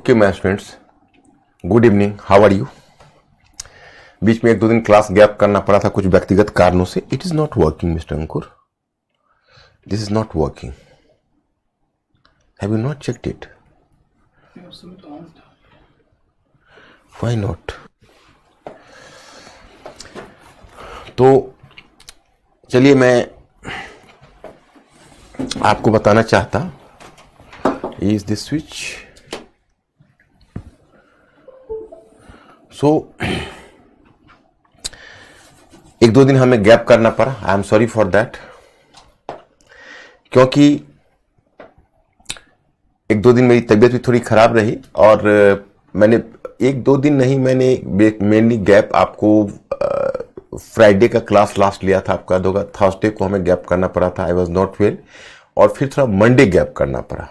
Okay my students, good evening, how are you. बीच में एक दो दिन क्लास गैप करना पड़ा था कुछ व्यक्तिगत कारणों से। It is not working mister Ankur, this is not working. Have you not checked it? Why not? तो चलिए मैं आपको बताना चाहता, इज दिस स्विच। सो एक दो दिन हमें गैप करना पड़ा, I am sorry for that, क्योंकि एक दो दिन मेरी तबीयत भी थोड़ी खराब रही और मैंने एक दो दिन नहीं, मैंने मेनली गैप आपको फ्राइडे का क्लास लास्ट लिया था आपका, होगा थर्सडे को हमें गैप करना पड़ा था, आई वॉज नॉट वेल, और फिर थोड़ा मंडे गैप करना पड़ा।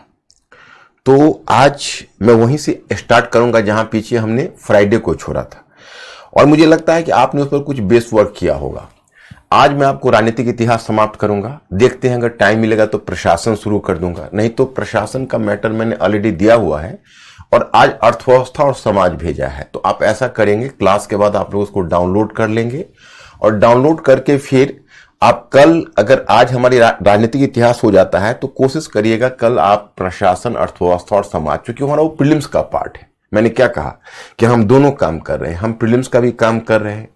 तो आज मैं वहीं से स्टार्ट करूंगा जहां पीछे हमने फ्राइडे को छोड़ा था, और मुझे लगता है कि आपने उस पर कुछ बेस वर्क किया होगा। आज मैं आपको राजनीतिक इतिहास समाप्त करूंगा, देखते हैं अगर टाइम मिलेगा तो प्रशासन शुरू कर दूंगा, नहीं तो प्रशासन का मैटर मैंने ऑलरेडी दिया हुआ है, और आज अर्थव्यवस्था और समाज भेजा है। तो आप ऐसा करेंगे, क्लास के बाद आप लोग उसको डाउनलोड कर लेंगे, और डाउनलोड करके फिर आप कल, अगर आज हमारी राजनीतिक इतिहास हो जाता है तो कोशिश करिएगा कल आप प्रशासन, अर्थव्यवस्था और समाज, क्योंकि हमारा वो प्रीलिम्स का पार्ट है। मैंने क्या कहा कि हम दोनों काम कर रहे हैं, हम प्रीलिम्स का भी काम कर रहे हैं,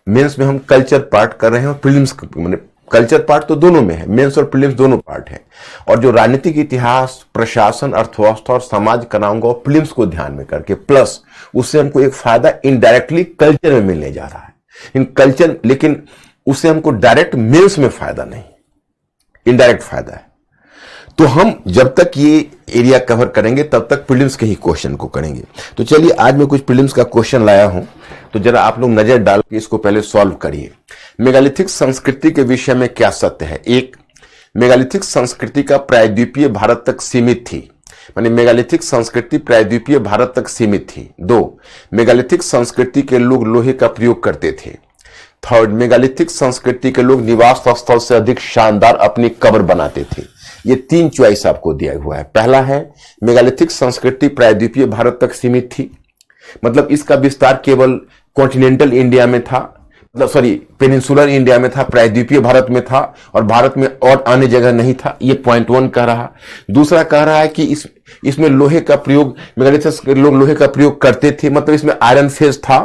मेंस में हम कल्चर पार्ट कर रहे हैं, और प्रीलिम्स मैंने कल्चर पार्ट तो दोनों में है, मेंस और प्रीलिम्स दोनों पार्ट है। और जो राजनीतिक इतिहास, प्रशासन, अर्थव्यवस्था और समाज कराऊंगा और प्रीलिम्स को ध्यान में करके, प्लस उससे हमको एक फायदा इनडायरेक्टली कल्चर में मिलने जा रहा है, इन कल्चर, लेकिन उससे हमको डायरेक्ट मेंस में फायदा नहीं, इनडायरेक्ट फायदा है। तो हम जब तक ये एरिया कवर करेंगे तब तक प्रीलिम्स के ही क्वेश्चन को करेंगे। तो चलिए आज मैं कुछ प्रीलिम्स का क्वेश्चन लाया हूं, तो जरा आप लोग नजर डाल के इसको पहले सॉल्व करिए। मेगालिथिक संस्कृति के विषय में क्या सत्य है? एक, मेगालिथिक संस्कृति का प्रायद्वीपीय भारत तक सीमित थी, माने मेगालिथिक संस्कृति प्रायद्वीपीय भारत तक सीमित थी। दो, मेगालिथिक संस्कृति के लोग लोहे का प्रयोग करते थे। थर्ड, मेगालिथिक संस्कृति के लोग निवास स्थल से अधिक शानदार अपनी कब्र बनाते थे। ये तीन चॉइस आपको दिया हुआ है। पहला है मेगालिथिक संस्कृति प्रायद्वीपीय भारत तक सीमित थी, मतलब इसका विस्तार केवल कॉन्टिनेंटल इंडिया में था, मतलब सॉरी पेनिनसुलर इंडिया में था, प्रायद्वीपीय भारत में था, और भारत में और अन्य जगह नहीं था। ये पॉइंट 1 कह रहा। दूसरा कह रहा है कि इसमें लोहे का प्रयोग, मेगालिथिक के लोग लोहे का प्रयोग करते थे, मतलब इसमें आयरन फेज था।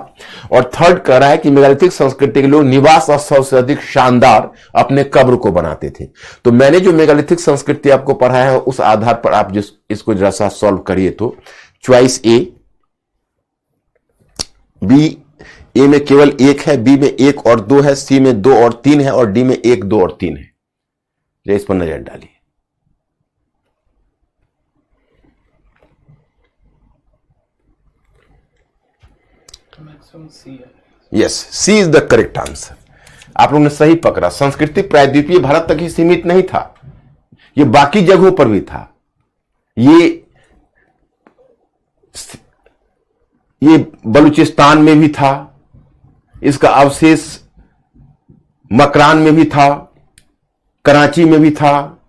और थर्ड कह रहा है कि मेगालिथिक संस्कृति के लोग निवास स्थल से अधिक शानदार अपने कब्र को बनाते थे। तो मैंने जो मेगालिथिक संस्कृति आपको पढ़ाया है उस आधार पर आप इसको जरा सा सॉल्व करिए। तो चॉइस ए, बी, ए में केवल एक है, बी में 1 और 2 है, सी में 2 और 3 है, और डी में 1, 2 और 3 है। इस पर नजर डालिए। Yes, C is the correct answer. आप लोगों ने सही पकड़ा। संस्कृति प्रायद्वीपीय भारत तक ही सीमित नहीं था, ये बाकी जगहों पर भी था। ये बलूचिस्तान में भी था, इसका अवशेष मकरान में भी था, कराची में भी था,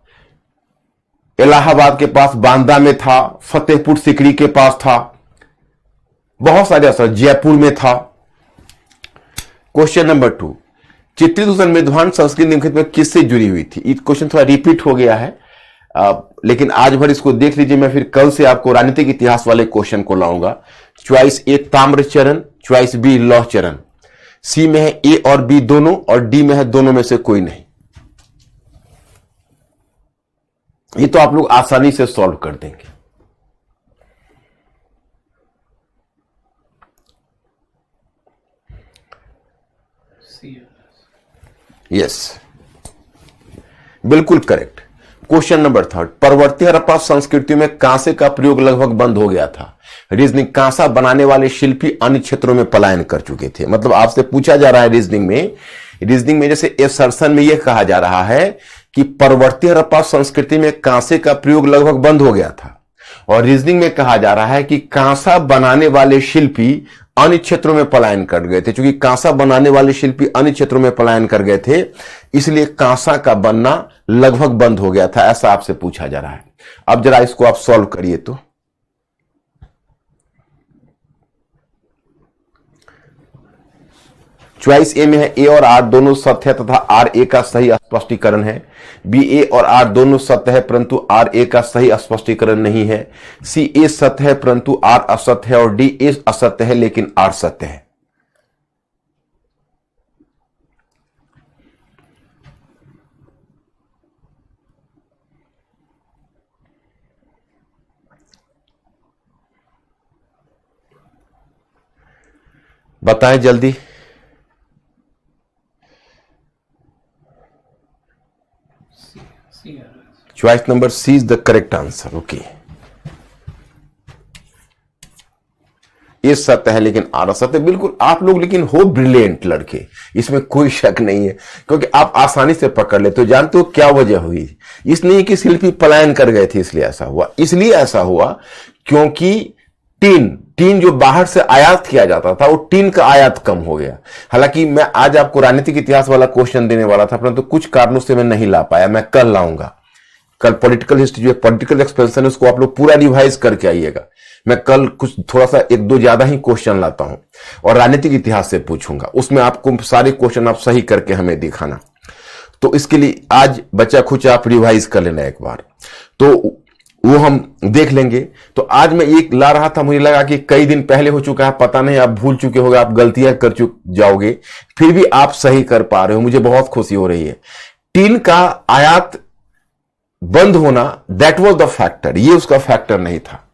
इलाहाबाद के पास बांदा में था, फतेहपुर सिकरी के पास था, बहुत सारे असर, जयपुर में था। क्वेश्चन नंबर 2, चित्रित विद्वान संस्कृत निम्नलिखित में किससे जुड़ी हुई थी? ये क्वेश्चन थोड़ा रिपीट हो गया है, लेकिन आज भर इसको देख लीजिए। मैं फिर कल से आपको राजनीतिक इतिहास वाले क्वेश्चन को लाऊंगा। चॉइस ए ताम्रचरण, चॉइस बी लौह चरण, सी में है ए और बी दोनों, और डी में है दोनों में से कोई नहीं। ये तो आप लोग आसानी से सॉल्व कर देंगे। यस, बिल्कुल करेक्ट। क्वेश्चन नंबर 3, परवर्ती हड़प्पा संस्कृतियों में कांसे का प्रयोग लगभग बंद हो गया था। रीजनिंग, कांसा बनाने वाले शिल्पी अन्य क्षेत्रों में पलायन कर चुके थे। मतलब आपसे पूछा जा रहा है रीजनिंग में जैसे एसर्शन में यह कहा जा रहा है कि परवर्ती हड़प्पा संस्कृति में कांसे का प्रयोग लगभग बंद हो गया था, और रीजनिंग में कहा जा रहा है कि कांसा बनाने वाले शिल्पी अन्य क्षेत्रों में पलायन कर गए थे। क्योंकि कांसा बनाने वाले शिल्पी अन्य क्षेत्रों में पलायन कर गए थे, इसलिए कांसा का बनना लगभग बंद हो गया था, ऐसा आपसे पूछा जा रहा है। अब जरा इसको आप सॉल्व करिए। तो चॉइस ए में है ए और आर दोनों सत्य है तथा आर ए का सही स्पष्टीकरण है। बी ए और आर दोनों सत्य है परंतु आर ए का सही स्पष्टीकरण नहीं है। सी ए सत्य है परंतु आर असत्य है और डी ए असत्य है लेकिन आर सत्य है। बताएं जल्दी। Choice number C is the correct answer. Okay, ये सत्य है लेकिन आर असत्य। बिल्कुल आप लोग लेकिन हो ब्रिलियंट लड़के, इसमें कोई शक नहीं है, क्योंकि आप आसानी से पकड़ लेते हो। जानते हो क्या वजह हुई? इसलिए कि शिल्पी पलायन कर गए थे इसलिए ऐसा हुआ। इसलिए ऐसा हुआ क्योंकि टीन जो बाहर से आयात किया जाता था वो टीन का आयात कम हो गया। हालांकि मैं आज आपको राजनीतिक इतिहास वाला क्वेश्चन देने वाला था परंतु कुछ कारणों से मैं नहीं ला पाया। मैं कल लाऊंगा। कल पॉलिटिकल हिस्ट्री जो पॉलिटिकल एक्सपेंशन है उसको आप लोग पूरा रिवाइज करके आइएगा। मैं कल कुछ थोड़ा सा एक दो ज्यादा ही क्वेश्चन लाता हूं और राजनीतिक इतिहास से पूछूंगा। उसमें आपको सारे क्वेश्चन आप सही करके हमें दिखाना। तो इसके लिए आज बच्चा खुचा आप रिवाइज कर लेना एक बार, तो वो हम देख लेंगे। तो आज मैं एक ला रहा था, मुझे लगा कि कई दिन पहले हो चुका है, पता नहीं आप भूल चुके होगे, आप गलतियां कर जाओगे, फिर भी आप सही कर पा रहे हो, मुझे बहुत खुशी हो रही है। टीन का आयात बंद होना दैट वाज द फैक्टर, ये उसका फैक्टर नहीं था।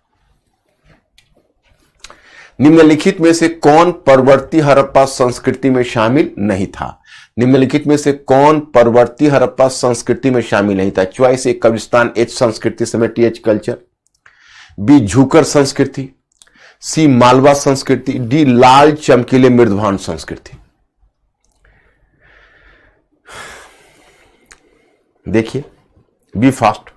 निम्नलिखित में से कौन परवर्ती हड़प्पा संस्कृति में शामिल नहीं था? निम्नलिखित में से कौन परवर्ती हड़प्पा संस्कृति में शामिल नहीं था? चॉइस ए कब्रिस्तान, एच संस्कृति सेमेट्री एच कल्चर, बी झूकर संस्कृति, सी मालवा संस्कृति, डी लाल चमकीले मृदभान संस्कृति। देखिए, बी फास्ट।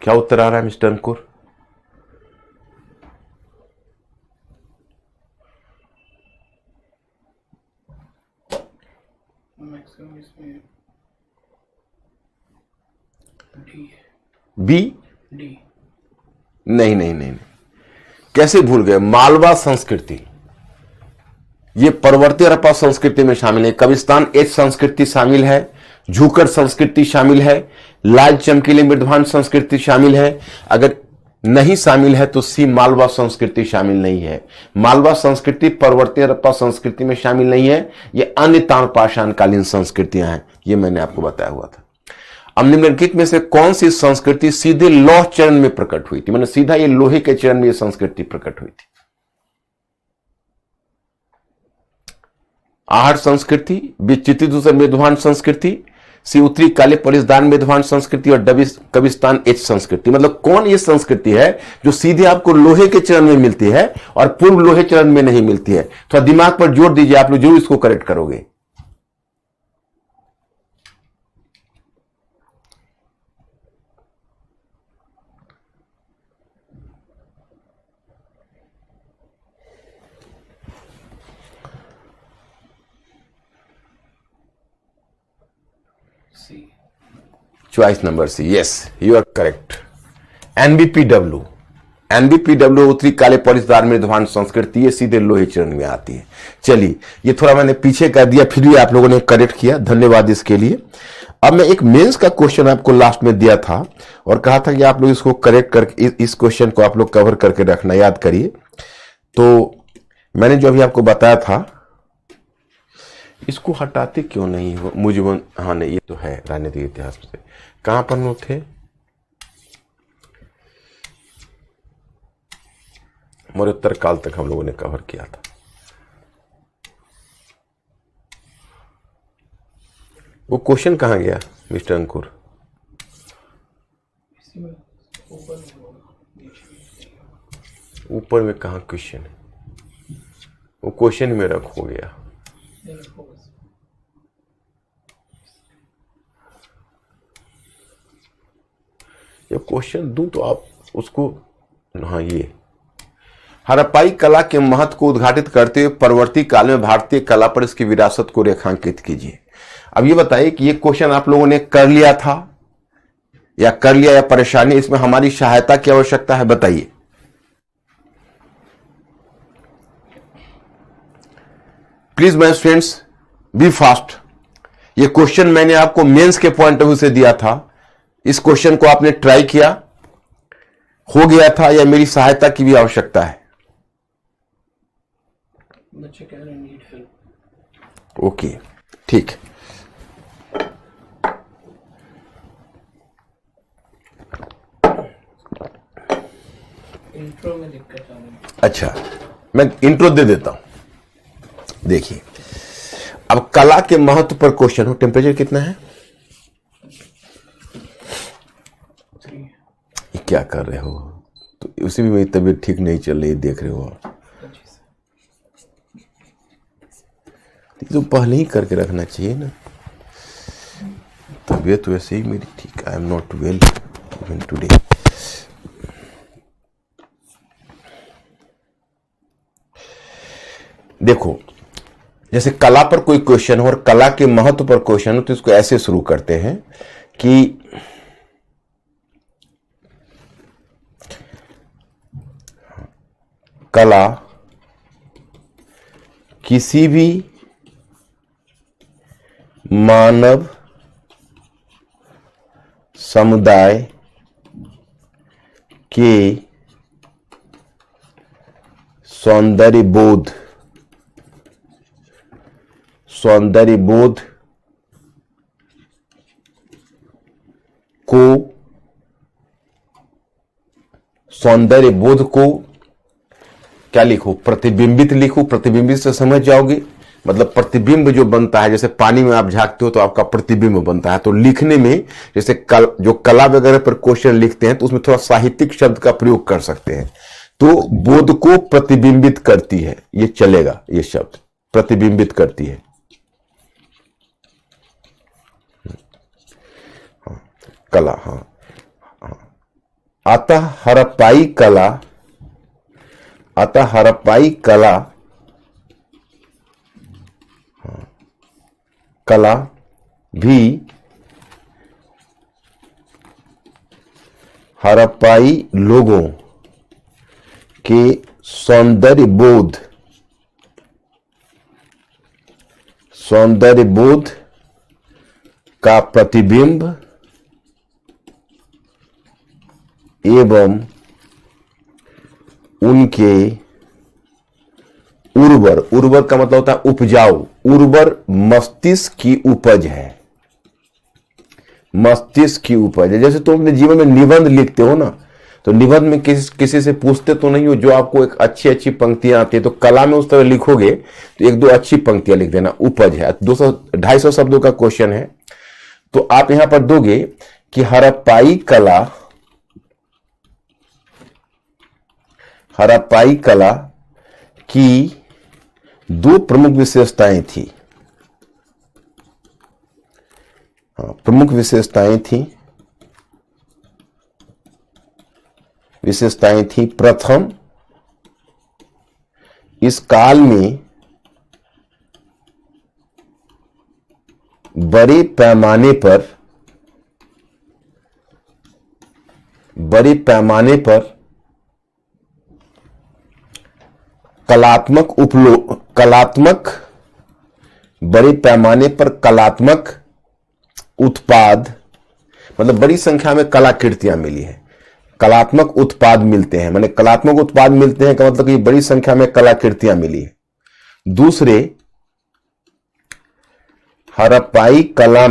क्या उत्तर आ रहा है मिस्टर अंकुर? बी? नहीं नहीं नहीं, कैसे भूल गए? मालवा संस्कृति ये परवर्ती हड़प्पा संस्कृति में शामिल है। कब्रिस्तान एच संस्कृति शामिल है, झूकर संस्कृति शामिल है, लाल चमकीले मृदभान संस्कृति शामिल है। अगर नहीं शामिल है तो सी मालवा संस्कृति शामिल नहीं है। मालवा संस्कृति परवर्ती हड़प्पा संस्कृति में शामिल नहीं है, ये अन्य ताम्रपाषाण कालीन संस्कृतियां हैं, ये मैंने आपको बताया हुआ था। अब निम्नलिखित में से कौन सी संस्कृति सीधे लौह चरण में प्रकट हुई थी? मैंने सीधा ये लोहे के चरण में ये संस्कृति प्रकट हुई थी। आहट संस्कृति, बी चित्तिदूसर मृदभान संस्कृति, सी उत्तरी काले परिसदान मृदभान संस्कृति और डबी कब्रिस्तान एच संस्कृति। मतलब कौन ये संस्कृति है जो सीधे आपको लोहे के चरण में मिलती है और पूर्व लोहे चरण में नहीं मिलती है? थोड़ा दिमाग पर जोर दीजिए, आप लोग जरूर इसको करेक्ट करोगे। Choice number C, yes you are correct. NBPW, NBPW उत्तरी काले परिसदान मृदभान संस्कृति, ये सीधे लोहे चरण में आती है। चलिए, ये थोड़ा मैंने पीछे कर दिया, फिर भी आप लोगों ने करेक्ट किया, धन्यवाद इसके लिए। अब मैं एक मेंस का क्वेश्चन आपको लास्ट में दिया था और कहा था कि आप लोग इसको करेक्ट करके इस क्वेश्चन को आप लोग कवर करके रखना, याद करिए। तो मैंने जो अभी आपको बताया था, इसको हटाते क्यों नहीं हो मुझे? हाँ नहीं, ये तो है राजनीतिक इतिहास से। कहां पर लोग थे? मौर्योत्तर काल तक हम लोगों ने कवर किया था। वो क्वेश्चन कहां गया मिस्टर अंकुर? ऊपर में कहां क्वेश्चन है? वो क्वेश्चन में रखो गया। जब क्वेश्चन दूं तो आप उसको, हाँ ये हड़प्पाई कला के महत्व को उद्घाटित करते हुए परवर्ती काल में भारतीय कला पर इसकी विरासत को रेखांकित कीजिए। अब ये बताइए कि ये क्वेश्चन आप लोगों ने कर लिया था या कर लिया या परेशानी, इसमें हमारी सहायता की आवश्यकता है, बताइए। Please my students be fast. ये क्वेश्चन मैंने आपको मेंस के पॉइंट ऑफ व्यू से दिया था। इस क्वेश्चन को आपने ट्राई किया, हो गया था, या मेरी सहायता की भी आवश्यकता है? बच्चे कह रहे हैं नीड हेल्प। ओके, ठीक। इंट्रो में दिक्कत आ रही है। अच्छा, मैं इंट्रो दे देता हूं। देखिए, अब कला के महत्व पर क्वेश्चन हो। टेम्परेचर कितना है? ये क्या कर रहे हो? तो उसी में मेरी तबीयत ठीक नहीं चल रही, देख रहे हो आप। तो पहले ही करके रखना चाहिए ना। तबीयत वैसे ही मेरी ठीक, I am not well even today. देखो, जैसे कला पर कोई क्वेश्चन हो और कला के महत्व पर क्वेश्चन हो तो इसको ऐसे शुरू करते हैं कि कला किसी भी मानव समुदाय के सौंदर्य बोध को क्या लिखो? प्रतिबिंबित लिखो। प्रतिबिंबित से समझ जाओगे, मतलब प्रतिबिंब जो बनता है, जैसे पानी में आप झांकते हो तो आपका प्रतिबिंब बनता है। तो लिखने में जैसे जो कला वगैरह पर क्वेश्चन लिखते हैं तो उसमें थोड़ा साहित्यिक शब्द का प्रयोग कर सकते हैं। तो बोध को प्रतिबिंबित करती है, ये चलेगा, ये शब्द प्रतिबिंबित करती है। कला, हाँ। अतः हड़प्पाई कला भी हड़प्पाई लोगों के सौंदर्य बोध का प्रतिबिंब एवं उनके उर्वर का मतलब होता है उपजाऊ, उर्वर मस्तिष्क की उपज है। मस्तिष्क की उपज है। जैसे तुम अपने जीवन में निबंध लिखते हो ना, तो निबंध में किसी से पूछते तो नहीं हो, जो आपको एक अच्छी पंक्तियां आती है, तो कला में उस तरह लिखोगे तो एक दो अच्छी पंक्तियां लिख देना। उपज है, 200-250 शब्दों का क्वेश्चन है। तो आप यहां पर दोगे कि हड़प्पाई कला की दो प्रमुख विशेषताएं थी। प्रमुख विशेषताएं थी। प्रथम, इस काल में बड़े पैमाने पर कलात्मक उत्पाद, मतलब बड़ी संख्या में कलाकृतियां मिली है। कलात्मक उत्पाद मिलते हैं, माने कलात्मक उत्पाद मिलते हैं का मतलब कि बड़ी संख्या में कलाकृतियां मिली है। दूसरे, हड़प्पाई कला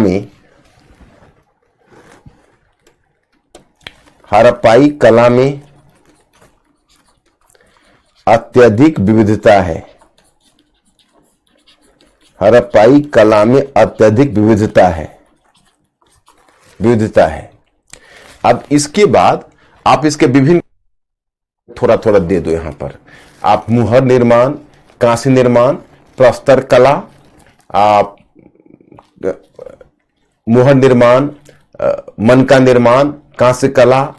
में अत्यधिक विविधता है। हड़प्पाई कला में अत्यधिक विविधता है। अब इसके बाद आप इसके विभिन्न थोड़ा थोड़ा दे दो यहां पर। आप मुहर निर्माण, कांस्य निर्माण, प्रस्तर कला, आप मुहर निर्माण, मन का निर्माण, कांस्य कला,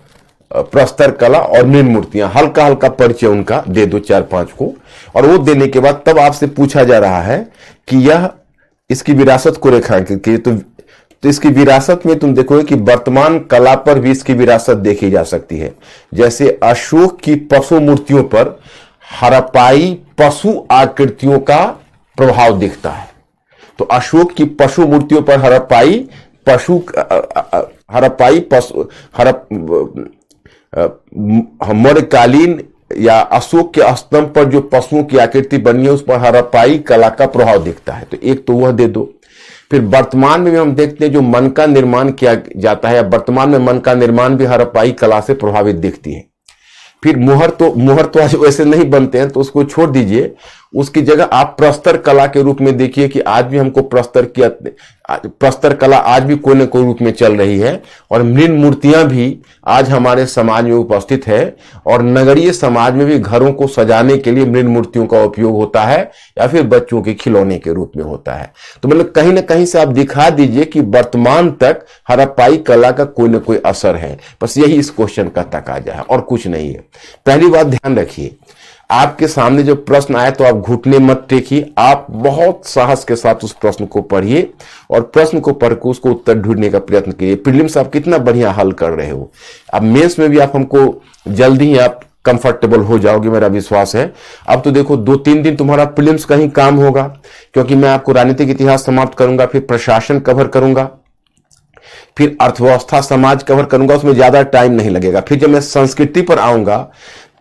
प्रस्तर कला और मृण मूर्तियां, हल्का हल्का परिचय उनका दे दो 4-5 को। और वो देने के बाद तब आपसे पूछा जा रहा है कि यह इसकी विरासत को रेखांकित कीजिए। तो इसकी विरासत में तुम देखोगे कि वर्तमान कला पर भी इसकी विरासत देखी जा सकती है। जैसे अशोक की पशु मूर्तियों पर हड़प्पाई पशु आकृतियों का प्रभाव दिखता है। तो अशोक की पशु मूर्तियों पर मध्यकालीन या अशोक के स्तंभ पर जो पशुओं की आकृति बनी है उस पर हड़प्पाई कला का प्रभाव दिखता है। तो एक तो वह दे दो। फिर वर्तमान में भी हम देखते हैं जो मन का निर्माण किया जाता है, या वर्तमान में मन का निर्माण भी हड़प्पाई कला से प्रभावित दिखती है। फिर मुहर तो आज वैसे नहीं बनते हैं, तो उसको छोड़ दीजिए। उसकी जगह आप प्रस्तर कला के रूप में देखिए कि आज भी हमको प्रस्तर कला आज भी कोई न कोई रूप में चल रही है, और मृण मूर्तियां भी आज हमारे समाज में उपस्थित है। और नगरीय समाज में भी घरों को सजाने के लिए मृण मूर्तियों का उपयोग होता है, या फिर बच्चों के खिलौने के रूप में होता है। तो मतलब कहीं ना कहीं से आप दिखा दीजिए कि वर्तमान तक हड़प्पाई कला का कोई न कोई असर है। बस यही इस क्वेश्चन का तकाजा है और कुछ नहीं है। पहली बात ध्यान रखिए, आपके सामने जो प्रश्न आए तो आप घुटने मत टेकिए, आप बहुत साहस के साथ उस प्रश्न को पढ़िए और प्रश्न को पढ़ के उसको उत्तर ढूंढने का प्रयत्न कीजिए। प्रीलिम्स आप कितना बढ़िया हल कर रहे हो, अब मेंस में भी आप हमको जल्दी ही आप कंफर्टेबल हो जाओगे, मेरा विश्वास है। अब तो देखो 2-3 दिन तुम्हारा प्रीलिम्स का ही काम होगा, क्योंकि मैं आपको राजनीतिक इतिहास समाप्त करूंगा, फिर प्रशासन कवर करूंगा, फिर अर्थव्यवस्था समाज कवर करूंगा, उसमें ज्यादा टाइम नहीं लगेगा। फिर जब मैं संस्कृति पर आऊंगा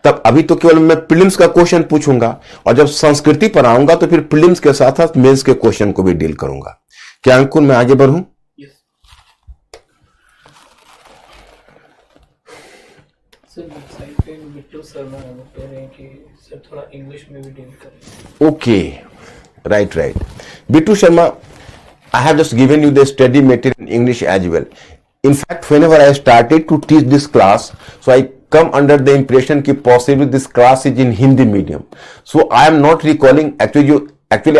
तब अभी तो केवल मैं प्रीलिम्स का क्वेश्चन पूछूंगा, और जब संस्कृति पर आऊंगा तो फिर प्रीलिम्स के साथ साथ मेंस के क्वेश्चन को भी डील करूंगा। क्या अंकुर मैं आगे बढ़ूं? सर वेबसाइट पे बिट्टू शर्मा कह रहे हैं कि सर थोड़ा इंग्लिश में भी डील करें। Okay, right. Bittu Sharma, I have just given you the study material in English as well. In fact, whenever I started to teach this class, so I come under the impression that possibly this class is in Hindi medium. So I am not recalling, actually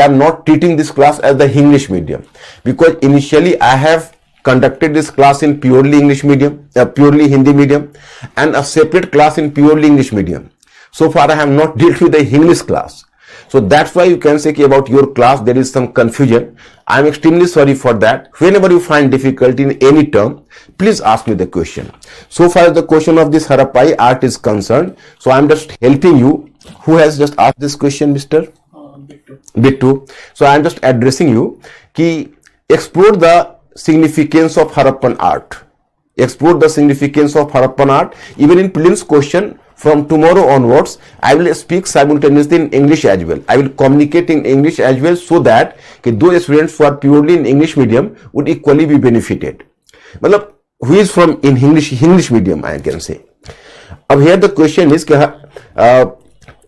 I am not treating this class as the English medium, because initially I have conducted this class in purely English medium, purely Hindi medium, and a separate class in purely English medium. So far I have not dealt with the English class. So that's why you can say about your class there is some confusion. I am extremely sorry for that. Whenever you find difficulty in any term, please ask me the question. So far as the question of this Harappai art is concerned, so I am just helping you. Who has just asked this question, Mr. Bittu? So I am just addressing you कि explore the significance of Harappan art. Explore the significance of Harappan art. Even in prelims question, from tomorrow onwards, I will speak simultaneously in English as well. I will communicate in English as well, so that those students who are purely in English medium would equally be benefited. मतलब who is from in English medium, I can say. अब here the question is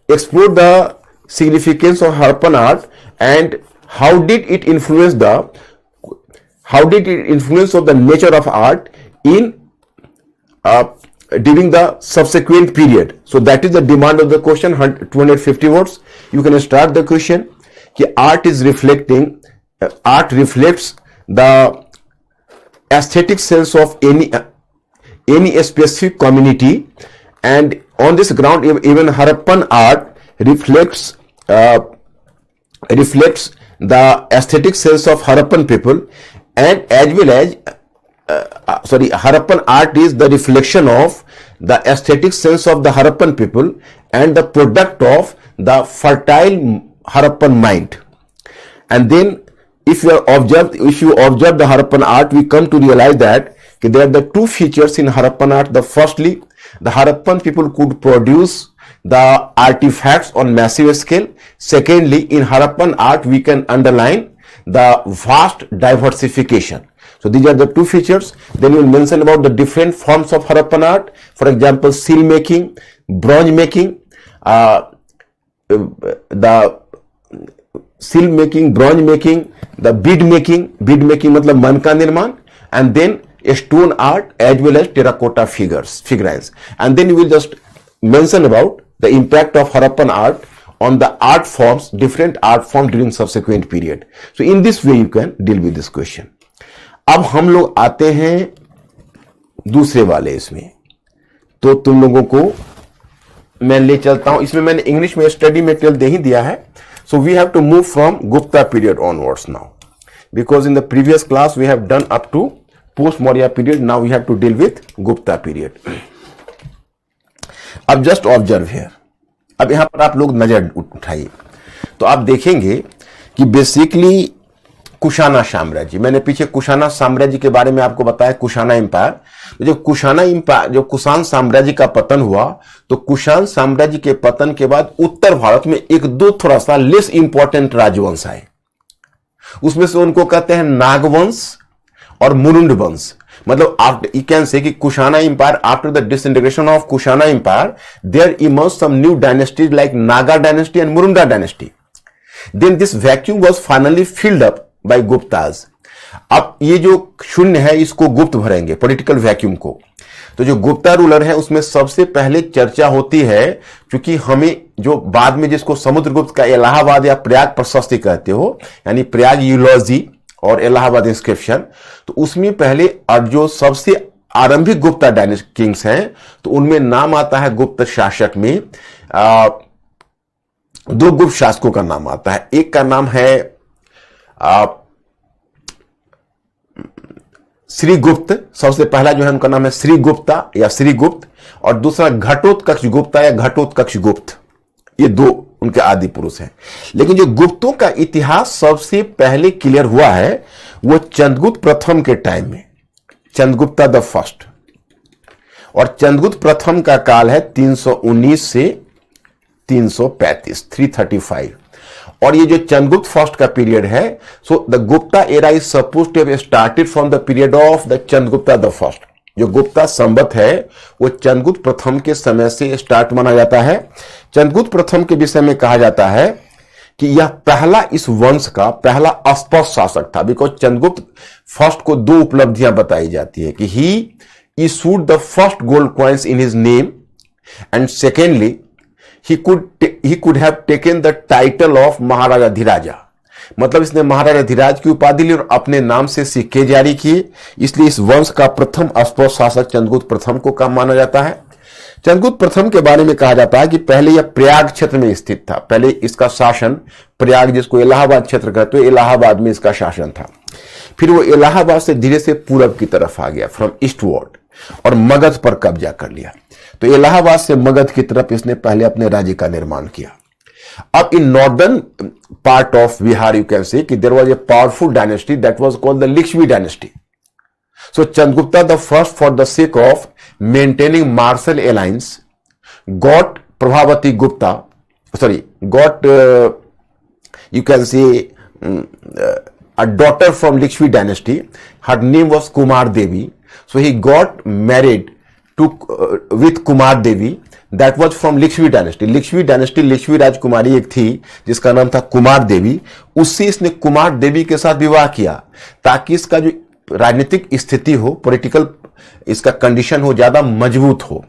explore the significance of Harappan art and how did it influence of the nature of art in during the subsequent period. So that is the demand of the question, 250 words. You can start the question कि art reflects the aesthetic sense of any specific community, and on this ground even Harappan art reflects the aesthetic sense of Harappan people, and as well as Harappan art is the reflection of the aesthetic sense of the Harappan people and the product of the fertile Harappan mind. And then if you observe the Harappan art, we come to realize that there are the two features in Harappan art. Firstly, the Harappan people could produce the artifacts on massive scale. Secondly, in Harappan art we can underline the vast diversification. So these are the two features. Then we will mention about the different forms of Harappan art. For example, seal making, bronze making, the seal making, bronze making, the bead making मतलब मन का निर्माण, and then stone art as well as terracotta figurines. And then we will just mention about the impact of Harappan art on the art forms, different art forms during subsequent period. So in this way you can deal with this question. अब हम लोग आते हैं दूसरे वाले इसमें तो तुम लोगों को मैं ले चलता हूं। इसमें मैंने इंग्लिश में स्टडी मटेरियल दे ही दिया है। So we have to move from Gupta period onwards now, because in the previous class we have done up to post Maurya period, now we have to deal with Gupta period. अब just observe here, अब यहां पर आप लोग नजर उठाइए तो आप देखेंगे कि बेसिकली कुशाना साम्राज्य, मैंने पीछे कुशाना साम्राज्य के बारे में आपको बताया, कुशाना एम्पायर। तो जब कुशाना एम्पायर, जो कुषाण साम्राज्य का पतन हुआ, तो कुषाण साम्राज्य के पतन के बाद उत्तर भारत में एक दो थोड़ा सा लेस इंपॉर्टेंट राजवंश आए। उसमें से उनको कहते हैं नागवंश और मुरुंड वंश। मतलब आफ्टर यू कैन से कि Kushana empire, after the disintegration of Kushana empire, there emerge some new dynasties like Naga dynasty and Murunda dynasty. Then this vacuum was finally filled up by Guptas. अब ये जो शून्य है इसको गुप्त भरेंगे, पॉलिटिकल वैक्यूम को। तो जो गुप्ता रूलर है उसमें सबसे पहले चर्चा होती है, क्योंकि हमें जो बाद में जिसको समुद्रगुप्त का इलाहाबाद या प्रयाग प्रशस्ति कहते हो, यानी प्रयाग यूलॉजी और इलाहाबाद इंस्क्रिप्शन, तो उसमें पहले और जो सबसे आरंभिक गुप्ता डायनेस्टी किंग्स हैं तो उनमें नाम आता है गुप्त शासक में दो गुप्त शासकों का नाम आता है। एक का नाम है श्रीगुप्त, सबसे पहला जो है उनका नाम है श्रीगुप्ता या श्रीगुप्त, और दूसरा घटोत्कच गुप्ता या घटोत्कच गुप्त। ये दो उनके आदि पुरुष हैं। लेकिन जो गुप्तों का इतिहास सबसे पहले क्लियर हुआ है वो चंद्रगुप्त प्रथम के टाइम में, चंद्रगुप्ता द फर्स्ट। और चंद्रगुप्त प्रथम का काल है 319 से 335, 335। और ये जो चंद्रगुप्त फर्स्ट का पीरियड है, so the Gupta era is supposed to have started from the period of the Chandragupta the first. जो गुप्ता संवत है वो चंद्रगुप्त प्रथम के समय से स्टार्ट माना जाता है। चंद्रगुप्त प्रथम के विषय में कहा जाता है कि यह पहला इस वंश का पहला स्पष्ट शासक था, बिकॉज चंद्रगुप्त फर्स्ट को दो उपलब्धियां बताई जाती है कि he issued the first gold coins in his name, and secondly he could have taken the title of Maharaja Dhiraja. मतलब इसने महाराजा धीराज की उपाधि ली और अपने नाम से सिक्के जारी किए, इसलिए इस वंश का प्रथम स्पष्ट शासक चंद्रगुप्त प्रथम को काम माना जाता है। चंद्रगुप्त प्रथम के बारे में कहा जाता है कि पहले यह प्रयाग क्षेत्र में स्थित था। पहले इसका शासन प्रयाग, जिसको इलाहाबाद क्षेत्र कहते हैं, इलाहाबाद में इसका शासन था। फिर वो इलाहाबाद से धीरे से पूरब की तरफ आ गया, फ्रॉम ईस्टवर्ड, और मगध पर कब्जा कर लिया। तो इलाहाबाद से मगध की तरफ इसने पहले अपने राज्य का निर्माण किया। अब in northern part of Bihar you can say कि there was a powerful dynasty that was called the Lichchhavi dynasty. So Chandragupta the first, for the sake of maintaining marital alliance, got Prabhavati Gupta, got you can say a daughter from Likshmi dynasty. Her name was Kumar Devi. So he got married to with Kumar Devi. That was from Likshmi dynasty. Likshmi dynasty, लिक्ष्मी राजकुमारी एक थी जिसका नाम था कुमार देवी. उससे इसने कुमार देवी के साथ विवाह किया ताकि इसका जो राजनीतिक स्थिति हो, पॉलिटिकल इसका कंडीशन हो, ज्यादा मजबूत हो.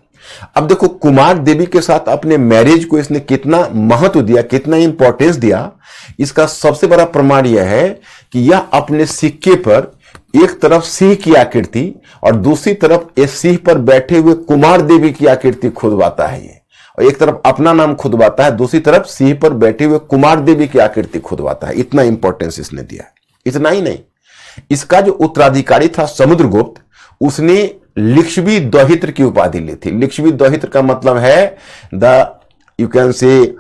अब देखो कुमार देवी के साथ अपने मैरिज को इसने कितना महत्व दिया, कितना इंपॉर्टेंस दिया. इसका सबसे बड़ा प्रमाण यह है कि यह अपने सिक्के पर एक तरफ सिंह की आकृति और दूसरी तरफ इस सिंह पर बैठे हुए कुमार देवी की आकृति खुदवाता है ये, और एक तरफ अपना नाम खुदवाता है, दूसरी तरफ सिंह पर बैठे हुए कुमार देवी की आकृति खुदवाता है. इतना इंपॉर्टेंस इसने दिया. इतना ही नहीं, इसका जो उत्तराधिकारी था समुद्रगुप्त, उसने लिक्ष्मी दौहित्र की उपाधि ली थी. लिक्ष्मी दौहित्र का मतलब है द यू कैन से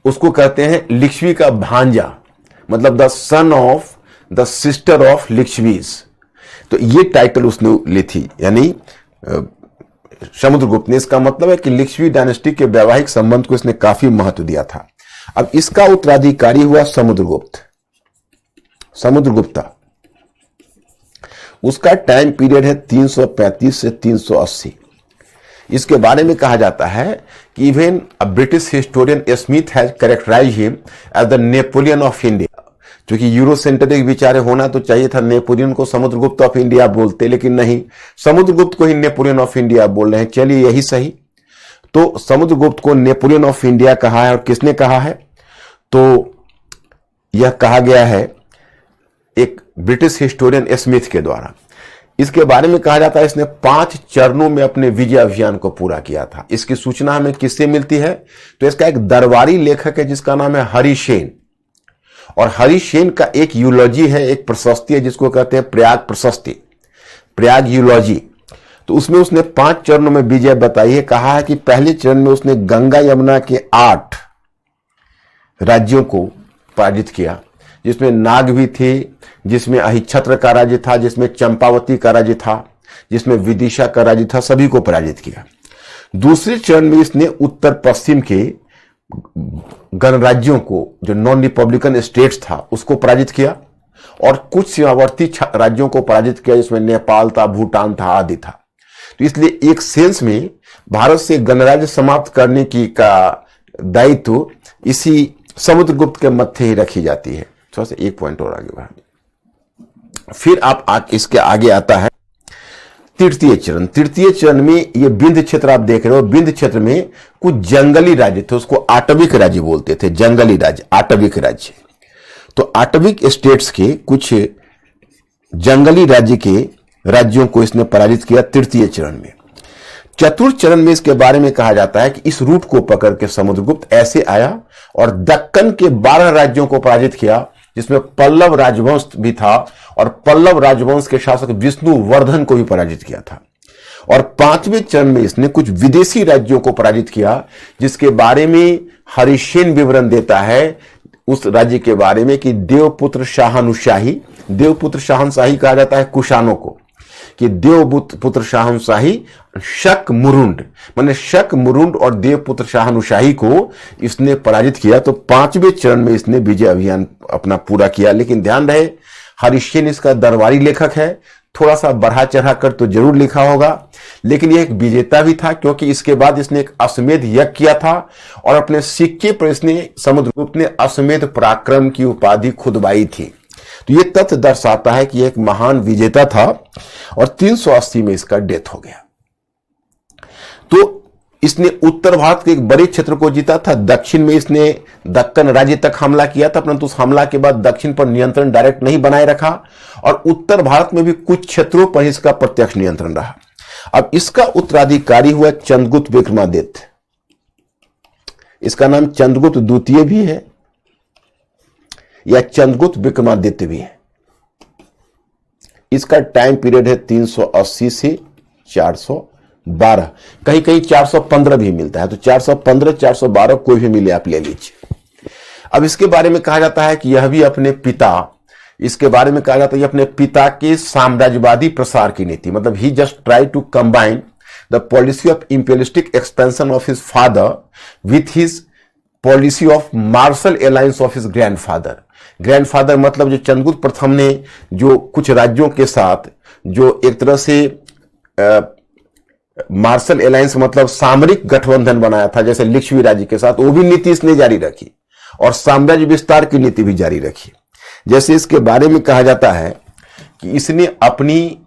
उसको कहते हैं लिक्ष्मी का भांजा, मतलब the son of the sister of लिक्ष्मीज. तो ये टाइटल उसने ली थी, यानी समुद्रगुप्त ने. इसका मतलब है कि लिक्ष्मी डायनेस्टी के वैवाहिक संबंध को इसने काफी महत्व दिया था. अब इसका उत्तराधिकारी हुआ समुद्रगुप्त, समुद्रगुप्ता. उसका टाइम पीरियड है 335 से 380. इसके बारे में कहा जाता है कि even a British historian Smith has characterised him as the Napoleon of India. क्योंकि यूरोसेंट्रिक विचार होना तो चाहिए था, नेपोलियन को समुद्रगुप्त ऑफ इंडिया बोलते, लेकिन नहीं, समुद्रगुप्त को ही नेपोलियन ऑफ इंडिया बोल रहे हैं. चलिए यही सही. तो समुद्रगुप्त को नेपोलियन ऑफ इंडिया कहा है. और किसने कहा है? तो यह कहा गया है एक ब्रिटिश हिस्टोरियन स्मिथ के द्वारा. इसके बारे में कहा जाता है इसने 5 चरणों में अपने विजय अभियान को पूरा किया था। इसकी सूचना हमें किससे मिलती है? तो इसका एक दरबारी लेखक है जिसका नाम है हरिसेन, और हरिसेन का एक यूलॉजी है, एक प्रशस्ति है जिसको कहते हैं प्रयाग प्रशस्ति, प्रयाग यूलॉजी। तो उसमें उसने 5 चरणों में विजय बताई है। कहा है कि पहले चरण में उसने गंगा यमुना के 8 राज्यों को पराजित किया, जिसमें नाग भी थे, जिसमें अहिच्छत्र का राज्य था, जिसमें चंपावती का राज्य था, जिसमें विदिशा का राज्य था, सभी को पराजित किया। दूसरे चरण में इसने उत्तर पश्चिम के गणराज्यों को, जो नॉन रिपब्लिकन स्टेट्स था, उसको पराजित किया, और कुछ सीमावर्ती राज्यों को पराजित किया, जिसमें नेपाल था, भूटान था, आदि था। तो इसलिए एक सेंस में भारत से गणराज्य समाप्त करने की का दायित्व इसी समुद्रगुप्त के मत्थे ही रखी जाती है। थोड़ा सा एक पॉइंट और आगे बढ़ा, फिर आप इसके आगे आता है तृतीय चरण। तृतीय चरण में ये विंध्य क्षेत्र आप देख रहे हो। विंध्य क्षेत्र में कुछ जंगली राज्य थे, उसको आटविक राज्य बोलते थे, जंगली राज्य, आटविक राज्य। तो आटविक स्टेट्स के कुछ जंगली राज्य के राज्यों को इसने पराजित किया तृतीय चरण में। चतुर्थ चरण में इसके बारे में कहा जाता है कि इस रूट को पकड़ के समुद्रगुप्त ऐसे आया और दक्कन के 12 राज्यों को पराजित किया, जिसमें पल्लव राजवंश भी था, और पल्लव राजवंश के शासक विष्णुवर्धन को भी पराजित किया था। और 5वें चरण में इसने कुछ विदेशी राज्यों को पराजित किया, जिसके बारे में हरिसेन विवरण देता है उस राज्य के बारे में कि देवपुत्र शाहनुशाही, देवपुत्र शाहनशाही कहा जाता है कुषाणों को, कि देवपुत्र शाहनशाही शक मुरुंड, माने शक मुरुंड और देवपुत्र शाहनुशाही को इसने पराजित किया। तो 5वें चरण में इसने विजय अभियान अपना पूरा किया। लेकिन ध्यान रहे, हरिसेन इसका दरबारी लेखक है, थोड़ा सा बढ़ा चढ़ा कर तो जरूर लिखा होगा, लेकिन यह एक विजेता भी था, क्योंकि इसके बाद इसने एक अश्वमेध यज्ञ किया था, और अपने सिक्के पर इसने, समुद्रगुप्त ने अश्वमेध पराक्रम की उपाधि खुदवाई थी। तो यह तथ्य दर्शाता है कि यह एक महान विजेता था, और 380 में इसका डेथ हो गया। तो इसने उत्तर भारत के एक बड़े क्षेत्र को जीता था। दक्षिण में इसने दक्कन राज्य तक हमला किया था, परंतु उस हमला के बाद दक्षिण पर नियंत्रण डायरेक्ट नहीं बनाए रखा, और उत्तर भारत में भी कुछ क्षेत्रों पर इसका प्रत्यक्ष नियंत्रण रहा। अब इसका उत्तराधिकारी हुआ चंद्रगुप्त विक्रमादित्य। इसका नाम चंद्रगुप्त द्वितीय भी है या चंद्रगुप्त विक्रमादित्य भी है। इसका टाइम पीरियड है 380 से 412, कहीं कहीं 415 भी मिलता है, तो 415 412 कोई भी मिले आप ले लीजिए। अब इसके बारे में कहा जाता है कि यह भी अपने पिता, इसके बारे में कहा जाता है कि अपने पिता के साम्राज्यवादी प्रसार की नीति, मतलब he just try to combine the policy of imperialistic expansion of his father with his policy of marital alliance of his grandfather. Grandfather मतलब जो चंद्रगुप्त प्रथम ने जो कुछ राज्यों के साथ जो एक तरह से मार्शल अलायंस मतलब सामरिक गठबंधन बनाया था, जैसे लिच्छवी राज्य के साथ, वो भी नीति इसने जारी रखी, और साम्राज्य विस्तार की नीति भी जारी रखी। जैसे इसके बारे में कहा जाता है कि इसने अपनी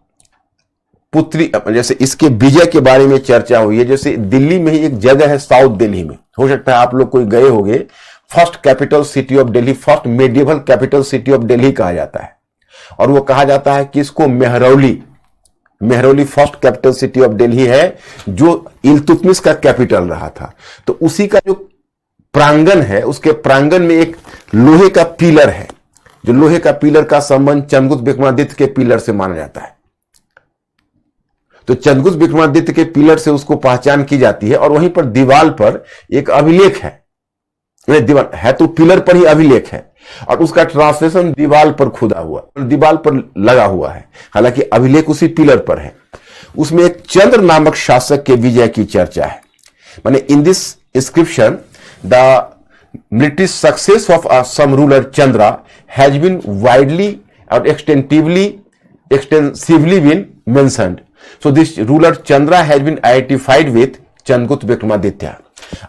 पुत्री, जैसे इसके विजय के बारे में चर्चा हुई है, जैसे दिल्ली में ही एक जगह है साउथ दिल्ली में, हो सकता है आप लोग कोई गए होंगे, first capital city of Delhi, first medieval capital city of Delhi कहा जाता है, और वो कहा जाता है कि इसको Mehrauli, Mehrauli first capital city of Delhi है, जो इल्तुतमिश का कैपिटल रहा था। तो उसी का जो प्रांगण है, उसके प्रांगण में एक लोहे का पिलर है, जो लोहे का पिलर का संबंध चंद्रगुप्त विक्रमादित्य के पिलर से माना जाता है। तो चंद्रगुप्त विक्रमादित्य के पिलर से उसको पहचान की जाती है, और वहीं पर दीवार पर एक अभिलेख है, दीवार है तो पिलर पर ही अभिलेख है, और उसका ट्रांसलेशन दीवार पर खुदा हुआ, दीवार पर लगा हुआ है, हालांकि अभिलेख उसी पिलर पर है। उसमें एक चंद्र नामक शासक के विजय की चर्चा है। माने in this inscription the British success of some ruler Chandra has been widely or extensively been mentioned. So this ruler Chandra has been identified with Chandragupta Vikramaditya.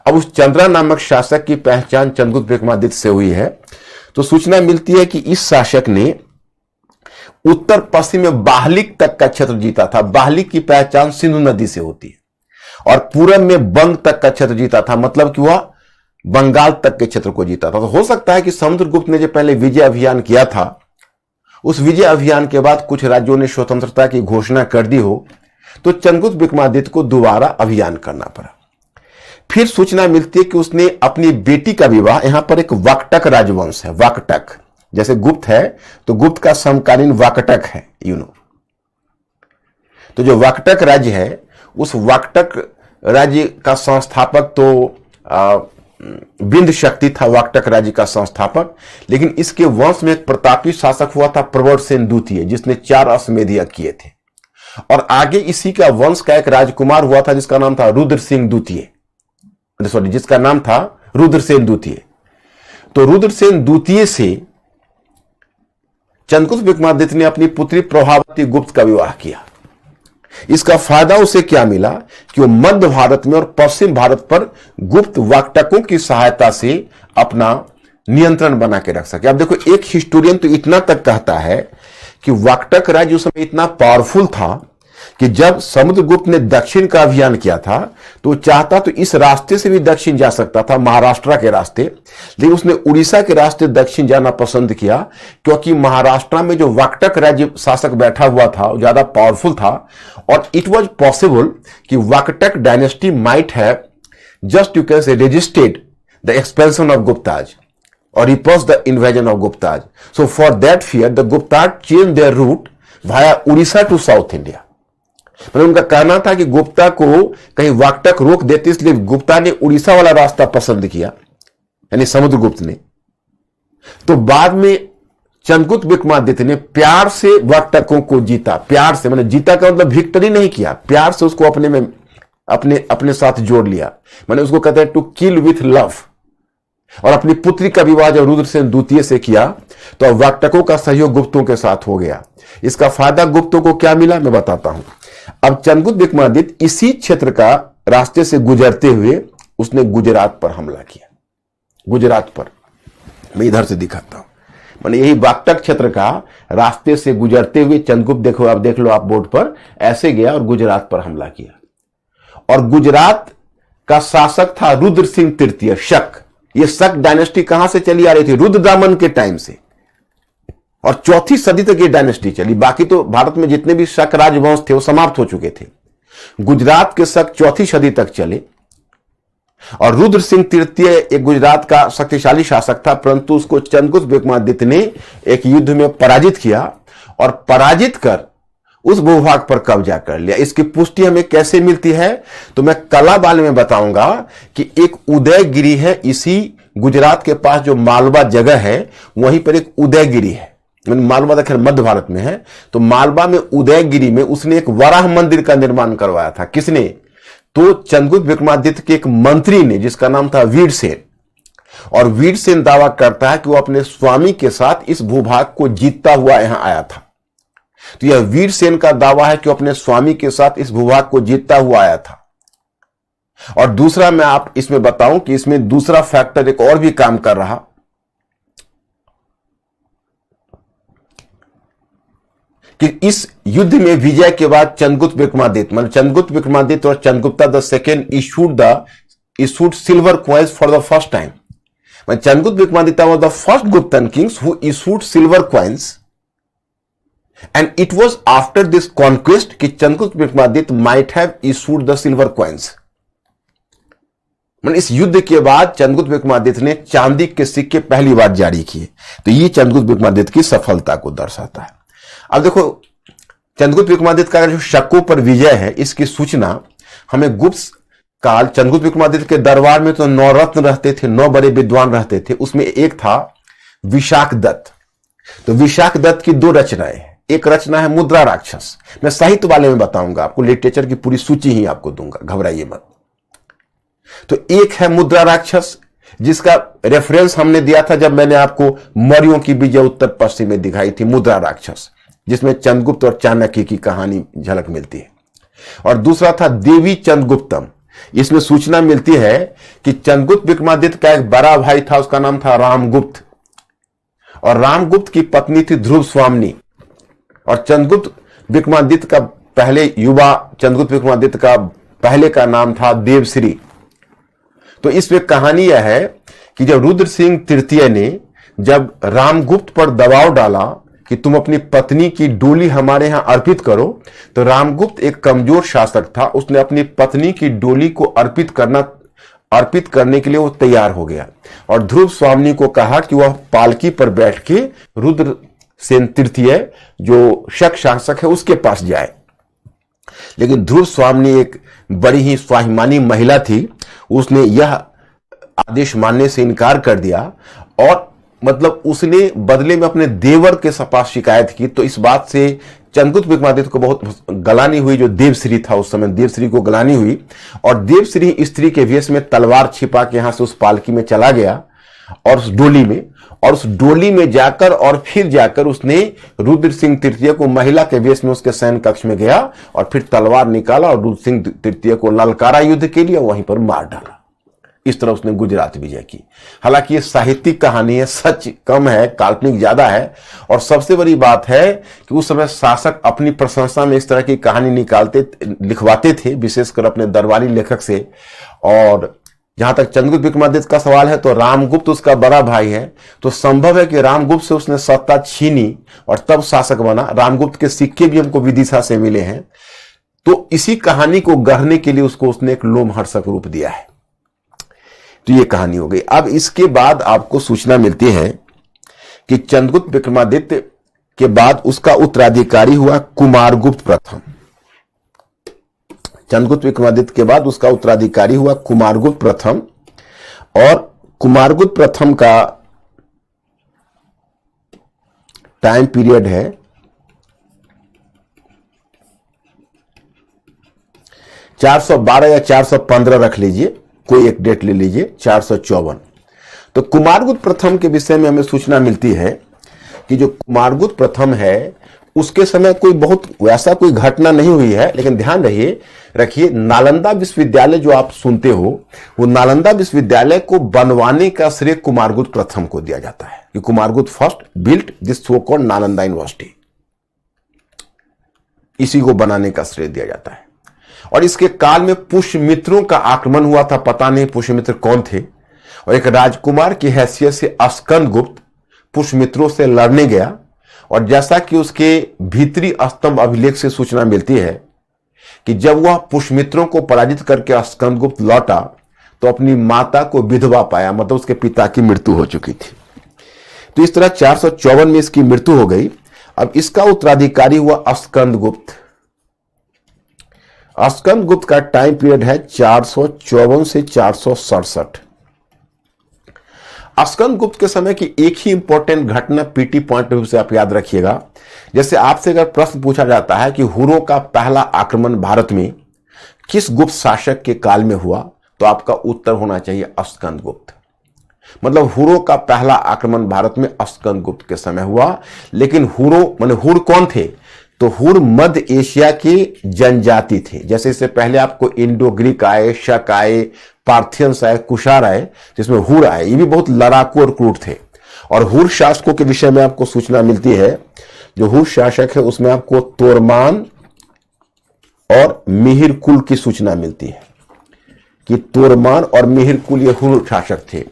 अब उस चंद्रा नामक शासक की पहचान चंद्रगुप्त विक्रमादित्य से हुई है। तो सूचना मिलती है कि इस शासक ने उत्तर पश्चिम में बाहलिक तक का क्षेत्र जीता था। बाहलिक की पहचान सिंधु नदी से होती है, और पूरब में बंग तक का क्षेत्र जीता था, मतलब कि वह बंगाल तक के क्षेत्र को जीता था। तो हो सकता है कि समुद्रगुप्त ने जो पहले विजय अभियान किया था उस विजय अभियान के बाद कुछ राज्यों ने स्वतंत्रता की घोषणा कर दी हो, तो चंद्रगुप्त विक्रमादित्य को दोबारा अभियान करना पड़ा। फिर सूचना मिलती है कि उसने अपनी बेटी का विवाह, यहां पर एक वाकटक राजवंश है, वाकटक जैसे गुप्त है तो गुप्त का समकालीन वाकटक है, तो जो वाकटक राज्य है, उस वाकटक राज्य का संस्थापक तो बिंद शक्ति था, वाकटक राज्य का संस्थापक। लेकिन इसके वंश में एक प्रतापी शासक हुआ था प्रवरसेन द्वितीय, जिसने 4 अश्वमेध यज्ञ किए थे। और आगे इसी का वंश का एक राजकुमार हुआ था जिसका नाम था रुद्रसिंह द्वितीय, जिसका नाम था रुद्रसेन द्वितीय। तो रुद्रसेन द्वितीय से चंद्रगुप्त विक्रमादित्य ने अपनी पुत्री प्रभावती गुप्त का विवाह किया। इसका फायदा उसे क्या मिला कि वो मध्य भारत में और पश्चिम भारत पर गुप्त वाकटकों की सहायता से अपना नियंत्रण बना के रख सके। अब देखो, एक हिस्टोरियन तो इतना तक कहता है कि वाकटक राज्य उस समय इतना पावरफुल था कि जब समुद्रगुप्त ने दक्षिण का अभियान किया था तो वो चाहता तो इस रास्ते से भी दक्षिण जा सकता था, महाराष्ट्र के रास्ते, लेकिन उसने उड़ीसा के रास्ते दक्षिण जाना पसंद किया, क्योंकि महाराष्ट्र में जो वाकटक राज्य शासक बैठा हुआ था वो ज्यादा पावरफुल था। और इट वॉज पॉसिबल कि Vakataka dynasty might have just, you can say, resisted the expansion of Guptas or repulse the invasion of Guptas. So for that fear, the Guptas changed their route via Odisha to South India. मतलब उनका कहना था कि गुप्ता को कहीं वाकटक रोक देते, इसलिए गुप्ता ने उड़ीसा वाला रास्ता पसंद किया, यानी समुद्रगुप्त ने। तो बाद में चंद्रगुप्त विक्रमादित्य ने प्यार से वाकटकों को जीता, प्यार से, मतलब जीता का मतलब विक्ट्री नहीं किया, प्यार से उसको अपने साथ जोड़ लिया, मैंने उसको कहते हैं टू किल विथ लव। और अपनी पुत्री का विवाह जब रुद्रसेन द्वितीय से किया तो अब वाकटकों का सहयोग गुप्तों के साथ हो गया। इसका फायदा गुप्तों को क्या मिला मैं बताता हूं। अब चंद्रगुप्त विक्रमादित्य इसी क्षेत्र का रास्ते से गुजरते हुए उसने गुजरात पर हमला किया। गुजरात पर मैं इधर से दिखाता हूं, माने यही वाकटक क्षेत्र का रास्ते से गुजरते हुए चंद्रगुप्त, देखो आप, देख लो आप बोर्ड पर, ऐसे गया और गुजरात पर हमला किया। और गुजरात का शासक था रुद्र सिंह तृतीय, शक। ये शक डायनेस्टी कहां से चली आ रही थी? रुद्रदामन के टाइम से, और 4वीं सदी तक ये डायनेस्टी चली। बाकी तो भारत में जितने भी शक राजवंश थे वो समाप्त हो चुके थे। गुजरात के शक 4वीं सदी तक चले। और रुद्र सिंह तृतीय एक गुजरात का शक्तिशाली शासक था, परंतु उसको चंद्रगुप्त विक्रमादित्य ने एक युद्ध में पराजित किया और पराजित कर उस भूभाग पर कब्जा कर लिया। इसकी पुष्टि हमें कैसे मिलती है तो मैं कला बाल में बताऊंगा कि एक उदयगिरी है इसी गुजरात के पास, जो मालवा जगह है वहीं पर एक उदयगिरी है। मालवा खैर मध्य भारत में है, तो मालवा में उदयगिरी में उसने एक वराह मंदिर का निर्माण करवाया था। किसने? तो चंद्रगुप्त विक्रमादित्य के एक मंत्री ने, जिसका नाम था वीरसेन। और वीरसेन दावा करता है कि वो अपने स्वामी के साथ इस भूभाग को जीतता हुआ यहां आया था। तो यह वीरसेन का दावा है कि वो अपने स्वामी के साथ इस भूभाग को जीतता हुआ आया था। और दूसरा मैं आप इसमें बताऊं कि इसमें दूसरा फैक्टर एक और भी काम कर रहा, कि इस युद्ध में विजय के बाद चंद्रगुप्त विक्रमादित्य, मतलब चंद्रगुप्त विक्रमादित्य और Chandragupta the second issued silver coins for the first time. When Chandragupta Vikramaditya was the first Guptan kings who issued silver coins, and it was after this conquest कि Chandragupta Vikramaditya might have issued the silver coins. इस युद्ध के बाद चंद्रगुप्त विक्रमादित्य ने चांदी के सिक्के पहली बार जारी किए। तो ये चंद्रगुप्त विक्रमादित्य की सफलता को दर्शाता है। अब देखो, चंद्रगुप्त विक्रमादित्य का जो शकों पर विजय है, इसकी सूचना हमें गुप्त काल, चंद्रगुप्त विक्रमादित्य के दरबार में तो 9 रत्न रहते थे, 9 बड़े विद्वान रहते थे। उसमें एक था विशाखदत्त। तो विशाखदत्त की 2 रचनाएं हैं। एक रचना है मुद्रा राक्षस, मैं साहित्य वाले में बताऊंगा आपको, लिटरेचर की पूरी सूची ही आपको दूंगा, घबराइए मत। तो एक है मुद्रा राक्षस, जिसका रेफरेंस हमने दिया था जब मैंने आपको मौर्यों की विजय उत्तर पश्चिम में दिखाई थी, मुद्रा राक्षस, जिसमें चंद्रगुप्त और चाणक्य की कहानी झलक मिलती है। और दूसरा था देवी चंद्रगुप्तम। इसमें सूचना मिलती है कि चंद्रगुप्त विक्रमादित्य का एक बड़ा भाई था, उसका नाम था रामगुप्त, और रामगुप्त की पत्नी थी ध्रुव स्वामिनी। और चंद्रगुप्त विक्रमादित्य का पहले युवा चंद्रगुप्त विक्रमादित्य का पहले का नाम था देवश्री। तो इसमें कहानी यह है कि जब रुद्र सिंह तृतीय ने जब रामगुप्त पर दबाव डाला कि तुम अपनी पत्नी की डोली हमारे यहां अर्पित करो, तो रामगुप्त एक कमजोर शासक था, उसने अपनी पत्नी की डोली को अर्पित करने के लिए वो तैयार हो गया और ध्रुव स्वामी को कहा कि वह पालकी पर बैठ के रुद्र सेन तृतीय जो शक शासक है उसके पास जाए। लेकिन ध्रुव स्वामी एक बड़ी ही स्वाभिमानी महिला थी, उसने यह आदेश मानने से इनकार कर दिया और मतलब उसने बदले में अपने देवर के पास शिकायत की। तो इस बात से चंद्रगुप्त विक्रमादित्य को बहुत गलानी हुई, जो देवश्री था उस समय, देवश्री को गलानी हुई और देवश्री स्त्री के वेश में तलवार छिपा के यहां से उस पालकी में चला गया और उस डोली में, और उस डोली में जाकर और फिर जाकर उसने रुद्र सिंह तृतीय को महिला के वेश में उसके शयन कक्ष में गया और फिर तलवार निकाला और रुद्र सिंह तृतीय को ललकारा युद्ध के लिए, वहीं पर मार डाला। इस तरह उसने गुजरात विजय की। हालांकि ये साहित्यिक कहानी है, सच कम है, काल्पनिक ज्यादा है। और सबसे बड़ी बात है कि उस समय शासक अपनी प्रशंसा में इस तरह की कहानी लिखवाते थे, विशेषकर अपने दरबारी लेखक से। और जहां तक चंद्रगुप्त विक्रमादित्य का सवाल है, तो रामगुप्त उसका बड़ा भाई है, तो संभव है कि रामगुप्त से उसने सत्ता छीनी और तब शासक बना। रामगुप्त के सिक्के भी हमको विदिशा से मिले हैं। तो इसी कहानी को गढ़ने के लिए उसने एक लोमहर्षक रूप दिया है। तो ये कहानी हो गई। अब इसके बाद आपको सूचना मिलती है कि चंद्रगुप्त विक्रमादित्य के बाद उसका उत्तराधिकारी हुआ कुमारगुप्त प्रथम। चंद्रगुप्त विक्रमादित्य के बाद उसका उत्तराधिकारी हुआ कुमारगुप्त प्रथम, और कुमारगुप्त प्रथम का टाइम पीरियड है 412 या 415 रख लीजिए, कोई एक डेट ले लीजिए, 454। तो कुमारगुप्त प्रथम के विषय में हमें सूचना मिलती है कि जो कुमारगुप्त प्रथम है उसके समय कोई बहुत वैसा कोई घटना नहीं हुई है। लेकिन ध्यान रखिए, नालंदा विश्वविद्यालय जो आप सुनते हो, वो नालंदा विश्वविद्यालय को बनवाने का श्रेय कुमारगुप्त प्रथम को दिया जाता है कि Kumaragupta first built this so called Nalanda university, इसी को बनाने का श्रेय दिया जाता है। और इसके काल में पुष्यमित्रों का आक्रमण हुआ था, पता नहीं पुष्यमित्र कौन थे, और एक राजकुमार की हैसियत से स्कंदगुप्त पुष्यमित्रों से लड़ने गया। और जैसा कि उसके भीतरी स्तंभ अभिलेख से सूचना मिलती है कि जब वह पुष्यमित्रों को पराजित करके स्कंदगुप्त लौटा तो अपनी माता को विधवा पाया, मतलब उसके पिता की मृत्यु हो चुकी थी। तो इस तरह 454 में इसकी मृत्यु हो गई। अब इसका उत्तराधिकारी हुआ स्कंदगुप्त। स्कंदगुप्त का टाइम पीरियड है 454 से 467। स्कंदगुप्त के समय की एक ही इंपॉर्टेंट घटना पीटी पॉइंट ऑफ व्यू से आप याद रखिएगा। जैसे आपसे अगर प्रश्न पूछा जाता है कि हुरों का पहला आक्रमण भारत में किस गुप्त शासक के काल में हुआ, तो आपका उत्तर होना चाहिए स्कंदगुप्त। मतलब हुरों का पहला आक्रमण भारत में स्कंदगुप्त के समय हुआ। लेकिन हुर कौन थे? तो हुर मध्य एशिया की जनजाति थे। जैसे इससे पहले आपको इंडो ग्रीक आए, शक आए, पार्थियंस आए, कुषाण आए, जिसमें हुर आए, ये भी बहुत लड़ाकू और क्रूर थे। और हुर शासकों के विषय में आपको सूचना मिलती है, जो हुर शासक है उसमें आपको तोरमान और मिहिर कुल की सूचना मिलती है कि तोरमान और मिहिर कुल ये हुर शासक थे।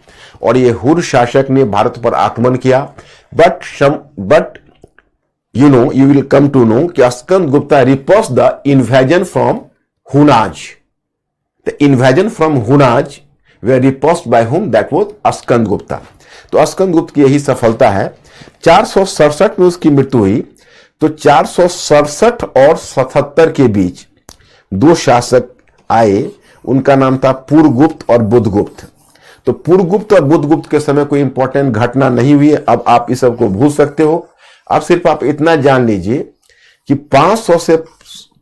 और ये हुर शासक ने भारत पर आक्रमण किया। But you will come to know कि स्कंदगुप्ता repulsed the invasion from Hunaj. The invasion from Hunaj were repulsed by whom? That was स्कंदगुप्ता। तो स्कंदगुप्त की यही सफलता है। 467 में उसकी मृत्यु हुई। तो 467 और 77 के बीच दो शासक आए, उनका नाम था पुरगुप्त और बुधगुप्त। तो पुरगुप्त और बुधगुप्त के समय कोई इंपॉर्टेंट घटना नहीं हुई है। अब आप इस सब को भूल सकते हो। अब सिर्फ आप इतना जान लीजिए कि 500 से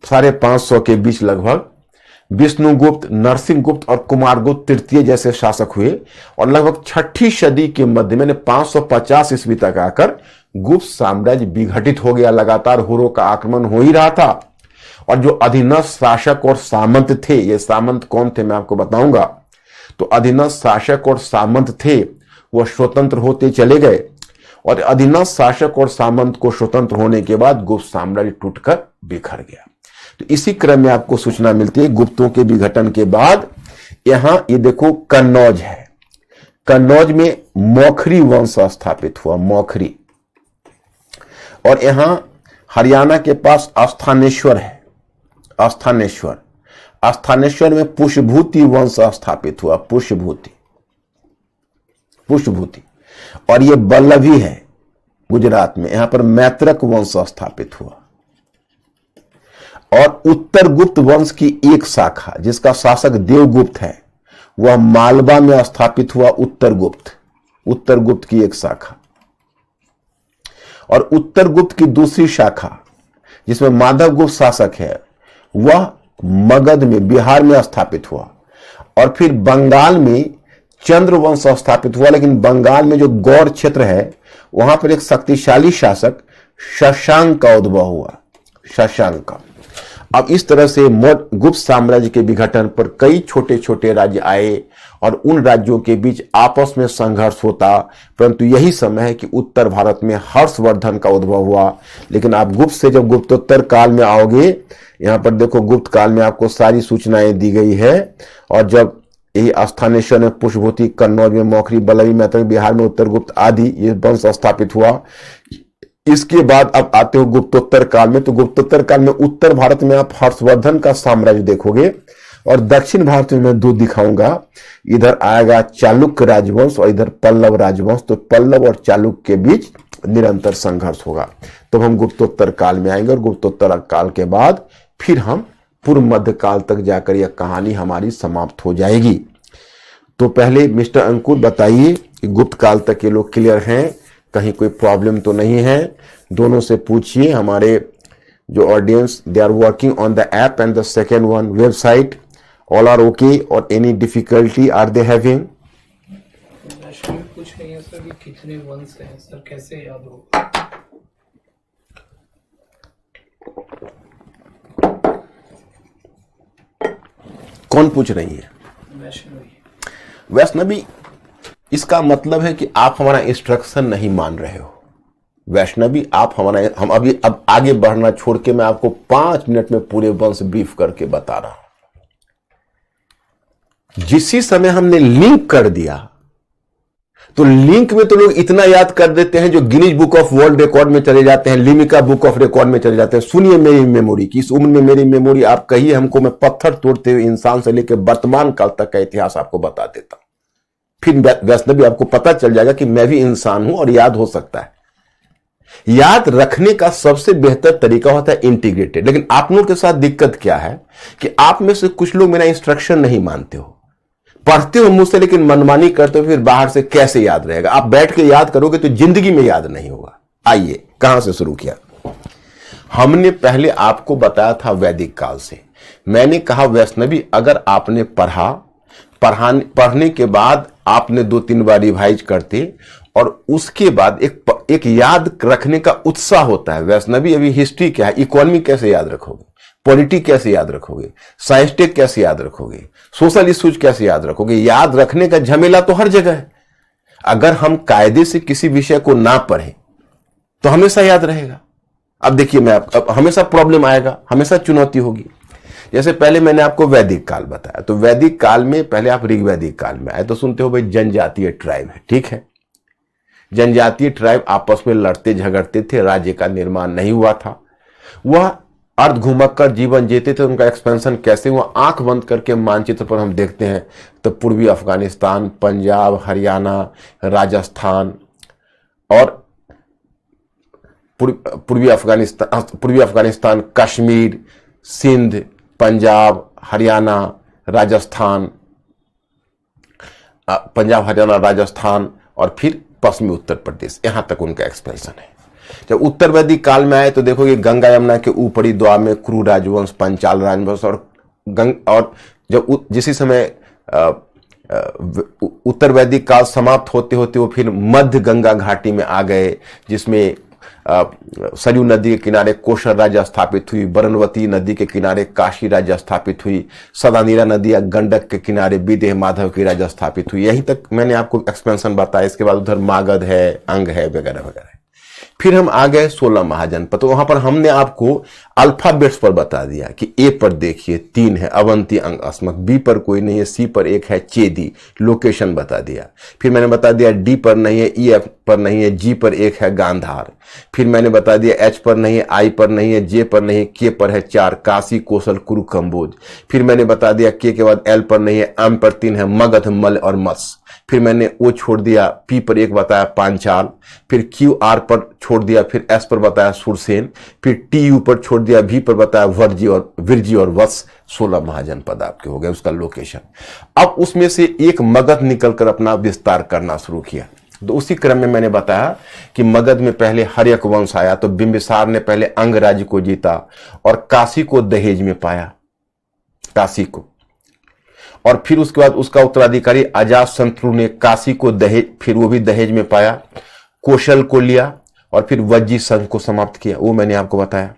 550 के बीच लगभग विष्णुगुप्त, नरसिंहगुप्त और कुमारगुप्त तृतीय जैसे शासक हुए। और लगभग 6ठी सदी के मध्य में 550 ईस्वी तक आकर गुप्त साम्राज्य विघटित हो गया। लगातार हुरों का आक्रमण हो ही रहा था। और जो अधीनस्थ शासक और सामंत थे, ये सामंत कौन थे मैं आपको बताऊंगा। तो अधीनस्थ शासक और सामंत थे, वह स्वतंत्र होते चले गए। और अधीनस्थ शासक और सामंत को स्वतंत्र होने के बाद गुप्त साम्राज्य टूटकर बिखर गया। तो इसी क्रम में आपको सूचना मिलती है गुप्तों के विघटन के बाद। यहां ये देखो कन्नौज है। कन्नौज में मौखरी वंश स्थापित हुआ। मौखरी और यहां हरियाणा के पास स्थानेश्वर है। स्थानेश्वर में पुष्यभूति वंश स्थापित हुआ। पुष्यभूति और ये बल्लभी है गुजरात में, यहां पर मैत्रक वंश स्थापित हुआ। और उत्तर गुप्त वंश की एक शाखा जिसका शासक देवगुप्त है, वह मालवा में स्थापित हुआ। उत्तर गुप्त की एक शाखा। और उत्तर गुप्त की दूसरी शाखा जिसमें माधव गुप्त शासक है, वह मगध में, बिहार में स्थापित हुआ। और फिर बंगाल में चंद्रवंश स्थापित हुआ, लेकिन बंगाल में जो गौड़ क्षेत्र है वहां पर एक शक्तिशाली शासक शशांक का उद्भव हुआ। शशांक। अब इस तरह से गुप्त साम्राज्य के विघटन पर कई छोटे छोटे राज्य आए और उन राज्यों के बीच आपस में संघर्ष होता, परंतु यही समय है कि उत्तर भारत में हर्षवर्धन का उद्भव हुआ। लेकिन आप गुप्त से जब गुप्तोत्तर काल में आओगे, यहां पर देखो गुप्त काल में आपको सारी सूचनाएं दी गई है। और जब यही स्थानेश्वर में, पुष्यभूति, कन्नौज में, मौखरी, बल्लभी, मैत्रक, बिहार में उत्तर गुप्त आदि ये वंश स्थापित हुआ। इसके बाद अब आते हो गुप्तोत्तर काल में। तो गुप्तोत्तर काल में उत्तर भारत में आप हर्षवर्धन का साम्राज्य देखोगे और दक्षिण भारत में मैं दो दिखाऊंगा। इधर आएगा चालुक्य राजवंश और इधर पल्लव राजवंश। तो पल्लव और चालुक्य के बीच निरंतर संघर्ष होगा। तो हम गुप्तोत्तर काल में आएंगे और गुप्तोत्तर काल के बाद फिर हम पूर्व मध्य काल तक जाकर यह कहानी हमारी समाप्त हो जाएगी। तो पहले मिस्टर अंकुर बताइए कि गुप्त काल तक ये लोग क्लियर हैं, कहीं कोई प्रॉब्लम तो नहीं है? दोनों से पूछिए। हमारे जो audience, they are working on the app and the second one website, all are okay और any difficulty are they having? कुछ नहीं है सर, कि कितने वंश हैं सर, कैसे याद होगा? कौन पूछ रही है? वैष्णवी। इसका मतलब है कि आप हमारा इंस्ट्रक्शन नहीं मान रहे हो। वैष्णवी, आप हमारा, हम अभी अब आगे बढ़ना छोड़ के मैं आपको 5 मिनट में पूरे वंश ब्रीफ करके बता रहा हूं। जिसी समय हमने लिंक कर दिया, तो लिंक में तो लोग इतना याद कर देते हैं जो Guinness book of world record में चले जाते हैं, लिमिका बुक ऑफ रिकॉर्ड में चले जाते हैं। सुनिए मेरी मेमोरी की, इस उम्र में मेरी मेमोरी, आप कहिए हमको, मैं पत्थर तोड़ते हुए इंसान से लेकर वर्तमान काल तक का इतिहास आपको बता देता हूं। फिर वैष्णवी आपको पता चल जाएगा कि मैं भी इंसान हूं और याद हो सकता है। याद रखने का सबसे बेहतर तरीका होता है इंटीग्रेटेड। लेकिन आप लोगों के साथ दिक्कत क्या है कि आप में से कुछ लोग मेरा इंस्ट्रक्शन नहीं मानते हो, पढ़ते हो मुझसे लेकिन मनमानी करते हो, फिर बाहर से कैसे याद रहेगा? आप बैठ के याद करोगे तो जिंदगी में याद नहीं होगा। आइए, कहां से शुरू किया? हमने पहले आपको बताया था वैदिक काल से। मैंने कहा वैष्णवी, अगर आपने पढ़ने के बाद आपने 2-3 बार रिवाइज करते और उसके बाद एक याद रखने का उत्साह होता है। वैष्णवी, अभी हिस्ट्री क्या है, इकोनॉमी कैसे याद रखोगे, पॉलिटिक्स कैसे याद रखोगे, साइंटिस्ट कैसे याद रखोगे, सोशल इश्यूज कैसे याद रखोगे? याद रखने का झमेला तो हर जगह है। अगर हम कायदे से किसी विषय को ना पढ़ें तो हमेशा याद रहेगा। अब देखिए, मैं अब हमेशा प्रॉब्लम आएगा, हमेशा चुनौती होगी। जैसे पहले मैंने आपको वैदिक काल बताया, तो वैदिक काल में पहले आप ऋग्वैदिक काल में आए तो सुनते हो भाई जनजातीय ट्राइब है, ठीक है। जनजातीय ट्राइब आपस में लड़ते झगड़ते थे, राज्य का निर्माण नहीं हुआ था, वह अर्ध घुमक कर जीवन जीते थे। उनका एक्सपेंशन कैसे हुआ, आंख बंद करके मानचित्र पर हम देखते हैं तो पूर्वी अफगानिस्तान, पंजाब, हरियाणा, राजस्थान और पूर्वी अफगानिस्तान, कश्मीर, सिंध, पंजाब, हरियाणा, राजस्थान, और फिर पश्चिमी उत्तर प्रदेश, यहां तक उनका एक्सपेंशन है। जब उत्तर वैदिक काल में आए तो देखोगे गंगा यमुना के ऊपरी द्वार में कुरु राजवंश, पंचाल राजवंश और जब जिसी समय उत्तर वैदिक काल समाप्त होते होते वो फिर मध्य गंगा घाटी में आ गए, जिसमें सरयू नदी के किनारे कोशर राज्य स्थापित हुई, बरनवती नदी के किनारे काशी राज्य स्थापित हुई, सदानीरा नदी या गंडक के किनारे विदेह माधव की राज्य स्थापित हुई। यहीं तक मैंने आपको एक्सपेंशन बताया। इसके बाद उधर मागध है, अंग है, वगैरह वगैरह। फिर हम आ गए 16 महाजनपद। तो वहां पर हमने आपको अल्फाबेट्स पर बता दिया कि ए पर देखिए 3 है अवंती अंग अस्मक, बी पर कोई नहीं है, सी पर 1 है चेदी, लोकेशन बता दिया। फिर मैंने बता दिया डी पर नहीं है, ई एफ पर नहीं है, जी पर 1 है गांधार। फिर मैंने बता दिया एच पर नहीं है, आई पर नहीं है, जे पर नहीं है, के पर है 4 काशी कौशल कुरु कंबोज। फिर मैंने बता दिया के बाद एल पर नहीं है, एम पर 3 है मगध मल और मत्स्य। फिर मैंने ओ छोड़ दिया, पी पर 1 बताया पांचाल। फिर क्यू आर पर छोड़ दिया, फिर एस पर बताया सुरसेन। फिर टी यू पर छोड़ दिया, भी पर बताया विरजी और वत्स। 16 महाजनपद आपके हो गए, उसका लोकेशन। अब उसमें से एक मगध निकलकर अपना विस्तार करना शुरू किया। तो उसी क्रम में मैंने बताया कि मगध में पहले हर्यक वंश आया, तो बिंबिसार ने पहले अंग राज्य को जीता और काशी को दहेज में पाया, काशी को। और फिर उसके बाद उसका उत्तराधिकारी अजातशत्रु ने काशी को दहेज, फिर वो भी दहेज में पाया, कौशल को लिया और फिर वज्जी संघ को समाप्त किया, वो मैंने आपको बताया।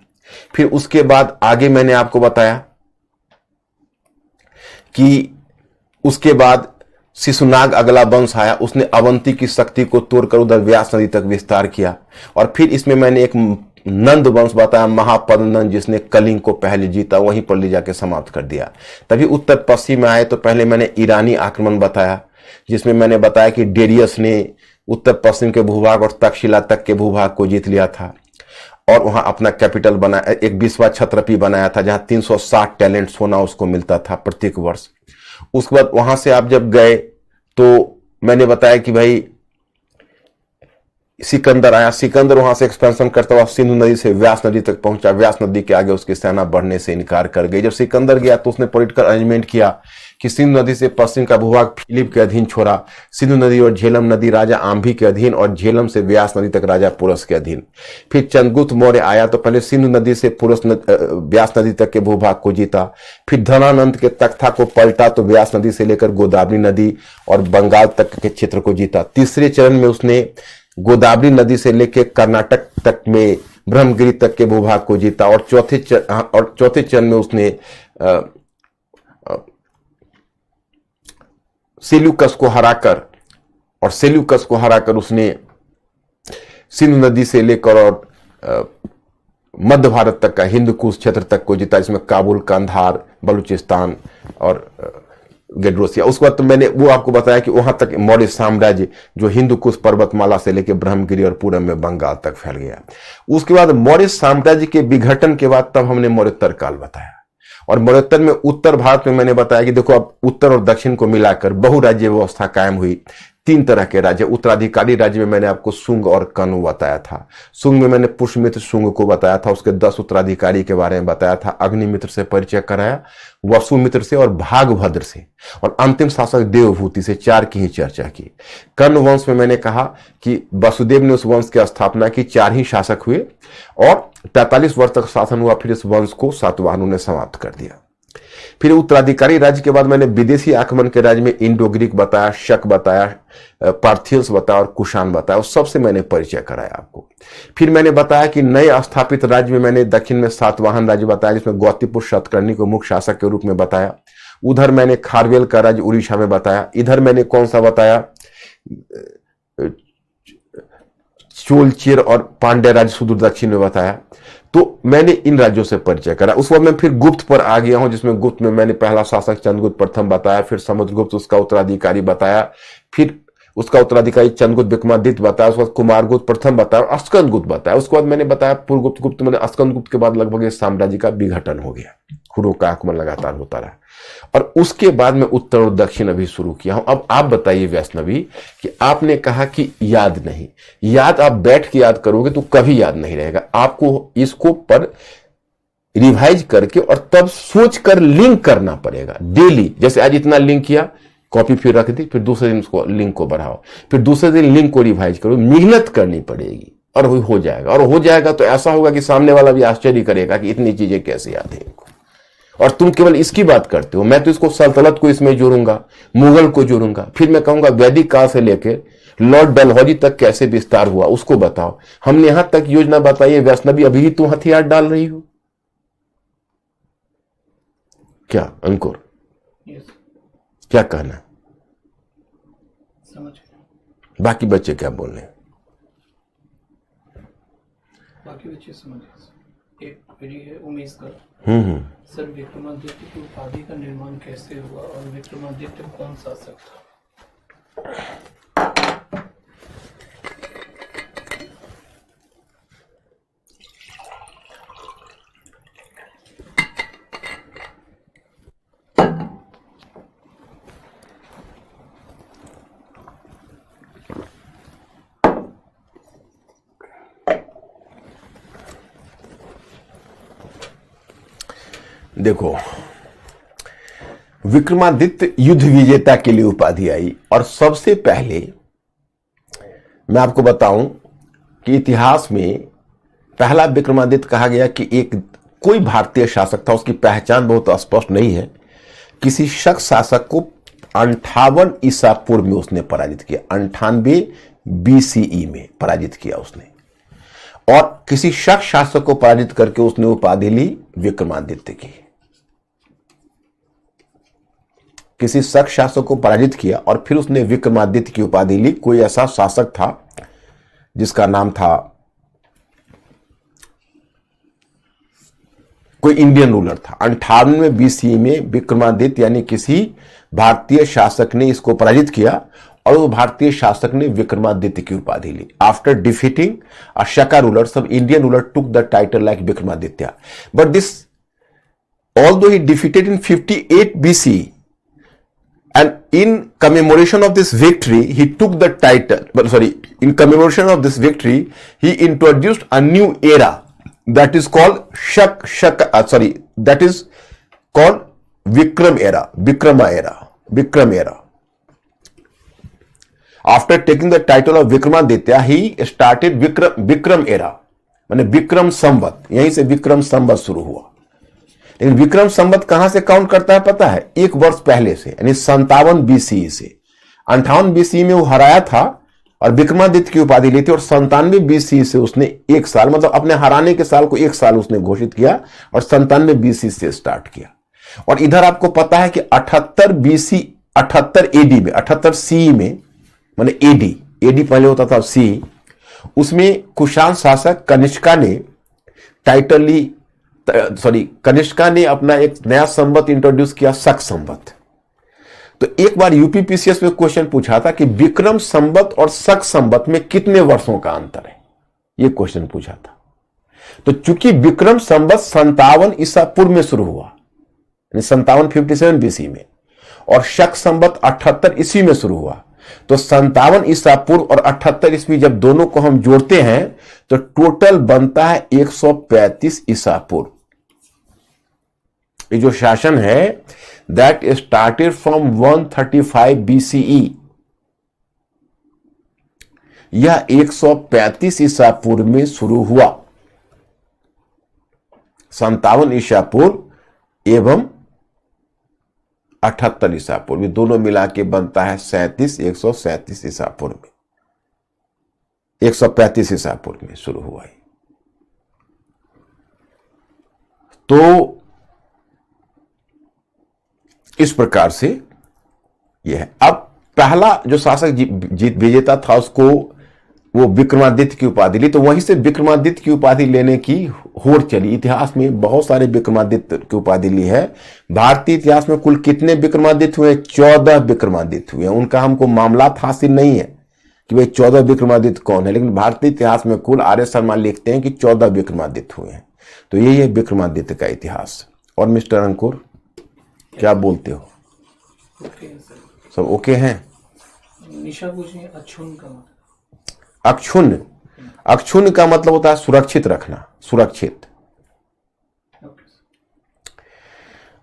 फिर उसके बाद आगे मैंने आपको बताया कि उसके बाद शिशुनाग अगला वंश आया, उसने अवंती की शक्ति को तोड़कर उधर व्यास नदी तक विस्तार किया। और फिर इसमें मैंने एक नंद वंश बताया, महापद नंद, जिसने कलिंग को पहले जीता, वहीं पर ले जाके समाप्त कर दिया। तभी उत्तर पश्चिम में आए तो पहले मैंने ईरानी आक्रमण बताया, जिसमें मैंने बताया कि डेरियस ने उत्तर पश्चिम के भूभाग और तक्षशिला तक के भूभाग को जीत लिया था और वहां अपना कैपिटल बनाया, एक विश्वा छत्रपी बनाया था, जहां 360 टैलेंट सोना उसको मिलता था प्रत्येक वर्ष। उसके बाद वहां से आप जब गए तो मैंने बताया कि भाई सिकंदर आया, सिकंदर वहां से एक्सपेंशन करता हुआ सिंधु नदी से व्यास नदी तक पहुंचा, व्यास नदी के आगे उसकी सेना बढ़ने से इनकार कर गई। जब सिकंदर गया तो उसने पॉलिटिकल अरेंजमेंट किया कि सिंधु नदी से पश्चिम का भूभाग फिलिप के अधीन छोड़ा, सिंधु नदी और झेलम नदी राजा आंभी के अधीन और झेलम से व्यास नदी तक राजा पुरस के अधीन। फिर चंद्रगुप्त मौर्य आया तो पहले सिंधु नदी से व्यास नदी तक के भूभाग को जीता, फिर धनानंद के तख्ता को पलटा तो व्यास नदी से लेकर गोदावरी नदी और बंगाल तक के क्षेत्र को जीता। तीसरे चरण में उसने गोदावरी नदी से लेकर कर्नाटक तक में ब्रह्मगिरी तक के भूभाग को जीता और चौथे चरण में उसने सेल्यूकस को हराकर उसने सिंधु नदी से लेकर और मध्य भारत तक का हिंदू कुश क्षेत्र तक को जीता, इसमें काबुल, कंधार, बलूचिस्तान और गेड्रोसिया। उसके बाद तो मैंने वो आपको बताया कि वहां तक मौर्य साम्राज्य जो हिंदू कुश पर्वतमाला से लेकर ब्रह्मगिरी और पूरब में बंगाल तक फैल गया। उसके बाद मौर्य साम्राज्य के विघटन के बाद तब हमने मौर्योत्तर काल बताया। और मौर्योत्तर में उत्तर भारत में मैंने बताया कि देखो अब उत्तर और दक्षिण को मिलाकर बहुराज्य व्यवस्था कायम हुई। 3 तरह के राज्य, उत्तराधिकारी राज्य में मैंने आपको शुंग और कनु बताया था। शुंग में मैंने पुष्यमित्र शुंग को बताया था, उसके 10 उत्तराधिकारी के बारे में बताया था, अग्निमित्र से परिचय कराया, वसुमित्र से और भागभद्र से, और अंतिम शासक देवभूति से 4 की ही चर्चा की। कर्ण वंश में मैंने कहा कि वसुदेव ने उस वंश की स्थापना की, 4 ही शासक हुए और 43 वर्ष तक शासन हुआ, फिर इस वंश को सातवाहनों ने समाप्त कर दिया। फिर उत्तराधिकारी राज्य के बाद मैंने विदेशी आक्रमण के राज्य में इंडो ग्रीक बताया, शक बताया, पार्थियंस बताया और कुषाण बताया, उस सबसे मैंने परिचय कराया आपको। फिर मैंने बताया कि नए स्थापित राज्य में मैंने दक्षिण में सातवाहन राज्य बताया, जिसमें गौतमीपुत्र शतकर्णी को मुख्य शासक के रूप में बताया। उधर मैंने खारवेल का राज्य उड़ीसा में बताया। इधर मैंने कौन सा बताया, चोल, चेर और पांड्य राज्य सुदूर दक्षिण में बताया। तो मैंने इन राज्यों से परिचय करा। उस वक्त मैं फिर गुप्त पर आ गया हूं, जिसमें गुप्त में मैंने पहला शासक चंद्रगुप्त प्रथम बताया, फिर समुद्रगुप्त उसका उत्तराधिकारी बताया, फिर उसका उत्तराधिकारी चंद्रगुप्त विक्रमादित्य बताया, उसके बाद कुमारगुप्त प्रथम बताया और स्कंदगुप्त बताया। उसके बाद मैंने बताया पूर्वगुप्त, गुप्त मैंने स्कंदगुप्त के बाद लगभग इस साम्राज्य का विघटन हो गया, हुरों का आक्रमण लगातार होता रहा। और उसके बाद में उत्तर और दक्षिण अभी शुरू किया हूं। अब आप बताइए वैष्णवी कि आपने कहा कि याद नहीं, याद आप बैठ के याद करोगे तो कभी याद नहीं रहेगा। आपको इसको पर रिवाइज करके और तब सोच कर लिंक करना पड़ेगा डेली। जैसे आज इतना लिंक किया, कॉपी फिर रख दी, फिर दूसरे दिन उसको लिंक को बढ़ाओ, फिर दूसरे दिन लिंक को रिवाइज करो। मेहनत करनी पड़ेगी और हो जाएगा। और हो जाएगा तो ऐसा होगा कि सामने वाला भी आश्चर्य करेगा कि इतनी चीजें कैसे याद है इनको। और तुम केवल इसकी बात करते हो। मैं तो इसको सल्तनत को इसमें जोड़ूंगा, मुगल को जोड़ूंगा, फिर मैं कहूंगा वैदिक काल से लेकर लॉर्ड डलहौजी तक कैसे विस्तार हुआ उसको बताओ। हमने यहां तक योजना बताई है वैष्णवी, अभी तुम हथियार डाल रही हो क्या अंकुर? क्या कहना? समझ बाकी बच्चे क्या बोल रहे हैं? बाकी बच्चे समझिए। एक पीढ़ी है उमेश का। सर, विक्रमादित्य की उपाधि का निर्माण कैसे हुआ और विक्रमादित्य कौन शासक था? देखो, विक्रमादित्य युद्ध विजेता के लिए उपाधि आई। और सबसे पहले मैं आपको बताऊं कि इतिहास में पहला विक्रमादित्य कहा गया कि एक कोई भारतीय शासक था, उसकी पहचान बहुत स्पष्ट नहीं है। किसी शख्स शासक को 58 ईसा पूर्व में उसने पराजित किया, 98 BCE में पराजित किया उसने। और किसी शख्स शासक को पराजित करके उसने उपाधि ली विक्रमादित्य की। किसी शख्स शासक को पराजित किया और फिर उसने विक्रमादित्य की उपाधि ली। कोई ऐसा शासक था जिसका नाम था, कोई इंडियन रूलर था। 98 BCE में विक्रमादित्य यानी किसी भारतीय शासक ने इसको पराजित किया और वो भारतीय शासक ने विक्रमादित्य की उपाधि ली। आफ्टर डिफीटिंग अ शका रूलर, सब Indian ruler took the title like Vikramaditya, but this although he defeated in 58 BCE, and in commemoration of this victory he took the title, in commemoration of this victory he introduced a new era that is called that is called Vikram era. After taking the title of Vikramaditya, he started Vikram era, माने विक्रम संवत। यहीं से विक्रम संवत शुरू हुआ। लेकिन विक्रम संवत कहां से count करता है पता है? एक वर्ष पहले से, यानी 57 BCE से। 58 BCE में वो हराया था और विक्रमादित्य की उपाधि ली थी, और 97 BCE से उसने एक साल, मतलब अपने हराने के साल को एक साल उसने घोषित किया और 97 BCE से स्टार्ट किया। और इधर आपको पता है कि 78 AD में, 78 CE में, माने एडी पहले होता था सी, उसमें कुषाण शासक कनिष्का ने टाइटल ली, कनिष्का ने अपना एक नया संवत इंट्रोड्यूस किया, शक संवत। तो एक बार यूपीपीसीएस में क्वेश्चन पूछा था कि विक्रम संवत और शक संवत में कितने वर्षों का अंतर है, यह क्वेश्चन पूछा था। तो चूंकि विक्रम संवत 57 ईसा पूर्व में शुरू हुआ, 57 BC में, और शक संवत 78 ईस्वी में शुरू हुआ, तो 57 ईसा पूर्व और 78 ईस्वी जब दोनों को हम जोड़ते हैं तो टोटल बनता है 135 ईसा पूर्व। ये जो शासन है दैट स्टार्टेड फ्रॉम 135 BCE, यह 135 ईसा पूर्व में शुरू हुआ। 57 ईसा पूर्व एवं 78 ईसा पूर्व, दोनों मिला के बनता है 137 ईसा पूर्व में, 135 ईसा पूर्व में शुरू हुआ है। तो इस प्रकार से यह है। अब पहला जो शासक जीत विजेता था उसको वो विक्रमादित्य की उपाधि ली, तो वहीं से विक्रमादित्य की उपाधि लेने की होड़ चली। इतिहास में बहुत सारे विक्रमादित्य की उपाधि ली है। भारतीय इतिहास में कुल कितने विक्रमादित्य हुए? 14 विक्रमादित्य हुए। उनका हमको मामला हासिल नहीं है कि भाई 14 विक्रमादित्य कौन है, लेकिन भारतीय इतिहास में कुल आर्य शर्मा लिखते हैं कि 14 विक्रमादित्य हुए हैं। तो यही है विक्रमादित्य का इतिहास। और मिस्टर अंकुर क्या बोलते हो? सब ओके हैं? निशा पूछिए, अक्षुण का मतलब? अक्षुण्ण का मतलब होता है सुरक्षित रखना, सुरक्षित।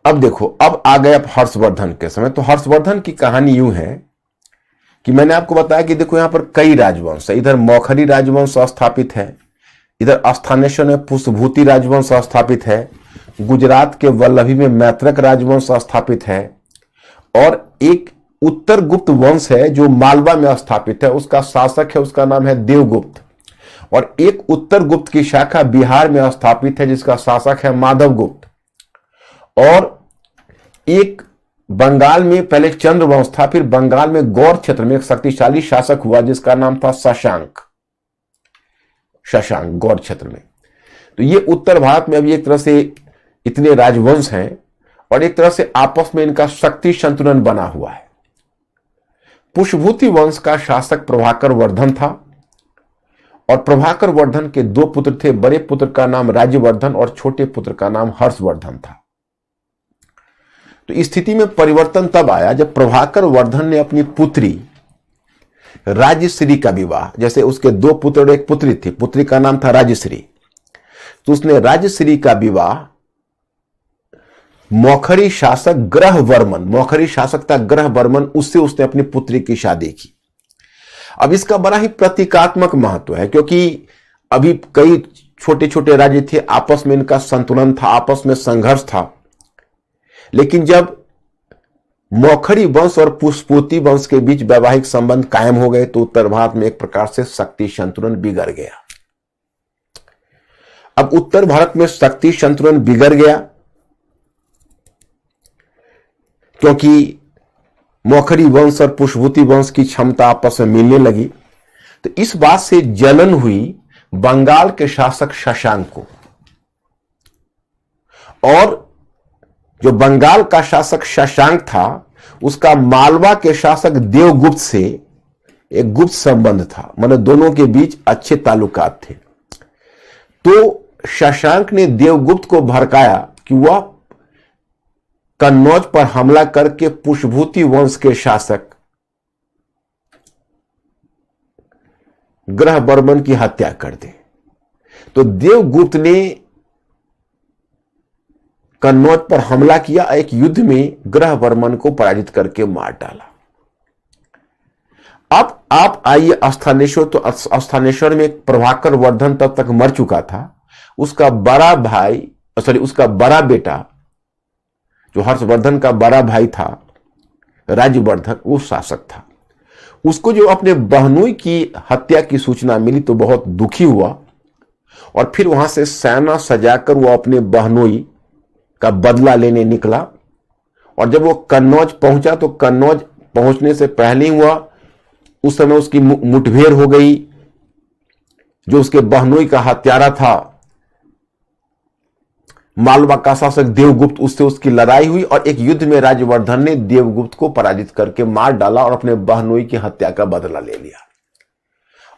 अब देखो, अब आ गए हर्षवर्धन के समय। तो हर्षवर्धन की कहानी यूं है कि मैंने आपको बताया कि देखो यहां पर कई राजवंश है। इधर मौखरी राजवंश स्थापित है, इधर स्थानेश्वर में पुष्पभूति राजवंश स्थापित है, गुजरात के वल्लभी में मैत्रक राजवंश स्थापित है, और एक उत्तर गुप्त वंश है जो मालवा में स्थापित है, उसका शासक है, उसका नाम है देवगुप्त। और एक उत्तर गुप्त की शाखा बिहार में स्थापित है जिसका शासक है माधवगुप्त। और एक बंगाल में पहले चंद्रवंश था, फिर बंगाल में गौड़ क्षेत्र में एक शक्तिशाली शासक हुआ जिसका नाम था शशांक, गौड़ क्षेत्र में। तो ये उत्तर भारत में अभी एक तरह से इतने राजवंश हैं और एक तरह से आपस में इनका शक्ति संतुलन बना हुआ है। पुष्यभूति वंश का शासक प्रभाकर वर्धन था और प्रभाकर वर्धन के 2 पुत्र थे। बड़े पुत्र का नाम राज्यवर्धन और छोटे पुत्र का नाम हर्षवर्धन था। तो इस स्थिति में परिवर्तन तब आया जब प्रभाकर वर्धन ने अपनी पुत्री राजश्री का विवाह, जैसे उसके 2 पुत्र और 1 पुत्री थी, पुत्री का नाम था राजश्री, तो उसने राजश्री का विवाह मौखरी शासक ग्रहवर्मन, मौखरी शासक था ग्रहवर्मन, उससे उसने अपनी पुत्री की शादी की। अब इसका बड़ा ही प्रतीकात्मक महत्व है क्योंकि अभी कई छोटे छोटे राज्य थे, आपस में इनका संतुलन था, आपस में संघर्ष था। लेकिन जब मौखरी वंश और पुष्यभूति वंश के बीच वैवाहिक संबंध कायम हो गए तो उत्तर भारत में एक प्रकार से शक्ति संतुलन बिगड़ गया। अब उत्तर भारत में शक्ति संतुलन बिगड़ गया क्योंकि मौखरी वंश और पुष्यभूति वंश की क्षमता आपस में मिलने लगी। तो इस बात से जलन हुई बंगाल के शासक शशांक को, और जो बंगाल का शासक शशांक था उसका मालवा के शासक देवगुप्त से एक गुप्त संबंध था, मतलब दोनों के बीच अच्छे ताल्लुकात थे। तो शशांक ने देवगुप्त को भड़काया कि वह कन्नौज पर हमला करके पुष्यभूति वंश के शासक ग्रहवर्मन की हत्या कर दे। तो देवगुप्त ने कन्नौज पर हमला किया, एक युद्ध में ग्रहवर्मन को पराजित करके मार डाला। अब आप आइए स्थानेश्वर, तो स्थानेश्वर में प्रभाकर वर्धन तब तक मर चुका था। उसका बड़ा भाई, उसका बड़ा बेटा जो हर्षवर्धन का बड़ा भाई था राज्यवर्धन, वो शासक था। उसको जो अपने बहनोई की हत्या की सूचना मिली तो बहुत दुखी हुआ और फिर वहां से सेना सजाकर वो अपने बहनोई का बदला लेने निकला। और जब वो कन्नौज पहुंचा तो कन्नौज पहुंचने से पहले ही हुआ उस समय उसकी मुठभेड़ हो गई। जो उसके बहनोई का हत्यारा था मालवा का शासक देवगुप्त, उससे उसकी लड़ाई हुई और एक युद्ध में राज्यवर्धन ने देवगुप्त को पराजित करके मार डाला और अपने बहनोई की हत्या का बदला ले लिया।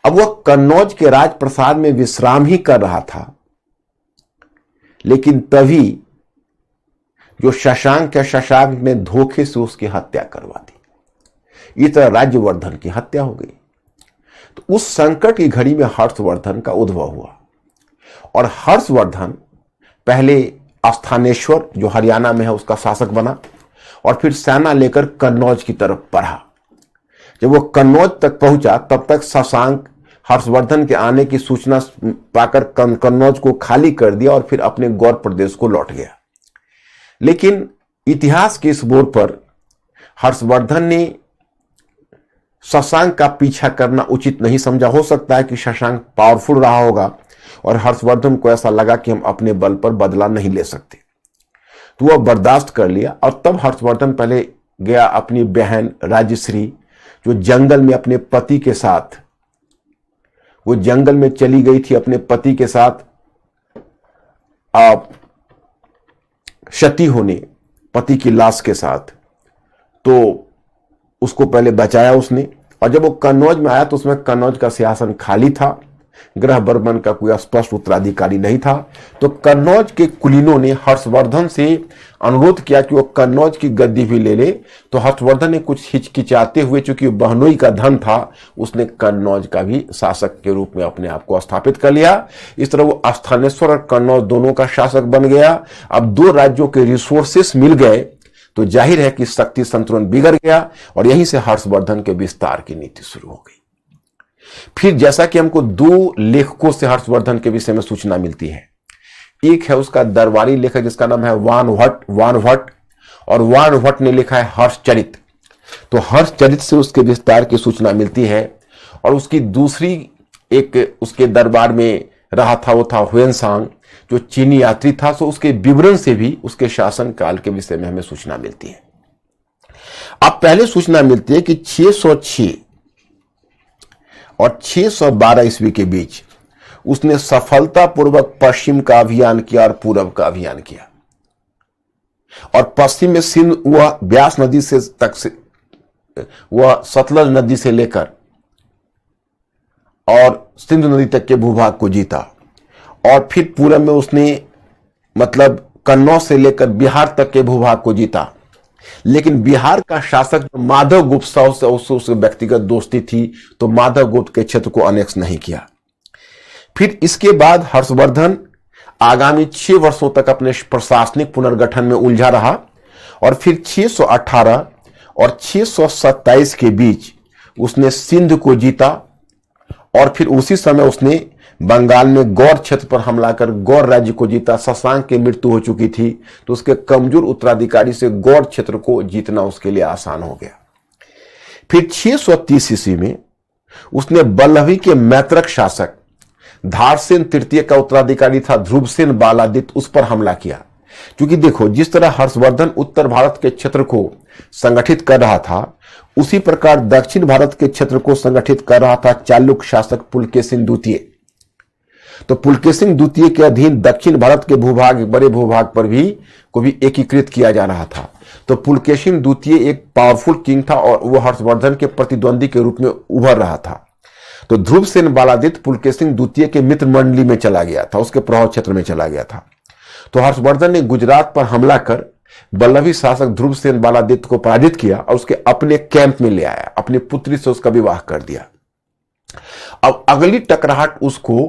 अब वह कन्नौज के राजप्रसाद में विश्राम ही कर रहा था, लेकिन तभी जो शशांक ने धोखे से उसकी हत्या करवा दी। इस तरह राज्यवर्धन की हत्या हो गई। तो उस संकट की घड़ी में हर्षवर्धन का उद्भव हुआ और हर्षवर्धन पहले स्थानेश्वर जो हरियाणा में है उसका शासक बना और फिर सेना लेकर कन्नौज की तरफ बढ़ा। जब वो कन्नौज तक पहुंचा तब तक शशांक हर्षवर्धन के आने की सूचना पाकर कन्नौज को खाली कर दिया और फिर अपने गौर प्रदेश को लौट गया। लेकिन इतिहास के इस मोड़ पर हर्षवर्धन ने शशांक का पीछा करना उचित नहीं समझा। हो सकता है कि शशांक पावरफुल रहा होगा और हर्षवर्धन को ऐसा लगा कि हम अपने बल पर बदला नहीं ले सकते, तो वह बर्दाश्त कर लिया। और तब हर्षवर्धन पहले गया अपनी बहन राजश्री जो जंगल में अपने पति के साथ, वो जंगल में चली गई थी अपने पति के साथ क्षति होने, पति की लाश के साथ, तो उसको पहले बचाया उसने। और जब वो कन्नौज में आया तो उसमें कन्नौज का सिंहासन खाली था, ग्रहवर्मन का कोई स्पष्ट उत्तराधिकारी नहीं था। तो कन्नौज के कुलीनों ने हर्षवर्धन से अनुरोध किया कि वो कन्नौज की गद्दी भी ले ले। तो हर्षवर्धन ने कुछ हिचकिचाते हुए, चूंकि बहनोई का धन था, उसने कन्नौज का भी शासक के रूप में अपने आप को स्थापित कर लिया। इस तरह वो स्थानेश्वर और कन्नौज दोनों का शासक बन गया। अब 2 राज्यों के रिसोर्सेस मिल गए तो जाहिर है कि शक्ति संतुलन बिगड़ गया और यहीं से हर्षवर्धन के विस्तार की नीति शुरू हो गई। फिर जैसा कि हमको 2 लेखकों से हर्षवर्धन के विषय में सूचना मिलती है, एक है उसका दरबारी लेखक जिसका नाम है वानभट्ट, और वानभट्ट ने लिखा है हर्षचरित। तो हर्षचरित से उसके विस्तार की सूचना मिलती है। और उसकी दूसरी एक उसके दरबार में रहा था, वो था हुएनसांग जो चीनी यात्री था। सो उसके विवरण से भी उसके शासन काल के विषय में हमें सूचना मिलती है। अब पहले सूचना मिलती है कि 606 और 612 ईस्वी के बीच उसने सफलतापूर्वक पश्चिम का अभियान किया और पूरब का अभियान किया। और पश्चिम में सिंध, वह ब्यास नदी से तक से, वह सतलज नदी से लेकर और सिंधु नदी तक के भूभाग को जीता। और फिर पूरब में उसने मतलब कन्नौज से लेकर बिहार तक के भूभाग को जीता। लेकिन बिहार का शासक माधव गुप्त से उससे व्यक्तिगत दोस्ती थी, तो माधव गुप्त के क्षेत्र को अनेक्स नहीं किया। फिर इसके बाद हर्षवर्धन आगामी 6 वर्षों तक अपने प्रशासनिक पुनर्गठन में उलझा रहा और फिर 618 और 627 के बीच उसने सिंध को जीता। और फिर उसी समय उसने बंगाल में गौड़ क्षेत्र पर हमला कर गौड़ राज्य को जीता। शशांक की मृत्यु हो चुकी थी, तो उसके कमजोर उत्तराधिकारी से गौड़ क्षेत्र को जीतना उसके लिए आसान हो गया। फिर 630 ईस्वी में उसने बल्लभी के मैत्रक शासक धारसेन तृतीय का उत्तराधिकारी था ध्रुवसेन बालादित्य, उस पर हमला किया। क्योंकि देखो, जिस तरह हर्षवर्धन उत्तर भारत के क्षेत्र को संगठित कर रहा था, उसी प्रकार दक्षिण भारत के क्षेत्र को संगठित कर रहा था चालुक्य शासक पुलकेशिन द्वितीय। तो पुलकेशिन द्वितीय के अधीन दक्षिण भारत के भूभाग, बड़े भूभाग पर भी को भी एकीकृत किया जा रहा था। तो पुलकेशिन द्वितीय एक पावरफुल किंग था और वह हर्षवर्धन के प्रतिद्वंदी के रूप में उभर रहा था। तो ध्रुवसेन बालादित्य पुलकेशिन द्वितीय के मित्र मंडली में चला गया था, उसके प्रभाव क्षेत्र में चला गया था। तो हर्षवर्धन ने गुजरात पर हमला कर बल्लभी शासक ध्रुवसेन बालादित्य को पराजित किया और उसके अपने कैंप में ले आया, अपनी पुत्री से उसका विवाह कर दिया। अब अगली टकराहट उसको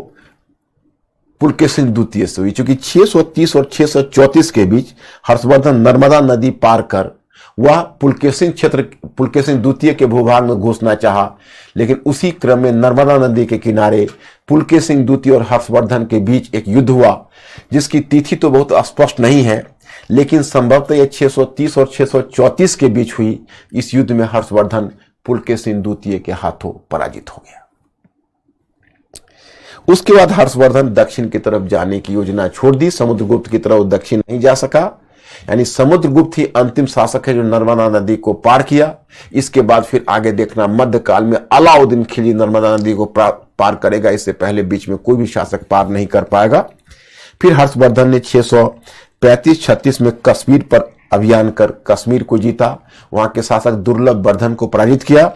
पुलकेशिन द्वितीय से हुई, क्योंकि 630 और 634 के बीच हर्षवर्धन नर्मदा नदी पार कर वह पुलकेशिन द्वितीय के भूभाग में घुसना चाहा। लेकिन उसी क्रम में नर्मदा नदी के किनारे पुलकेशिन द्वितीय और हर्षवर्धन के बीच एक युद्ध हुआ, जिसकी तिथि तो बहुत स्पष्ट नहीं है, लेकिन संभवतः यह 630 और 634 के बीच हुई। इस युद्ध में हर्षवर्धन पुलकेशिन द्वितीय के हाथों पराजित हो गया। उसके बाद हर्षवर्धन दक्षिण की तरफ जाने की योजना छोड़ दी, समुद्रगुप्त की तरफ दक्षिण नहीं जा सका। यानी समुद्रगुप्त ही अंतिम शासक है जो नर्मदा नदी को पार किया। इसके बाद फिर आगे देखना, मध्यकाल में अलाउद्दीन खिलजी नर्मदा नदी को पार करेगा, इससे पहले बीच में कोई भी शासक पार नहीं कर पाएगा। फिर हर्षवर्धन ने 635-36 में कश्मीर पर अभियान कर कश्मीर को जीता, वहां के शासक दुर्लभ वर्धन को पराजित किया।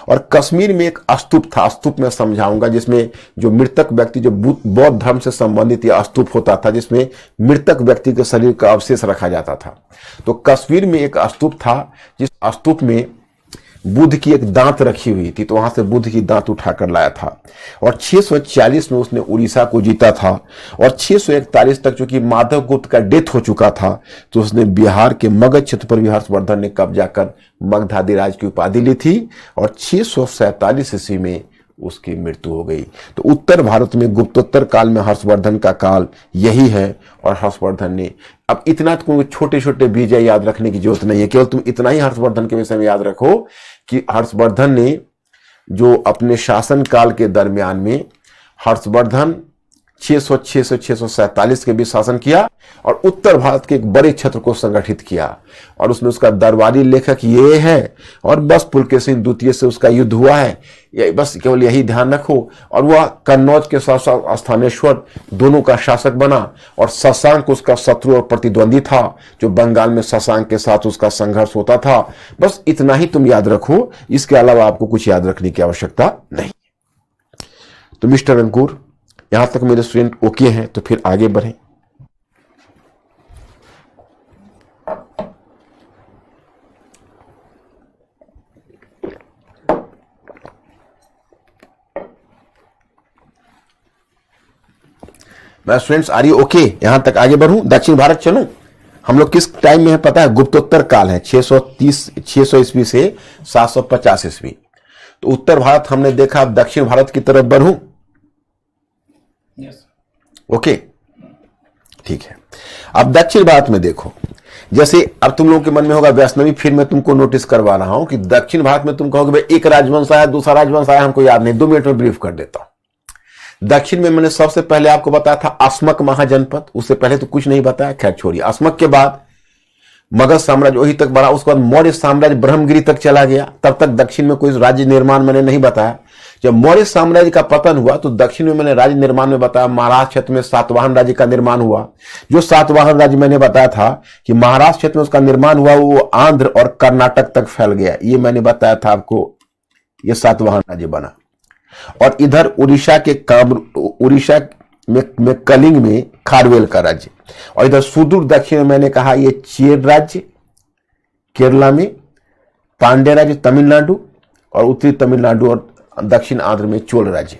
और कश्मीर में एक स्तूप था, स्तूप में समझाऊंगा, जिसमें जो मृतक व्यक्ति, जो बौद्ध धर्म से संबंधित यह स्तूप होता था, जिसमें मृतक व्यक्ति के शरीर का अवशेष रखा जाता था। तो कश्मीर में एक स्तूप था, जिस स्तूप में बुद्ध की एक दांत रखी हुई थी, तो वहां से बुद्ध की दांत उठाकर लाया था। और 640 में उसने उड़ीसा को जीता था। और 641 तक चूंकि माधव गुप्त का डेथ हो चुका था, तो उसने बिहार के मगध क्षेत्र पर भी हर्षवर्धन ने कब्जा कर मगधाधिराज की उपाधि ली थी। और 647 ईस्वी में उसकी मृत्यु हो गई। तो उत्तर भारत में गुप्तोत्तर काल में हर्षवर्धन का काल यही है। और हर्षवर्धन ने, अब इतना तुमको छोटे छोटे विजय याद रखने की जरूरत नहीं है, केवल तुम इतना ही हर्षवर्धन के विषय में याद रखो कि हर्षवर्धन ने जो अपने शासन काल के दरमियान में हर्षवर्धन 600-647 के बीच शासन किया और उत्तर भारत के एक बड़े क्षेत्र को संगठित किया। और उसमें उसका दरबारी लेखक ये है, और बस पुलकेशिन द्वितीय से उसका युद्ध हुआ है, बस केवल यही ध्यान रखो। और वह कन्नौज के साथ स्थानेश्वर दोनों का शासक बना। और शशांक उसका शत्रु और प्रतिद्वंदी था, जो बंगाल में शशांक के साथ उसका संघर्ष होता था। बस इतना ही तुम याद रखो, इसके अलावा आपको कुछ याद रखने की आवश्यकता नहीं। तो मिस्टर अंकुर, यहां तक मेरे स्टूडेंट ओके हैं, तो फिर आगे बढ़ें। मैं स्टूडेंट्स आर यू ओके? यहां तक आगे बढ़ूं, दक्षिण भारत चलूं? हम लोग किस टाइम में है पता है? गुप्तोत्तर काल है, 600 ईस्वी से 750 ईस्वी। तो उत्तर भारत हमने देखा, अब दक्षिण भारत की तरफ बढ़ूं? ओके, ठीक है। अब दक्षिण भारत में देखो, जैसे अब तुम लोगों के मन में होगा वैष्णवी, फिर मैं तुमको नोटिस करवा रहा हूं कि दक्षिण भारत में तुम कहोगे भाई एक राजवंश आया, दूसरा राजवंश आया, हमको याद नहीं, 2 मिनट में ब्रीफ कर देता हूं। दक्षिण में मैंने सबसे पहले आपको बताया था अस्मक महाजनपद, उससे पहले तो कुछ नहीं बताया, खैर छोड़िए। अस्मक के बाद मगध साम्राज्य वही तक बढ़ा, उसके बाद मौर्य साम्राज्य ब्रह्मगिरी तक चला गया। तब तक दक्षिण में कोई राज्य निर्माण मैंने नहीं बताया, जब मौर्य साम्राज्य का पतन हुआ तो दक्षिण में मैंने राज्य निर्माण में बताया, महाराष्ट्र क्षेत्र में सातवाहन राज्य का निर्माण हुआ। जो सातवाहन राज्य मैंने बताया था कि महाराष्ट्र क्षेत्र में उसका निर्माण हुआ, वो आंध्र और कर्नाटक तक फैल गया, ये मैंने बताया था आपको, ये सातवाहन राज्य बना। और इधर उड़ीसा में कलिंग में खारवेल का राज्य, और इधर सुदूर दक्षिण में मैंने कहा ये चेर राज्य केरला में, पांड्य राज्य तमिलनाडु, और उत्तरी तमिलनाडु और दक्षिण आंध्र में चोल राज्य।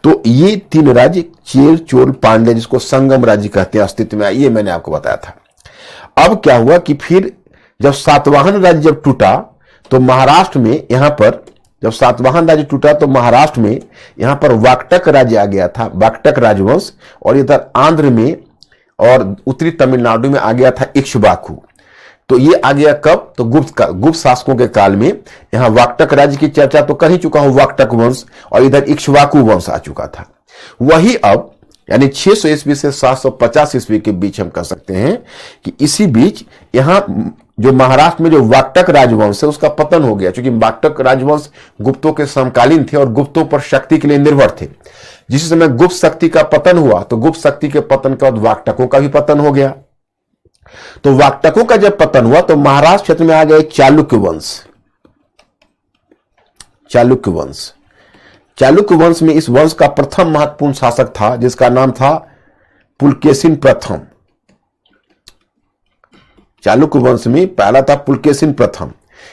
तो ये 3 राज्य चेर चोल पांड्य, जिसको संगम राज्य कहते हैं, अस्तित्व में आए, ये मैंने आपको बताया था। अब क्या हुआ कि फिर जब सातवाहन राज्य जब टूटा तो महाराष्ट्र में, यहां पर जब सातवाहन राज्य टूटा तो महाराष्ट्र में यहां पर वाकटक राज्य आ गया था, वाकटक राजवंश, और इधर आंध्र में और उत्तरी तमिलनाडु में आ गया था इक्ष्वाकु। तो ये आ गया कब? तो गुप्त शासकों के काल में। यहां वाकटक राज्य की चर्चा तो कर ही चुका हूं, वाकटक वंश, और इधर इक्ष्वाकु वंश आ चुका था। वही अब यानी 600 ईस्वी से 750 ईस्वी के बीच हम कह सकते हैं कि इसी बीच यहां जो महाराष्ट्र में जो वाकटक राजवंश है उसका पतन हो गया, क्योंकि वाकटक राजवंश गुप्तों के समकालीन थे और गुप्तों पर शक्ति के लिए निर्भर थे। जिस समय गुप्त शक्ति का पतन हुआ तो गुप्त शक्ति के पतन के बाद वाकटकों का भी पतन हो गया। तो वाकटकों का जब पतन हुआ तो महाराष्ट्र क्षेत्र में आ गए चालुक्य वंश। चालुक्य वंश, चालुक्य वंश में इस वंश का प्रथम महत्वपूर्ण शासक था जिसका नाम था पुलकेशिन प्रथम। चालुक्य वंश में पहला था पुलकेशिन प्रथम,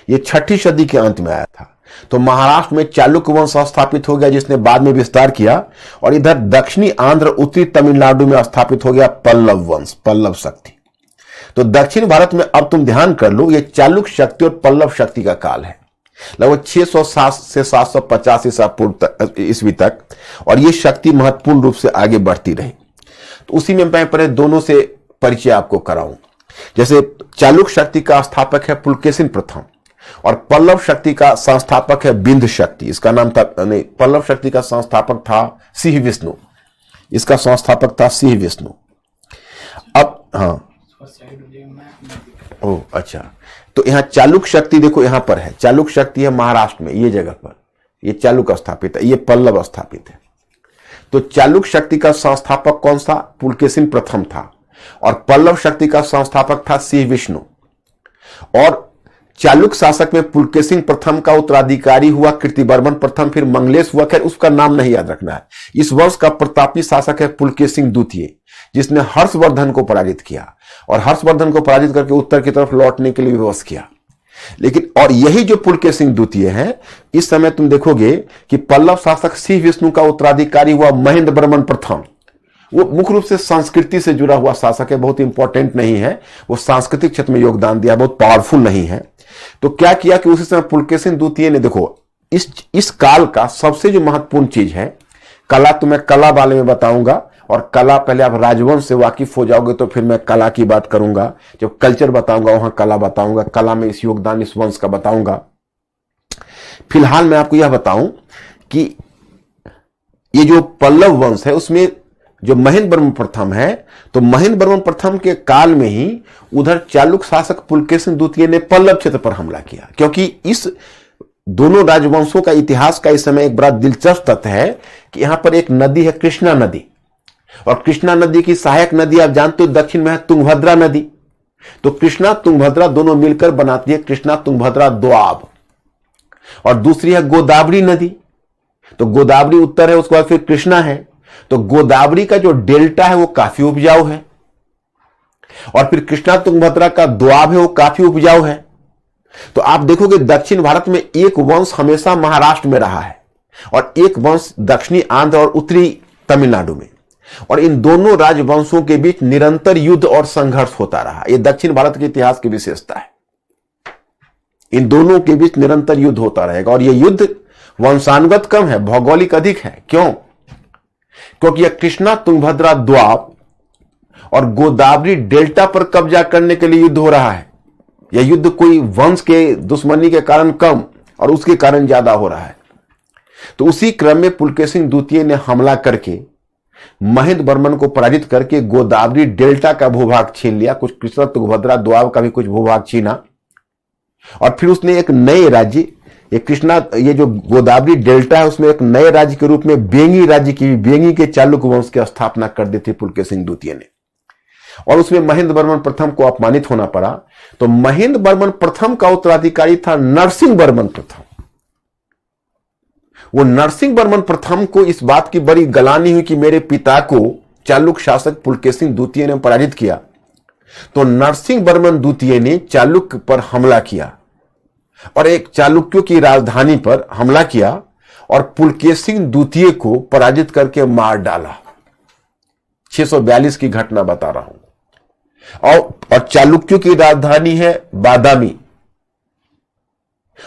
ये 6ठी सदी के अंत में आया था। तो महाराष्ट्र में चालुक्य वंश स्थापित हो गया जिसने बाद में विस्तार किया, और इधर दक्षिणी आंध्र उत्तरी तमिलनाडु में स्थापित हो गया पल्लव वंश, पल्लव शक्ति। तो दक्षिण भारत में अब तुम ध्यान कर लो, ये चालुक्य शक्ति और पल्लव शक्ति का काल है, लगभग 607 से 750 ईस्वी तक, और ये शक्ति महत्वपूर्ण रूप से आगे बढ़ती रही। तो उसी में मैं पहले दोनों से परिचय आपको कराऊं। जैसे चालुक्य शक्ति का स्थापक है पुलकेशिन प्रथम, और पल्लव शक्ति का संस्थापक है बिंद शक्ति। इसका नाम था, नहीं, पल्लव शक्ति का संस्थापक था सिंह विष्णु, इसका संस्थापक था सिंह विष्णु। अब हाँ, ओह अच्छा, तो यहां चालुक्य शक्ति देखो यहां पर है, चालुक्य शक्ति है महाराष्ट्र में, ये जगह पर ये चालुक्य स्थापित है, ये पल्लव स्थापित है। तो चालुक्य शक्ति का संस्थापक कौन सा? पुलकेशिन प्रथम था, और पल्लव शक्ति का संस्थापक था सिंह विष्णु। और चालुक्य शासक में पुलकेशिन प्रथम का उत्तराधिकारी हुआ कीर्तिवर्मन प्रथम, फिर मंगलेश हुआ, खैर उसका नाम नहीं याद रखना है। इस वंश का प्रतापी शासक है पुलकेशिन द्वितीय, जिसने हर्षवर्धन को पराजित किया, और हर्षवर्धन को पराजित करके उत्तर की तरफ लौटने के लिए विवश किया। लेकिन और यही जो पुलकेशिन द्वितीय है, इस समय तुम देखोगे कि पल्लव शासक सिंह विष्णु का उत्तराधिकारी हुआ महेंद्र वर्मन प्रथम। वो मुख्य रूप से संस्कृति से जुड़ा हुआ शासक है, बहुत इंपॉर्टेंट नहीं है, वो सांस्कृतिक क्षेत्र में योगदान दिया, बहुत पावरफुल नहीं है। तो क्या किया कि उसी समय पुलकेशिन द्वितीय ने, देखो इस काल का सबसे जो महत्वपूर्ण चीज है कला, तो मैं कला बारे में बताऊंगा, और कला पहले आप राजवंश से वाकिफ हो जाओगे तो फिर मैं कला की बात करूंगा, जब कल्चर बताऊंगा वहां कला बताऊंगा, कला में इस योगदान इस वंश का बताऊंगा। फिलहाल मैं आपको यह बताऊं कि ये जो पल्लव वंश है उसमें जो महेंद्र वर्मन प्रथम है, तो महेंद्र वर्मन प्रथम के काल में ही उधर चालुक्य शासक पुलकेशिन द्वितीय ने पल्लव क्षेत्र पर हमला किया, क्योंकि इस दोनों राजवंशों का इतिहास का इस समय एक बड़ा दिलचस्प तथ्य है कि यहां पर एक नदी है कृष्णा नदी, और कृष्णा नदी की सहायक नदी आप जानते हो दक्षिण में है तुंगभद्रा नदी। तो कृष्णा तुंगभद्रा दोनों मिलकर बनाती है कृष्णा तुंगभद्रा दोआब, और दूसरी है गोदावरी नदी। तो गोदावरी उत्तर है, उसके बाद फिर कृष्णा है। तो गोदावरी का जो डेल्टा है वो काफी उपजाऊ है, और फिर कृष्णा तुंगभद्रा का दोआब है वो काफी उपजाऊ है। तो आप देखोगे दक्षिण भारत में एक वंश हमेशा महाराष्ट्र में रहा है, और एक वंश दक्षिणी आंध्र और उत्तरी तमिलनाडु में, और इन दोनों राजवंशों के बीच निरंतर युद्ध और संघर्ष होता रहा। यह दक्षिण भारत के इतिहास की विशेषता है, इन दोनों के बीच निरंतर युद्ध होता रहेगा। और यह युद्ध वंशानुगत कम है, भौगोलिक अधिक है। क्यों? क्योंकि यह कृष्णा तुंगभद्रा द्वाब और गोदावरी डेल्टा पर कब्जा करने के लिए युद्ध हो रहा है। यह युद्ध कोई वंश के दुश्मनी के कारण कम और उसके कारण ज्यादा हो रहा है। तो उसी क्रम में पुलकेशिन द्वितीय ने हमला करके महेंद्र वर्मन को पराजित करके गोदावरी डेल्टा का भूभाग छीन लिया, कुछ कृष्णा तुंगभद्रा द्वाब का भी कुछ भूभाग छीना, और फिर उसने एक नए राज्य ये कृष्णा, ये जो गोदावरी डेल्टा है उसमें एक नए राज्य के रूप में बेंगी राज्य की, बेंगी के चालुक्य वंश की स्थापना कर दी थी पुलकेशिन द्वितीय ने, और उसमें महेंद्र वर्मन प्रथम को अपमानित होना पड़ा। तो महेंद्र वर्मन प्रथम का उत्तराधिकारी था नरसिंह वर्मन प्रथम। वो नरसिंह वर्मन प्रथम को इस बात की बड़ी गलानी हुई कि मेरे पिता को चालुक्य शासक पुलकेशिन द्वितीय ने पराजित किया। तो नरसिंह वर्मन द्वितीय ने चालुक्य पर हमला किया और एक चालुक्यों की राजधानी पर हमला किया और पुलकेशिन द्वितीय को पराजित करके मार डाला। 642 की घटना बता रहा हूं। और चालुक्यों की राजधानी है बादामी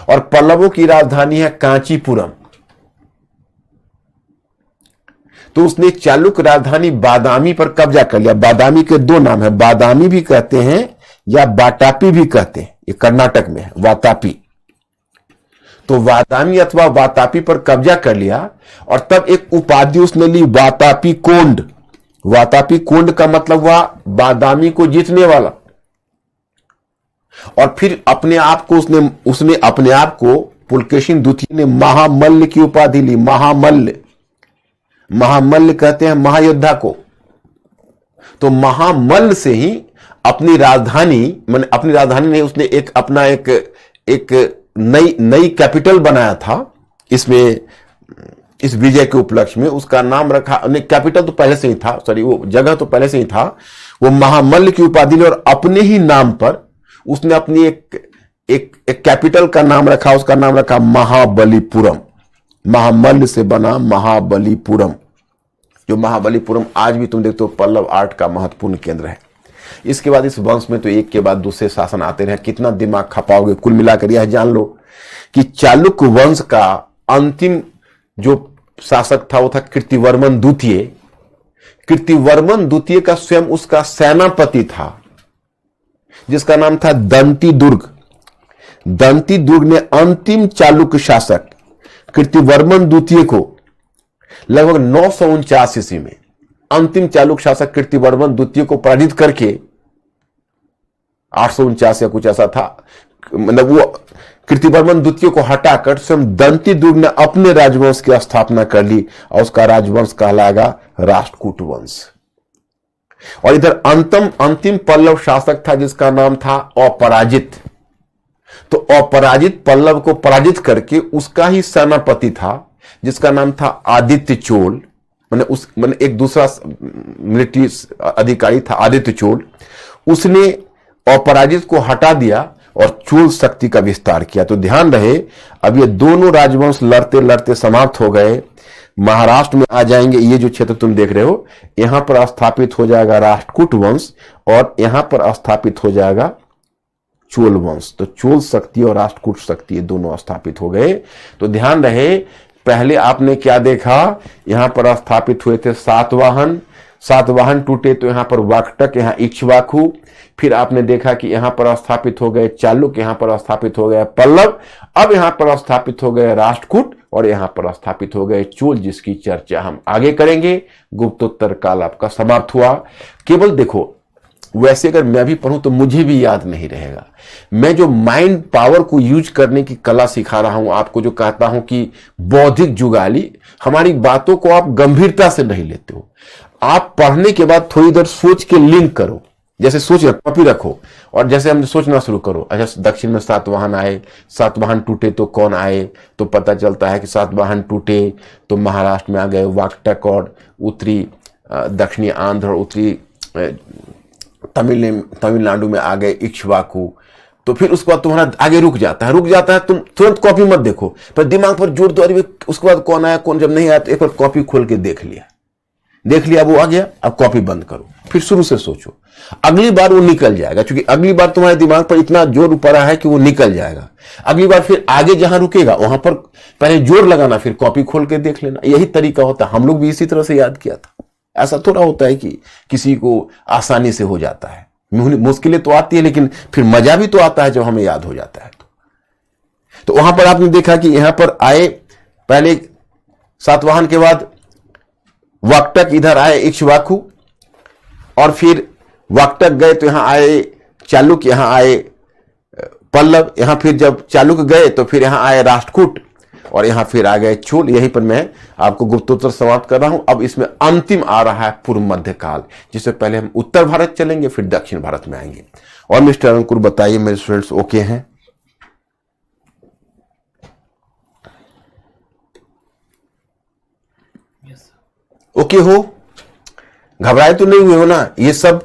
और पल्लवों की राजधानी है कांचीपुरम। तो उसने चालुक्य राजधानी बादामी पर कब्जा कर लिया। बादामी के दो नाम है, बादामी भी कहते हैं या वातापी भी कहते हैं, ये कर्नाटक में है वातापी। तो बादामी अथवा वातापी पर कब्जा कर लिया और तब एक उपाधि उसने ली, वातापी कोंड। वातापी कोंड का मतलब हुआ बादामी को जीतने वाला। और फिर अपने आप को उसने अपने आप को पुलकेशिन द्वितीय ने महामल्ल की उपाधि ली। महामल्ल, महामल्ल कहते हैं महायोद्धा को। तो महामल्ल से ही अपनी राजधानी, मैंने अपनी राजधानी नहीं, उसने एक अपना एक नई कैपिटल बनाया था इसमें, इस विजय के उपलक्ष्य में। उसका नाम रखा, कैपिटल तो पहले से ही था, सॉरी वो जगह तो पहले से ही था। वो महामल्ल की उपाधि ली और अपने ही नाम पर उसने अपनी एक कैपिटल का नाम रखा, उसका नाम रखा महाबलीपुरम। महामल्ल से बना महाबलीपुरम, जो महाबलीपुरम आज भी तुम देखते हो पल्लव आर्ट का महत्वपूर्ण केंद्र है। इसके बाद इस वंश में तो एक के बाद दूसरे शासन आते रहे। कितना दिमाग खपाओगे? कुल मिलाकर यह जान लो कि चालुक्य वंश का अंतिम जो शासक था वो था कीर्तिवर्मन द्वितीय। कीर्तिवर्मन द्वितीय का स्वयं उसका सेनापति था जिसका नाम था दंती दुर्ग। दंती दुर्ग ने अंतिम चालुक्य शासक कीर्तिवर्मन द्वितीय को लगभग 949 ईस्वी में, अंतिम चालुक्य शासक कीर्तिवर्मन द्वितीय को पराजित करके 849 या कुछ ऐसा था, मतलब वो कीर्तिवर्मन द्वितीय को हटाकर स्वयं दंती दुर्ग ने अपने राजवंश की स्थापना कर ली और उसका राजवंश कहलाएगा राष्ट्रकूट वंश। और इधर अंतिम पल्लव शासक था जिसका नाम था अपराजित। तो अपराजित पल्लव को पराजित करके उसका ही सेनापति था जिसका नाम था आदित्य चोल, मैंने एक दूसरा मिलिट्री अधिकारी था आदित्य चोल। उसने अपराजित को हटा दिया और चोल शक्ति का विस्तार किया। तो ध्यान रहे, अब ये दोनों राजवंश लड़ते लड़ते समाप्त हो गए। महाराष्ट्र में आ जाएंगे, ये जो क्षेत्र तुम देख रहे हो, यहां पर स्थापित हो जाएगा राष्ट्रकूट वंश और यहां पर स्थापित हो जाएगा चोल वंश। तो चोल शक्ति और राष्ट्रकूट शक्ति ये दोनों स्थापित हो गए। तो ध्यान रहे, पहले आपने क्या देखा, यहां पर स्थापित हुए थे सातवाहन टूटे तो यहां पर वाकटक, यहां इक्ष्वाकु। फिर आपने देखा कि यहां पर स्थापित हो गए चालुक्य, यहां पर स्थापित हो गए पल्लव, अब यहां पर स्थापित हो गए राष्ट्रकूट और यहां पर स्थापित हो गए चोल, जिसकी चर्चा हम आगे करेंगे। गुप्तोत्तर काल आपका समाप्त हुआ। केवल देखो, वैसे अगर मैं भी पढ़ूं तो मुझे भी याद नहीं रहेगा। मैं जो माइंड पावर को यूज करने की कला सिखा रहा हूं आपको, जो कहता हूं कि बौद्धिक जुगाली, हमारी बातों को आप गंभीरता से नहीं लेते हो। आप पढ़ने के बाद थोड़ी देर सोच के लिंक करो, जैसे सोच कॉपी रखो और जैसे हम सोचना शुरू करो। अच्छा, दक्षिण में सातवाहन आए, सातवाहन टूटे तो कौन आए, तो पता चलता है कि सातवाहन टूटे तो महाराष्ट्र में आ गए वाकटक और उत्तरी दक्षिणी आंध्र और उत्तरी तमिलनाडु में आ गए इक्ष्वाकु। तो फिर उसके बाद तुम्हारा आगे रुक जाता है। तुम तुरंत कॉपी मत देखो, पर दिमाग पर जोर दो, अरे उसके बाद कौन आया कौन, जब नहीं आया तो एक बार कॉपी खोल के देख लिया वो आ गया, अब कॉपी बंद करो, फिर शुरू से सोचो। अगली बार वो निकल जाएगा, क्योंकि अगली बार तुम्हारे दिमाग पर इतना जोर पड़ा है कि वो निकल जाएगा। अगली बार फिर आगे जहां रुकेगा वहां पर पहले जोर लगाना, फिर कॉपी खोल के देख लेना। यही तरीका होता है। हम लोग भी इसी तरह से याद किया था। ऐसा थोड़ा होता है कि किसी को आसानी से हो जाता है। मुश्किलें तो आती है, लेकिन फिर मजा भी तो आता है जब हमें याद हो जाता है। तो वहां पर आपने देखा कि यहां पर आए पहले सातवाहन के बाद वाकटक, इधर आए इक्ष्वाकु, और फिर वाकटक गए तो यहां आए चालुक्य, यहां आए पल्लव, यहां फिर जब चालुक गए तो फिर यहां आए राष्ट्रकूट और यहां फिर आ गए चोल। यहीं पर मैं आपको गुप्तोत्तर समाप्त कर रहा हूं। अब इसमें अंतिम आ रहा है पूर्व मध्य काल, जिससे पहले हम उत्तर भारत चलेंगे फिर दक्षिण भारत में आएंगे। और मिस्टर अंकुर बताइए मेरे स्टूडेंट्स ओके हैं? ओके हो? घबराए तो नहीं हुए हो ना? ये सब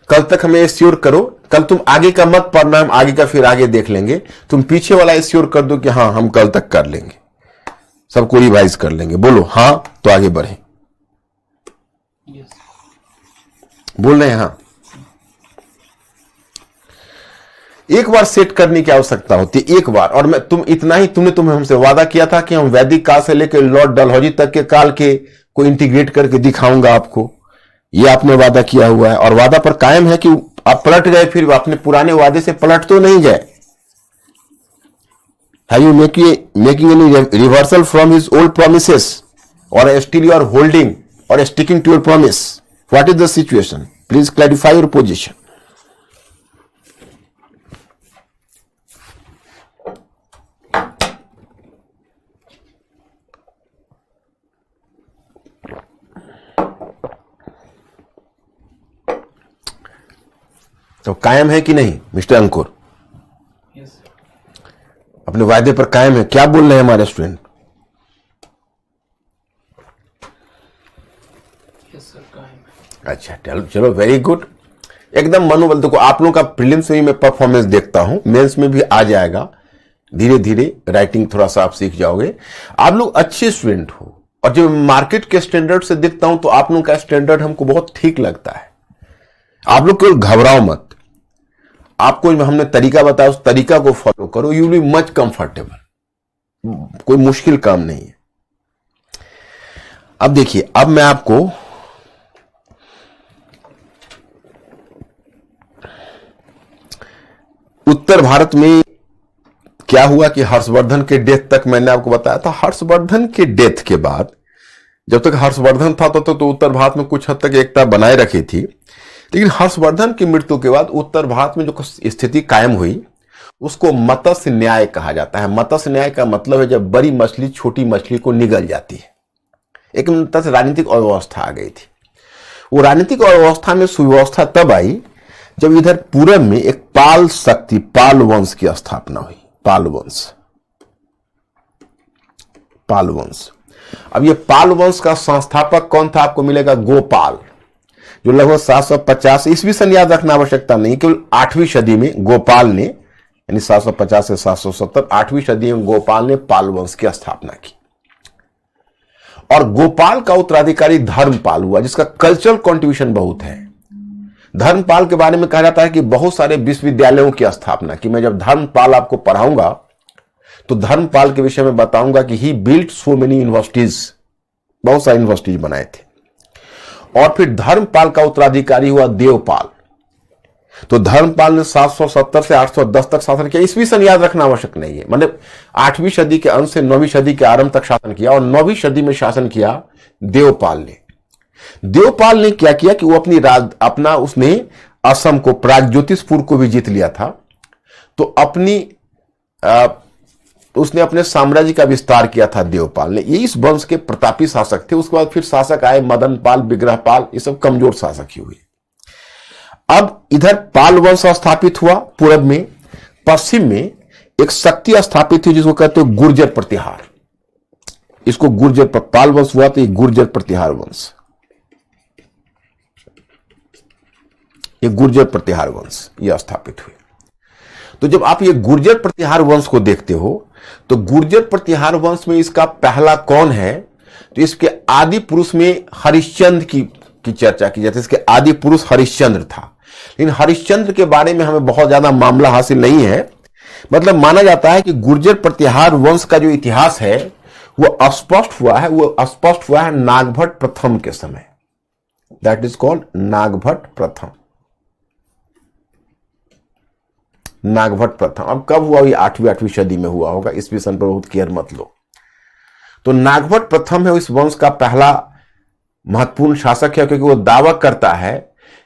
कल तक हमें श्योर करो। कल तुम आगे का मत पढ़ना, हम आगे का फिर आगे देख लेंगे। तुम पीछे वाला श्योर कर दो कि हाँ हम कल तक कर लेंगे, सबको रिवाइज कर लेंगे। बोलो हाँ तो आगे बढ़े। बोल रहे हैं हाँ। एक बार सेट करने की आवश्यकता होती है, एक बार। और मैं तुम इतना ही, तुम्हें हमसे वादा किया था कि हम वैदिक काल से लेकर लॉर्ड डलहौजी तक के काल के को इंटीग्रेट करके दिखाऊंगा आपको। ये आपने वादा किया हुआ है और वादा पर कायम है कि आप पलट गए, फिर अपने पुराने वादे से पलट तो नहीं गए। Have you making any reversal from his old promises, or still you are holding or sticking to your promise? What is the situation? Please clarify your position. तो कायम है कि नहीं मिस्टर अंकुर? अपने वायदे पर कायम है? क्या बोल रहे हैं हमारे स्टूडेंट? अच्छा चलो वेरी गुड, एकदम मनोबल। देखो आप लोगों का प्रीलिम्स में मैं परफॉर्मेंस देखता हूं, मेंस में भी आ जाएगा धीरे धीरे। राइटिंग थोड़ा सा आप सीख जाओगे। आप लोग अच्छे स्टूडेंट हो और जब मार्केट के स्टैंडर्ड से देखता हूं तो आप लोगों का स्टैंडर्ड हमको बहुत ठीक लगता है। आप लोग केवल घबराओ मत, आपको जो हमने तरीका बताया उस तरीका को फॉलो करो, you will be much comfortable. कोई मुश्किल काम नहीं है। अब देखिए, अब मैं आपको उत्तर भारत में क्या हुआ कि हर्षवर्धन के डेथ तक मैंने आपको बताया था। हर्षवर्धन के डेथ के बाद, जब तक हर्षवर्धन था तब तक तो उत्तर भारत में कुछ हद तक एकता बनाए रखी थी, लेकिन हर्षवर्धन की मृत्यु के बाद उत्तर भारत में जो स्थिति कायम हुई उसको मत्स्य न्याय कहा जाता है। मत्स्य न्याय का मतलब है जब बड़ी मछली छोटी मछली को निगल जाती है। एक तरह से राजनीतिक अव्यवस्था आ गई थी। वो राजनीतिक अव्यवस्था में सुव्यवस्था तब आई जब इधर पूरब में एक पाल शक्ति, पाल वंश की स्थापना हुई। पाल वंश। अब ये पाल वंश का संस्थापक कौन था? आपको मिलेगा गोपाल, जो लगभग 750 ईस्वी सन, याद रखना आवश्यकता नहीं, केवल 8वीं सदी में गोपाल ने, यानी 750 से 770, 8वीं सदी में गोपाल ने पाल वंश की स्थापना की। और गोपाल का उत्तराधिकारी धर्मपाल हुआ, जिसका कल्चरल कंट्रीब्यूशन बहुत है। धर्मपाल के बारे में कहा जाता है कि बहुत सारे विश्वविद्यालयों की स्थापना की। मैं जब धर्मपाल आपको पढ़ाऊंगा तो धर्मपाल के विषय में बताऊंगा कि ही बिल्ट सो मेनी यूनिवर्सिटीज, बहुत सारी यूनिवर्सिटीज बनाए थे। और फिर धर्मपाल का उत्तराधिकारी हुआ देवपाल। तो धर्मपाल ने 770 से 810 तक शासन किया। ईस्वी सन याद रखना आवश्यक नहीं है, मतलब 8वीं सदी के अंत से 9वीं सदी के आरंभ तक शासन किया। और 9वीं सदी में शासन किया देवपाल ने। देवपाल ने क्या किया कि वो उसने असम को, प्रागज्योतिषपुर को भी जीत लिया था। तो उसने अपने साम्राज्य का विस्तार किया था देवपाल ने। ये इस वंश के प्रतापी शासक थे। उसके बाद फिर शासक आए मदनपाल, विग्रहपाल, ये सब कमजोर शासक ही हुए। अब इधर पाल वंश स्थापित हुआ पूरब में। पश्चिम में एक शक्ति स्थापित हुई जिसको कहते हैं गुर्जर प्रतिहार। इसको गुर्जर पाल वंश हुआ तो ये गुर्जर प्रतिहार वंश, ये गुर्जर प्रतिहार वंश ये स्थापित हुए। तो जब आप ये गुर्जर प्रतिहार वंश को देखते हो तो गुर्जर प्रतिहार वंश में इसका पहला कौन है? तो इसके आदि पुरुष में हरिश्चंद्र की चर्चा की जाती है। इसके आदि पुरुष हरिश्चंद्र था, लेकिन हरिश्चंद्र के बारे में हमें बहुत ज्यादा मामला हासिल नहीं है। मतलब माना जाता है कि गुर्जर प्रतिहार वंश का जो इतिहास है वो स्पष्ट हुआ है नागभट्ट प्रथम के समय। दैट इज कॉल्ड नागभट्ट प्रथम। नागभट्ट प्रथम अब कब हुआ? ये 8वीं सदी में हुआ होगा। ईस्वी सन पर बहुत केयर मत लो। तो नागभट्ट प्रथम है इस वंश का पहला महत्वपूर्ण शासक है, क्योंकि वो दावा करता है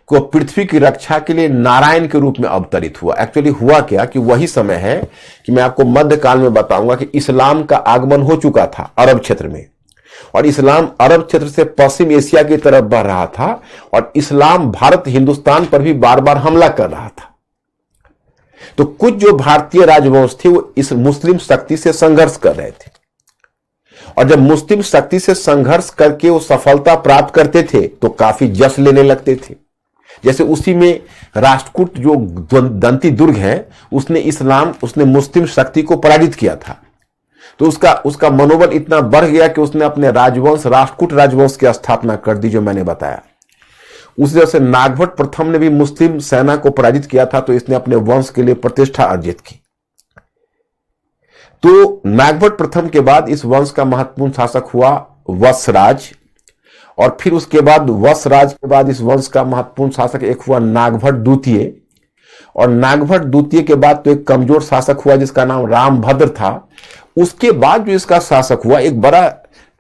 को पृथ्वी की रक्षा के लिए नारायण के रूप में अवतरित हुआ। एक्चुअली हुआ क्या कि वही समय है कि मैं आपको मध्यकाल में बताऊंगा कि इस्लाम का आगमन हो चुका था अरब क्षेत्र में, और इस्लाम अरब क्षेत्र से पश्चिम एशिया की तरफ बढ़ रहा था, और इस्लाम भारत हिंदुस्तान पर भी बार बार हमला कर रहा था। तो कुछ जो भारतीय राजवंश थे वो इस मुस्लिम शक्ति से संघर्ष कर रहे थे, और जब मुस्लिम शक्ति से संघर्ष करके वो सफलता प्राप्त करते थे तो काफी जश्न लेने लगते थे। जैसे उसी में राष्ट्रकूट जो दंती दुर्ग है, उसने मुस्लिम शक्ति को पराजित किया था, तो उसका मनोबल इतना बढ़ गया कि उसने अपने राजवंश राष्ट्रकूट राजवंश की स्थापना कर दी, जो मैंने बताया। उसी तरह से नागभट्ट प्रथम ने भी मुस्लिम सेना को पराजित किया था, तो इसने अपने वंश के लिए प्रतिष्ठा अर्जित की। तो नागभट्ट प्रथम के बाद इस वंश का महत्वपूर्ण शासक हुआ वत्सराज, और फिर उसके बाद वत्सराज के बाद इस वंश का महत्वपूर्ण शासक एक हुआ नागभट्ट द्वितीय, और नागभट्ट द्वितीय के बाद तो एक कमजोर शासक हुआ जिसका नाम रामभद्र था। उसके बाद जो इसका शासक हुआ, एक बड़ा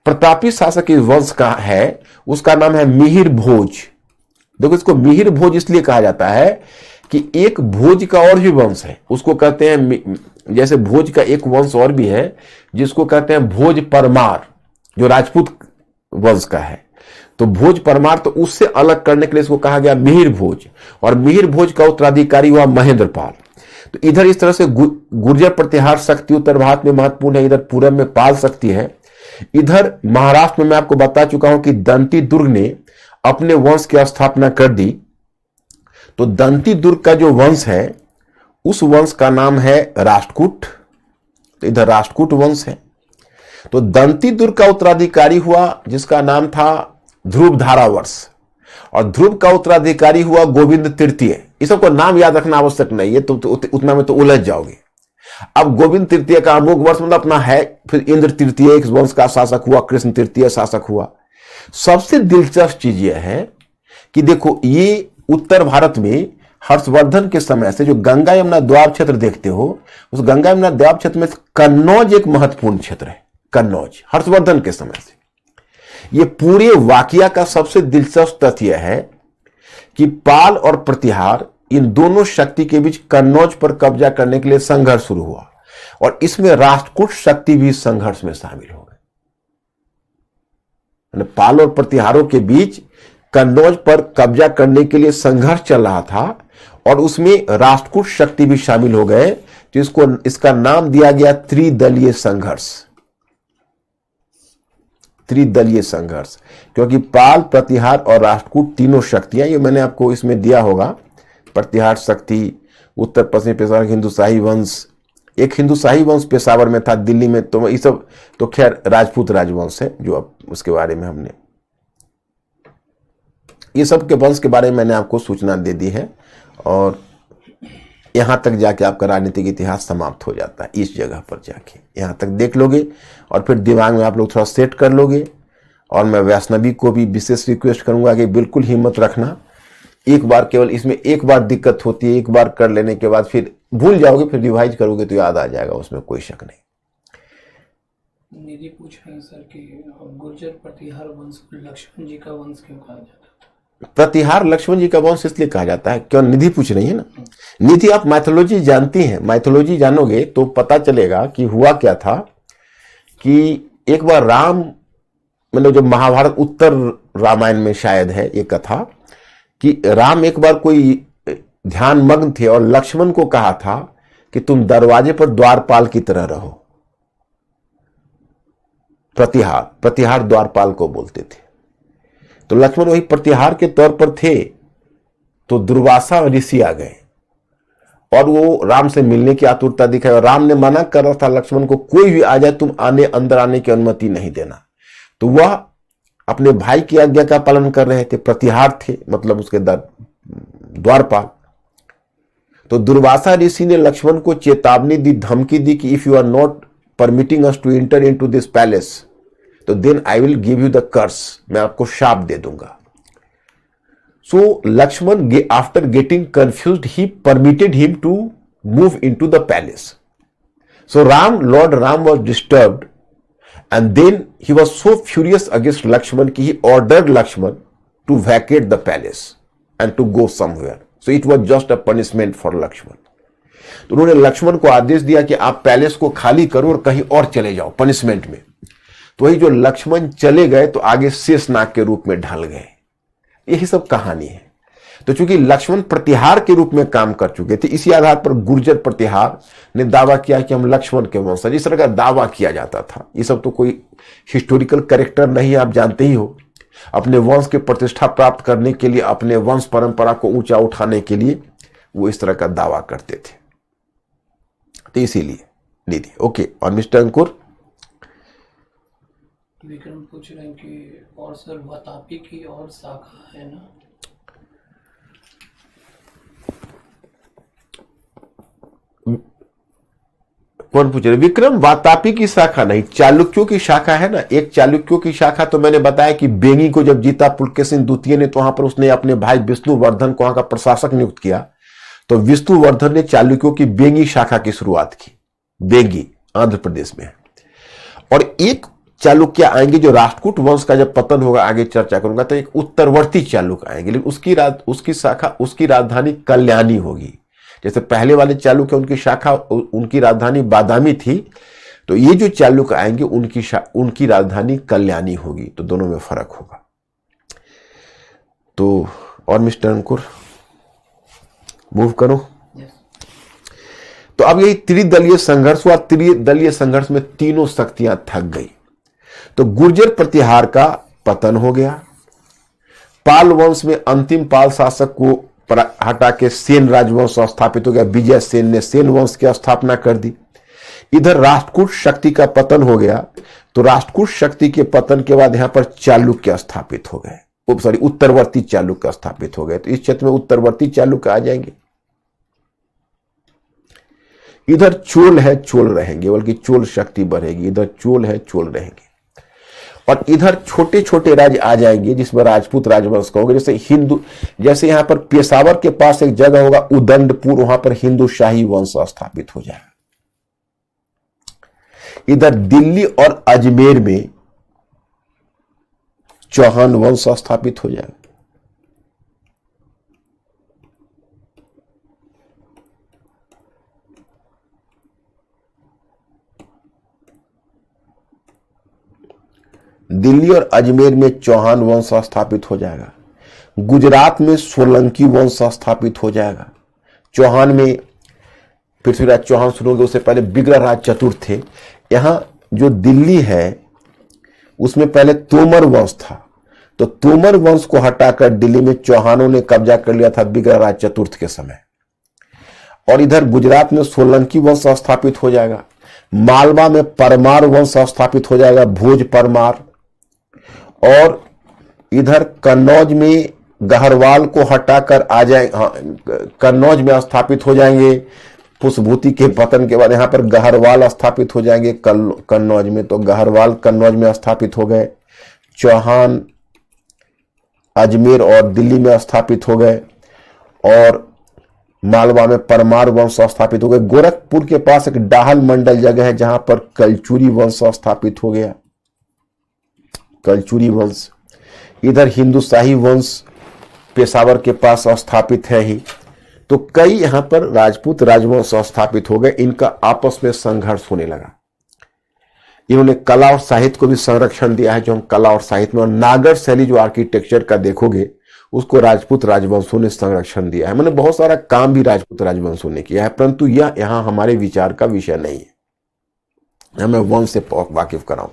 प्रतापी शासक इस वंश का है, उसका नाम है मिहिर भोज। देखो, इसको मिहिर भोज इसलिए कहा जाता है कि एक भोज का और भी वंश है, उसको कहते हैं, जैसे भोज का एक वंश और भी है जिसको कहते हैं भोज परमार, जो राजपूत वंश का है। तो भोज परमार, तो उससे अलग करने के लिए इसको कहा गया मिहिर भोज, और मिहिर भोज का उत्तराधिकारी हुआ महेंद्रपाल। तो इधर इस तरह से गुर्जर प्रतिहार शक्ति उत्तर भारत में महत्वपूर्ण है, इधर पूरब में पाल शक्ति है। इधर महाराष्ट्र में मैं आपको बता चुका हूं कि दंती दुर्ग ने अपने वंश की स्थापना कर दी। तो दंती दुर्ग का जो वंश है, उस वंश का नाम है राष्ट्रकूट। तो इधर राष्ट्रकूट वंश है। तो दंती दुर्ग का उत्तराधिकारी हुआ जिसका नाम था ध्रुव धारावर्ष, और ध्रुव का उत्तराधिकारी हुआ गोविंद तृतीय। इस सबको नाम याद रखना आवश्यक नहीं है, तो उतना में तो उलझ जाओगे। अब गोविंद तृतीय का अमुक वर्ष मतलब अपना है, फिर इंद्र तृतीय एक वंश का शासक हुआ, कृष्ण तृतीय शासक हुआ। सबसे दिलचस्प चीज यह है कि देखो, ये उत्तर भारत में हर्षवर्धन के समय से जो गंगा यमुना द्वाब क्षेत्र देखते हो, उस गंगा यमुना द्वाब क्षेत्र में कन्नौज एक महत्वपूर्ण क्षेत्र है। कन्नौज हर्षवर्धन के समय से। ये पूरे वाकया का सबसे दिलचस्प तथ्य है कि पाल और प्रतिहार, इन दोनों शक्ति के बीच कन्नौज पर कब्जा करने के लिए संघर्ष शुरू हुआ, और इसमें राष्ट्रकूट शक्ति भी संघर्ष में शामिल हो गई। पाल और प्रतिहारों के बीच कन्नौज पर कब्जा करने के लिए संघर्ष चल रहा था, और उसमें राष्ट्रकूट शक्ति भी शामिल हो गए, तो इसका नाम दिया गया त्रिदलीय संघर्ष। त्रिदलीय संघर्ष, क्योंकि पाल, प्रतिहार और राष्ट्रकूट तीनों शक्तियां, ये मैंने आपको इसमें दिया होगा। प्रतिहार शक्ति, उत्तर पश्चिम पेशावर हिंदुशाही वंश, एक हिंदुशाही वंश पेशावर में था दिल्ली में, तो ये सब तो खैर राजपूत राजवंश है, जो अब उसके बारे में हमने ये सब के वंश के बारे में मैंने आपको सूचना दे दी है। और यहां तक जाके आपका राजनीतिक इतिहास समाप्त हो जाता है। इस जगह पर जाके यहां तक देख लोगे, और फिर दिमाग में आप लोग थोड़ा सेट कर लोगे। और मैं वैष्णवी को भी विशेष रिक्वेस्ट करूंगा कि बिल्कुल हिम्मत रखना। एक बार, केवल इसमें एक बार दिक्कत होती है, एक बार कर लेने के बाद फिर भूल जाओगे, फिर रिवाइज करोगे तो याद आ जाएगा, उसमें कोई शक नहीं। निधि पूछ रहे हैं सर कि गुर्जर प्रतिहार वंश को लक्ष्मण जी का वंश क्यों कहा जाता है? प्रतिहार लक्ष्मण जी का वंश इसलिए कहा जाता है, क्यों? निधि पूछ रही है ना। निधि, आप माइथोलॉजी जानती हैं, माइथोलॉजी जानोगे तो पता चलेगा कि हुआ क्या था कि एक बार राम, मतलब जब महाभारत उत्तर रामायण में शायद है ये कथा, कि राम एक बार कोई ध्यान मग्न थे और लक्ष्मण को कहा था कि तुम दरवाजे पर द्वारपाल की तरह रहो। प्रतिहार द्वारपाल को बोलते थे। तो लक्ष्मण वही प्रतिहार के तौर पर थे। तो दुर्वासा ऋषि आ गए और वो राम से मिलने की आतुरता दिखाई, और राम ने मना कर रहा था लक्ष्मण को, कोई भी आ जाए तुम अंदर आने की अनुमति नहीं देना। तो वह अपने भाई की आज्ञा का पालन कर रहे थे, प्रतिहार थे, मतलब उसके द्वारपाल। तो दुर्वासा ऋषि ने लक्ष्मण को चेतावनी दी, धमकी दी कि if you are not permitting us to enter into this palace, तो then I will give you the curse, मैं आपको शाप दे दूंगा। So Lakshman, after getting confused, he permitted him to move into the palace. So Lord Ram was disturbed, and then he was so furious against Lakshman that he ordered Lakshman to vacate the palace. and to go somewhere. So it was just a punishment for Lakshman. तो उन्होंने लक्ष्मण को आदेश दिया कि आप palace को खाली करो और कहीं और चले जाओ पनिशमेंट में। तो वही जो लक्ष्मण चले गए तो आगे शेषनाग के रूप में ढल गए। यही सब कहानी है। तो चूंकि लक्ष्मण प्रतिहार के रूप में काम कर चुके थे, इसी आधार पर गुर्जर प्रतिहार ने दावा किया कि हम लक्ष्मण के वंशज, इस तरह का दावा किया जाता था। ये सब तो कोई हिस्टोरिकल कैरेक्टर नहीं, आप जानते ही हो। अपने वंश की प्रतिष्ठा प्राप्त करने के लिए, अपने वंश परंपरा को ऊंचा उठाने के लिए वो इस तरह का दावा करते थे। तो इसीलिए दीदी। ओके, और मिस्टर अंकुर विक्रम पूछ रहे हैं कि और सर वातापी की और शाखा है ना? कौन पूछ रहे? विक्रम, वातापी की शाखा नहीं, चालुक्यों की शाखा है ना। एक चालुक्यों की शाखा तो मैंने बताया कि बेंगी को जब जीता पुलकेशिन द्वितीय ने, तो वहां पर उसने अपने भाई विष्णुवर्धन को वहां का प्रशासक नियुक्त किया। तो विष्णुवर्धन ने चालुक्यों की बेंगी शाखा की शुरुआत की। बेंगी आंध्र प्रदेश में है। और एक चालुक्य आएंगे जो राष्ट्रकूट वंश का जब पतन होगा, आगे चर्चा करूंगा, तो एक उत्तरवर्ती चालुक्य आएंगे, लेकिन उसकी शाखा, उसकी राजधानी कल्याणी होगी। जैसे पहले वाले चालुक्य उनकी शाखा, उनकी राजधानी बादामी थी, तो ये जो चालुक्य आएंगे उनकी राजधानी कल्याणी होगी। तो दोनों में फर्क होगा। तो और मिस्टर अंकुर मूव करो। तो अब यही त्रिदलीय संघर्ष हुआ। त्रिदलीय संघर्ष में तीनों शक्तियां थक गई। तो गुर्जर प्रतिहार का पतन हो गया। पाल वंश में अंतिम पाल शासक को हटा के सेन राजवंश स्थापित हो गया। विजय सेन ने सेन वंश की स्थापना कर दी। इधर राष्ट्रकूट शक्ति का पतन हो गया। तो राष्ट्रकूट शक्ति के पतन के बाद यहां पर चालुक्य स्थापित हो गए, उत्तरवर्ती चालुक्य स्थापित हो गए। तो इस क्षेत्र में उत्तरवर्ती चालुक्य आ जाएंगे। इधर चोल है, चोल रहेंगे, बल्कि चोल शक्ति बढ़ेगी। इधर चोल है, चोल रहेंगे। और इधर छोटे छोटे राज्य आ जाएंगे जिसमें राजपूत राजवंश का होगा। जैसे यहां पर पेशावर के पास एक जगह होगा उदंडपुर, वहां पर हिंदू शाही वंश स्थापित हो जाएगा। इधर दिल्ली और अजमेर में चौहान वंश स्थापित हो जाएगा। दिल्ली और अजमेर में चौहान वंश स्थापित हो जाएगा। गुजरात में सोलंकी वंश स्थापित हो जाएगा। चौहान में पृथ्वीराज चौहान शुरू होंगे, उससे पहले बिग्रहराज चतुर्थ थे। यहां जो दिल्ली है उसमें पहले तोमर वंश था। तो तोमर वंश को हटाकर दिल्ली में चौहानों ने कब्जा कर लिया था बिग्रहराज चतुर्थ के समय। और इधर गुजरात में सोलंकी वंश स्थापित हो जाएगा। मालवा में परमार वंश स्थापित हो जाएगा, भोज परमार। और इधर कन्नौज में गहरवाल को हटाकर आ जाए, कन्नौज में स्थापित हो जाएंगे। पुष्पभूति के पतन के बाद यहां पर गहरवाल स्थापित हो जाएंगे कन्नौज में। तो गहरवाल कन्नौज में स्थापित हो गए। चौहान अजमेर और दिल्ली में स्थापित हो गए। और मालवा में परमार वंश स्थापित हो गए। गोरखपुर के पास एक डाहल मंडल जगह है जहां पर कलचुरी वंश स्थापित हो गया, कलचुरी वंश। इधर हिंदू शाही वंश पेशावर के पास स्थापित है ही। तो कई यहां पर राजपूत राजवंश स्थापित हो गए। इनका आपस में संघर्ष होने लगा। इन्होंने कला और साहित्य को भी संरक्षण दिया है, जो हम कला और साहित्य में, और नागर शैली जो आर्किटेक्चर का देखोगे उसको राजपूत राजवंशों ने संरक्षण दिया है। मैंने बहुत सारा काम भी राजपूत राजवंशों ने किया है, परंतु यह यहां हमारे विचार का विषय नहीं है। मैं वंश से वाकिफ कराऊं।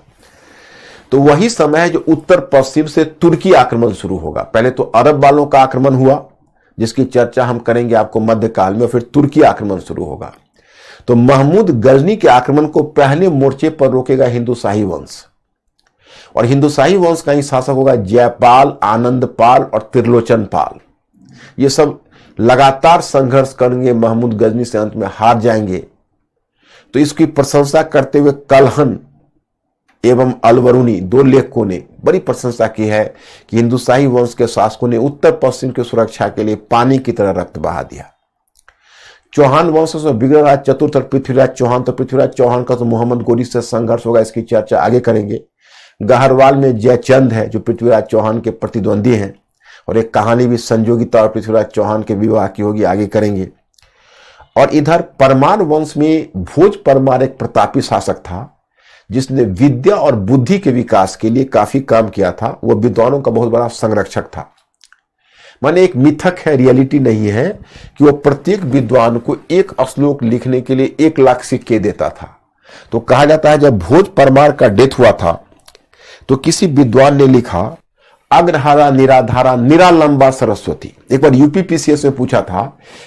तो वही समय है जो उत्तर पश्चिम से तुर्की आक्रमण शुरू होगा। पहले तो अरब वालों का आक्रमण हुआ, जिसकी चर्चा हम करेंगे आपको मध्यकाल में। फिर तुर्की आक्रमण शुरू होगा। तो महमूद गजनी के आक्रमण को पहले मोर्चे पर रोकेगा हिंदू शाही वंश। और हिंदू शाही वंश का ही शासक होगा जयपाल, आनंदपाल और त्रिलोचन पाल। ये सब लगातार संघर्ष करेंगे, महमूद गजनी से अंत में हार जाएंगे। तो इसकी प्रशंसा करते हुए कलहन एवं अलवरुणी, दो लेखकों ने बड़ी प्रशंसा की है कि हिंदू शाही वंश के शासकों ने उत्तर पश्चिम की सुरक्षा के लिए पानी की तरह रक्त बहा दिया। चौहान वंश में बिग्रहराज चतुर्थ और पृथ्वीराज चौहान। तो पृथ्वीराज चौहान का तो मोहम्मद गोरी से संघर्ष होगा, इसकी चर्चा आगे करेंगे। गहरवाल में जयचंद है जो पृथ्वीराज चौहान के प्रतिद्वंदी हैं। और एक कहानी भी संजोगी तौर पर पृथ्वीराज चौहान के विवाह की होगी, आगे करेंगे। और इधर परमार वंश में भोज परमार एक प्रतापी शासक था जिसने विद्या और बुद्धि के विकास के लिए काफी काम किया था। वो विद्वानों का बहुत बड़ा संरक्षक था। माने एक मिथक है, रियलिटी नहीं है, कि वो प्रत्येक विद्वान को एक श्लोक लिखने के लिए 1 लाख सिक्के देता था। तो कहा जाता है जब भोज परमार का डेथ हुआ था तो किसी विद्वान ने लिखा, अग्रहारा निराधारा निरालंबा सरस्वती। एक बार यूपीपीसीएस में पूछा था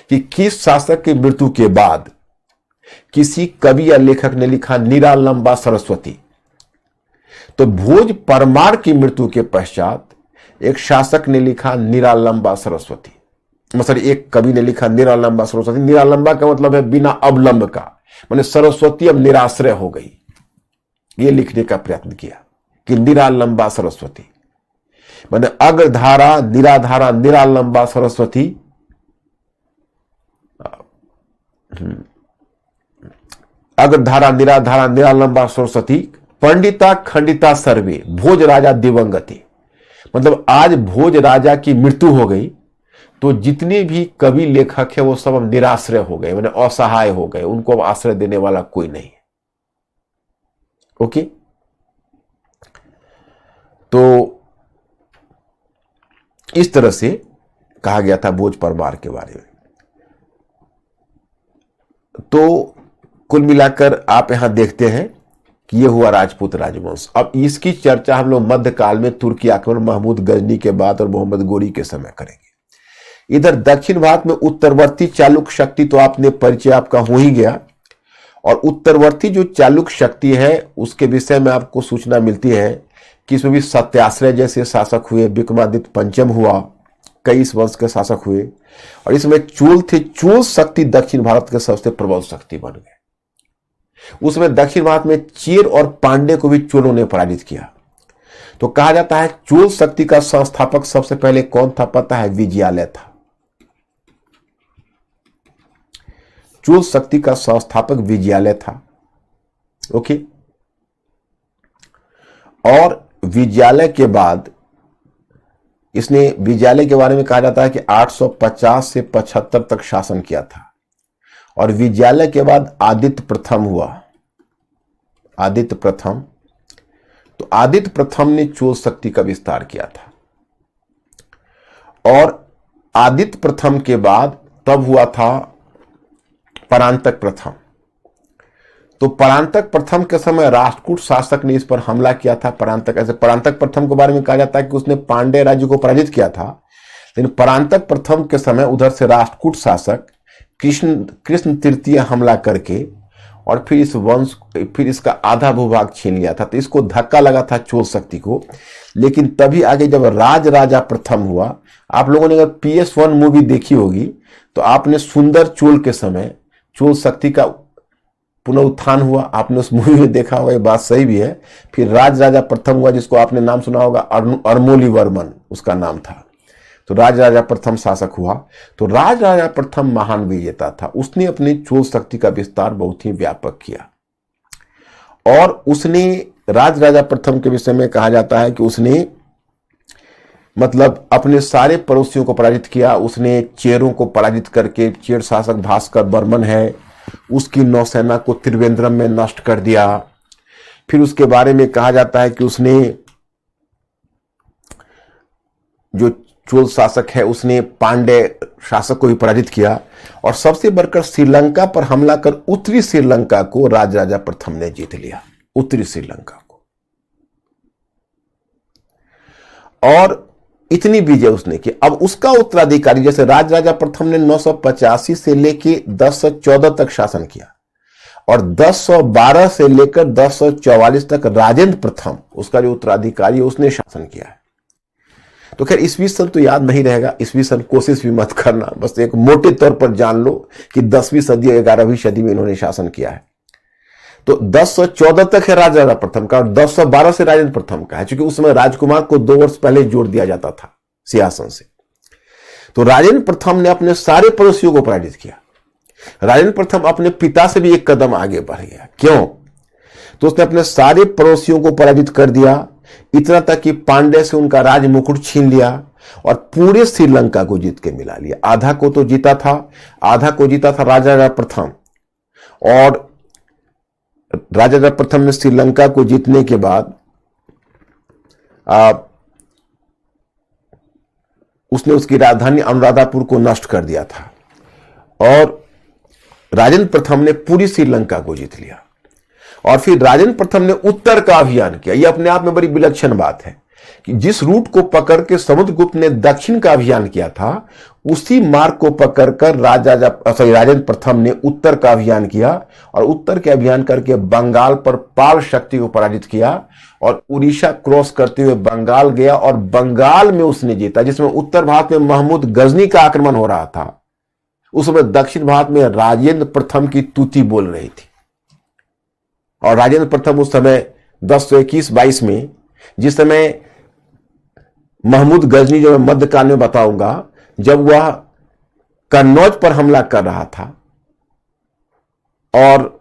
कि किस शासक की मृत्यु के बाद किसी कवि या लेखक ने लिखा निरालंबा सरस्वती। तो भोज परमार की मृत्यु के पश्चात एक शासक ने लिखा निरालंबा सरस्वती, मतलब एक कवि ने लिखा निरालंबा सरस्वती। निरालंबा का मतलब है बिना अवलंब का, माने सरस्वती अब निराश्रय हो गई। ये लिखने का प्रयत्न किया कि निरालंबा सरस्वती, माने अग्रधारा निराधारा निरालंबा सरस्वती, अग्रधारा निराधारा निरालंबा सरस्वती, पंडिता खंडिता सर्वे भोज राजा दिवंगति। मतलब आज भोज राजा की मृत्यु हो गई तो जितने भी कवि लेखक है वो सब अब निराश्रय हो गए, माने असहाय हो गए, उनको अब आश्रय देने वाला कोई नहीं। ओके, तो इस तरह से कहा गया था भोज परमार के बारे में। तो कुल मिलाकर आप यहां देखते हैं कि यह हुआ राजपूत राजवंश। अब इसकी चर्चा हम लोग मध्यकाल में तुर्की आक्रमण महमूद गजनी के बाद और मोहम्मद गोरी के समय करेंगे। इधर दक्षिण भारत में उत्तरवर्ती चालुक्य शक्ति तो आपने परिचय आपका हो ही गया, और उत्तरवर्ती जो चालुक्य शक्ति है उसके विषय में आपको सूचना मिलती है कि इसमें भी सत्याश्रय जैसे शासक हुए, विक्रमादित्य पंचम हुआ, कई इस वंश के शासक हुए, और इसमें चोल थे। चोल शक्ति दक्षिण भारत के सबसे प्रबल शक्ति बन गए। उसमें दक्षिण भारत में चेर और पांडे को भी चोलों ने पराजित किया। तो कहा जाता है चोल शक्ति का संस्थापक सबसे पहले कौन था पता है? विजयालय था। चोल शक्ति का संस्थापक विजयालय था। ओके, और विजयालय के बाद इसने, विजयालय के बारे में कहा जाता है कि 850 से 75 तक शासन किया था। और विजयालय के बाद आदित्य प्रथम हुआ। आदित्य प्रथम, तो आदित्य प्रथम ने चोल शक्ति का विस्तार किया था। और आदित्य प्रथम के बाद तब हुआ था परांतक प्रथम। तो परांतक प्रथम के समय राष्ट्रकूट शासक ने इस पर हमला किया था। परांतक प्रथम के बारे में कहा जाता है कि उसने पांड्य राज्य को पराजित किया था। लेकिन परांतक प्रथम के समय उधर से राष्ट्रकूट शासक कृष्ण तृतीय हमला करके और फिर इसका आधा भूभाग छीन लिया था। तो इसको धक्का लगा था चोल शक्ति को। लेकिन तभी आगे जब राज राजा प्रथम हुआ, आप लोगों ने अगर PS1 मूवी देखी होगी तो आपने सुंदर चोल के समय चोल शक्ति का पुनरुत्थान हुआ, आपने उस मूवी में देखा होगा, ये बात सही भी है। फिर राज राजा प्रथम हुआ, जिसको आपने नाम सुना होगा, अरमोली वर्मन उसका नाम था। तो राज राजा प्रथम शासक हुआ। तो राज राजा प्रथम महान विजेता था। उसने अपने चोल शक्ति का विस्तार बहुत ही व्यापक किया। और उसने, राज राजा प्रथम के विषय में कहा जाता है कि उसने मतलब अपने सारे पड़ोसियों को पराजित किया। उसने चेरों को पराजित करके, चेर शासक भास्कर बर्मन है, उसकी नौसेना को त्रिवेंद्रम में नष्ट कर दिया। फिर उसके बारे में कहा जाता है कि उसने, जो चोल शासक है, उसने पांड्य शासक को भी पराजित किया। और सबसे बढ़कर श्रीलंका पर हमला कर उत्तरी श्रीलंका को राज राजा प्रथम ने जीत लिया, उत्तरी श्रीलंका को। और इतनी विजय उसने की। अब उसका उत्तराधिकारी, जैसे राज राजा प्रथम ने 985 से लेके 1014 तक शासन किया, और 1012 से लेकर 1044 तक राजेंद्र प्रथम, उसका जो उत्तराधिकारी है, उसने शासन किया है। तो खैर ईस्वी सन तो याद नहीं रहेगा, ईस्वी सन कोशिश भी मत करना, बस एक मोटे तौर पर जान लो कि 10वीं सदी और 11वीं सदी में इन्होंने शासन किया है। तो 1014 तक है राज राजा प्रथम का, और 1012 से राजेंद्र प्रथम का है, क्योंकि उस समय राजकुमार को 2 वर्ष पहले जोड़ दिया जाता था सिंहासन से। तो राजेंद्र प्रथम ने अपने सारे पड़ोसियों को पराजित किया। राजेंद्र प्रथम अपने पिता से भी एक कदम आगे बढ़ गया। क्यों? तो उसने अपने सारे पड़ोसियों को पराजित कर दिया, इतना तक कि पांड्य से उनका राज मुकुट छीन लिया, और पूरे श्रीलंका को जीत के मिला लिया। आधा को तो जीता था, आधा को जीता था राजा राजा प्रथम, और राजा राजा प्रथम ने श्रीलंका को जीतने के बाद उसने उसकी राजधानी अनुराधापुर को नष्ट कर दिया था, और राजेंद्र प्रथम ने पूरी श्रीलंका को जीत लिया। और फिर राजेंद्र प्रथम ने उत्तर का अभियान किया। यह अपने आप में बड़ी विलक्षण बात है कि जिस रूट को पकड़ के समुद्रगुप्त ने दक्षिण का अभियान किया था, उसी मार्ग को पकड़कर राजेंद्र प्रथम ने उत्तर का अभियान किया, और उत्तर के अभियान करके बंगाल पर पाल शक्ति को पराजित किया, और उड़ीसा क्रॉस करते हुए बंगाल गया, और बंगाल में उसने जीता, जिसमें उत्तर भारत में महमूद गजनी का आक्रमण हो रहा था। उस समय दक्षिण भारत में राजेंद्र प्रथम की तूती बोल रही थी, और राजेंद्र प्रथम उस समय 1021-22 में, जिस समय महमूद गजनी, जो मैं मध्यकाल में बताऊंगा, जब वह कन्नौज पर हमला कर रहा था, और